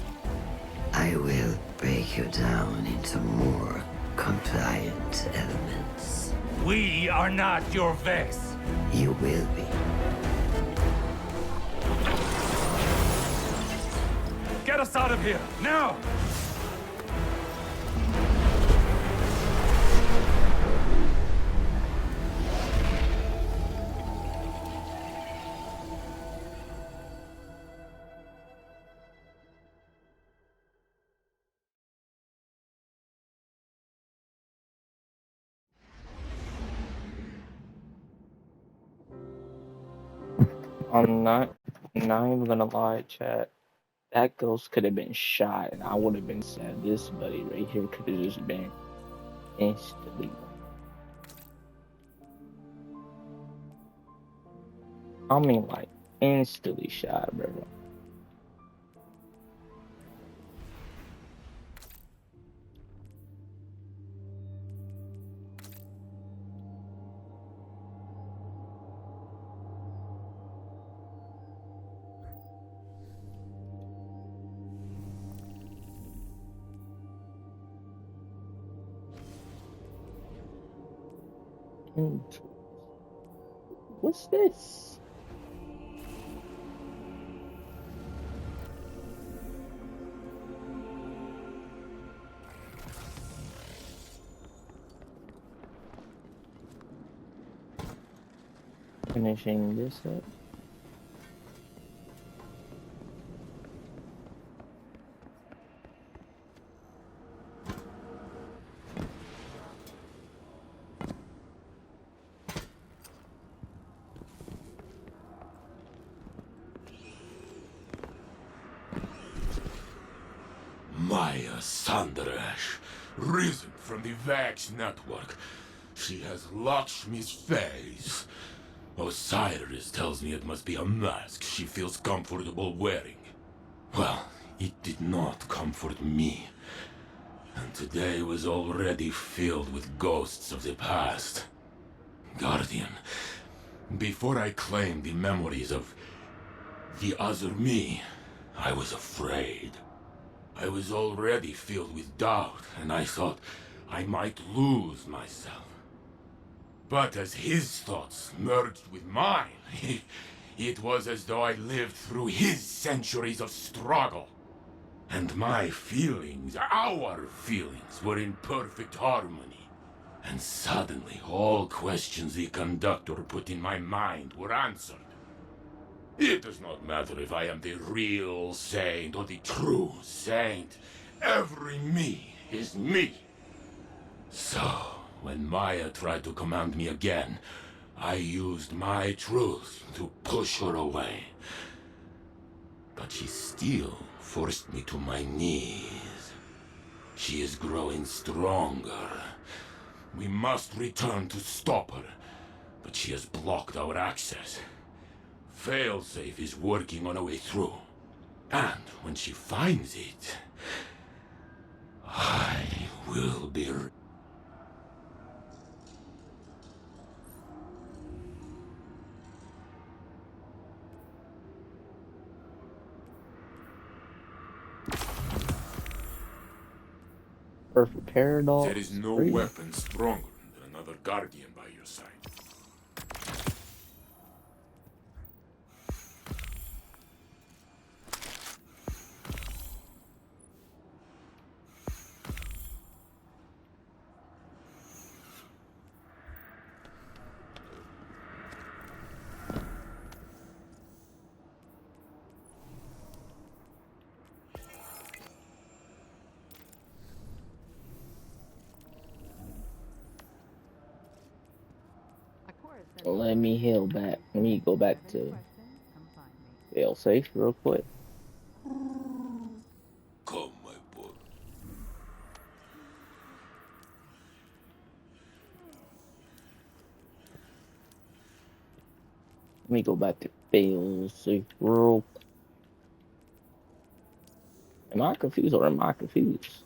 I will break you down into more compliant elements. We are not your Vex. You will be. Get us out of here, now! I'm not even gonna lie, chat. That ghost could have been shot, and I would have been sad. This buddy right here could have just been instantly. I mean, like, instantly shot, bro. What's this? Finishing this up. Maya Sandrash, risen from the Vax network. She has Lakshmi's face. Osiris tells me it must be a mask she feels comfortable wearing. Well, it did not comfort me. And today was already filled with ghosts of the past. Guardian, before I claimed the memories of the other me, I was afraid. I was already filled with doubt, and I thought I might lose myself. But as his thoughts merged with mine, it was as though I lived through his centuries of struggle. And my feelings, our feelings, were in perfect harmony. And suddenly, all questions the conductor put in my mind were answered. It does not matter if I am the real saint or the true saint. Every me is me. So, when Maya tried to command me again, I used my truth to push her away. But she still forced me to my knees. She is growing stronger. We must return to stop her, but she has blocked our access. Failsafe is working on a way through. And when she finds it, I will be... Perfect paradox. There is no 3. weapon stronger than another guardian by your side. Let me heal back. Let me go back to failsafe real quick. Come, my boy. Let me go back to failsafe real quick. Am I confused or am I confused?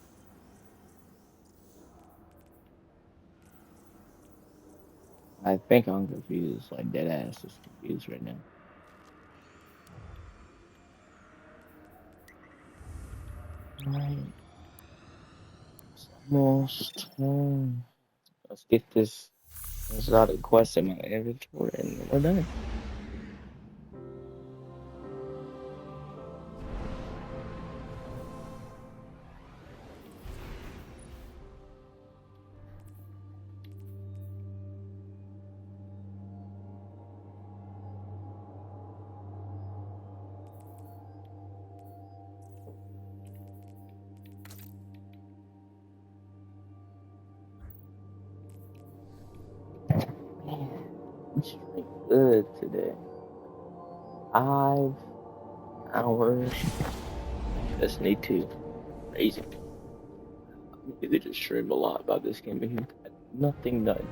I think I'm confused. Like, dead ass is confused right now. Alright. It's almost time. Let's get this exotic quest in my inventory and then we're done. It's pretty good today. 5 hours. Just need to raise it. I need to just stream a lot about this game here. Nothing done.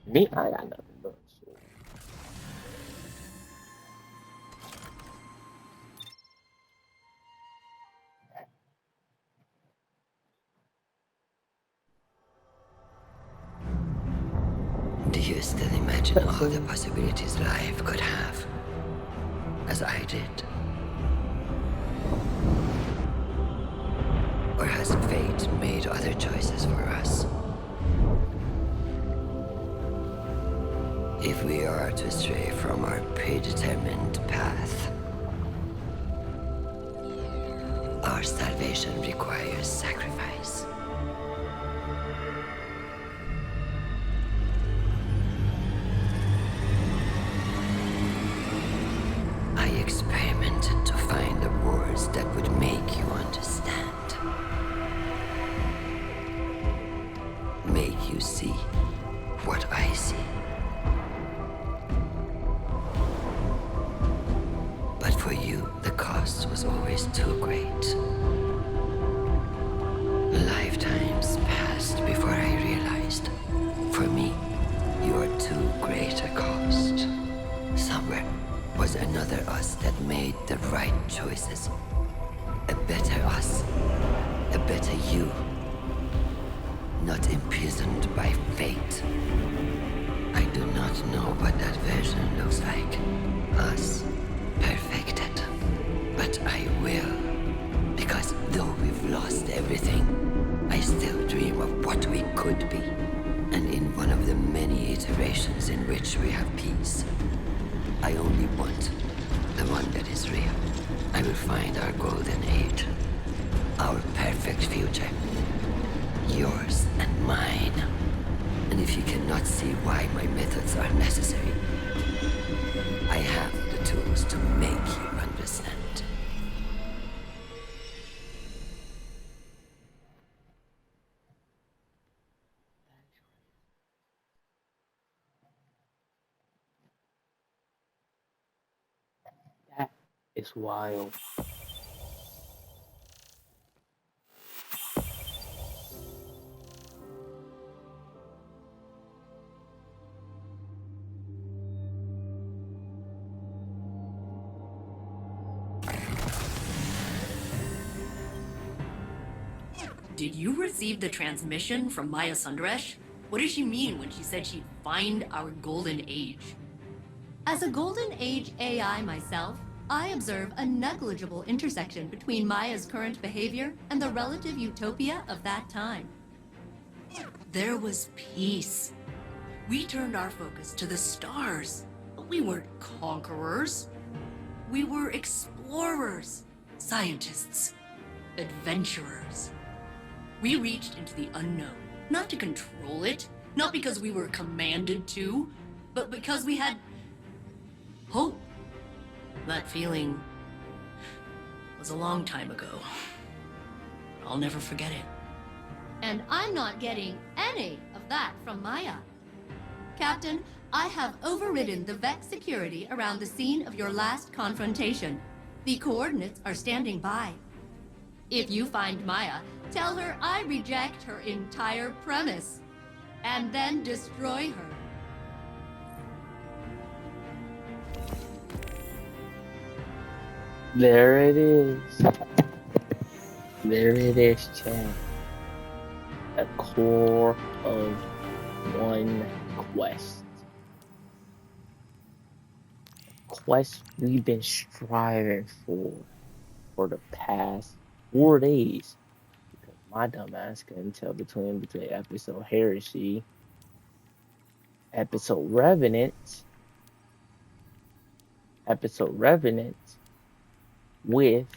Me, I got nothing done. So. Do you still imagine all the possibilities life could have? As I did? Or has fate made other choices for us? If we are to stray from our predetermined path, our salvation requires sacrifice. I experimented to find the words that would make you understand. Make you see what I see. But for you, the cost was always too great. Lifetimes passed before I realized, for me, you are too great a cost. Somewhere was another us that made the right choices. A better us. A better you. Not imprisoned by fate. I do not know what that version looks like. Us. Perfected. But I will. Because though we've lost everything, I still dream of what we could be. And in one of the many iterations in which we have peace, I only want the one that is real. I will find our golden age. Our perfect future. Yours and mine. And if you cannot see why my methods are necessary, I have the tools to make It's wild. Did you receive the transmission from Maya Sundaresh? What did she mean when she said she'd find our golden age? As a Golden Age AI myself, I observe a negligible intersection between Maya's current behavior and the relative utopia of that time. There was peace. We turned our focus to the stars. But we weren't conquerors. We were explorers, scientists, adventurers. We reached into the unknown, not to control it, not because we were commanded to, but because we had hope. That feeling was a long time ago. I'll never forget it. And I'm not getting any of that from Maya. Captain, I have overridden the Vex security around the scene of your last confrontation. The coordinates are standing by. If you find Maya, tell her I reject her entire premise, and then destroy her. There it is. There it is, chat. The core of one quest. Quest we've been striving for the past 4 days. Because my dumb ass couldn't tell between episode Heresy, episode Revenant with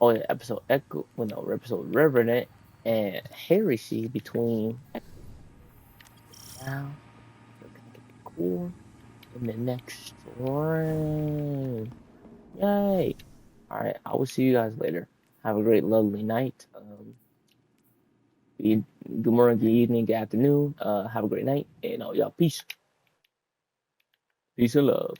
episode Echo, episode Revenant and Heresy between now we're gonna get the core in the next round. Yay! Alright, I will see you guys later. Have a great, lovely night. Good morning, good evening, good afternoon. Have a great night, and y'all, peace. Peace and love.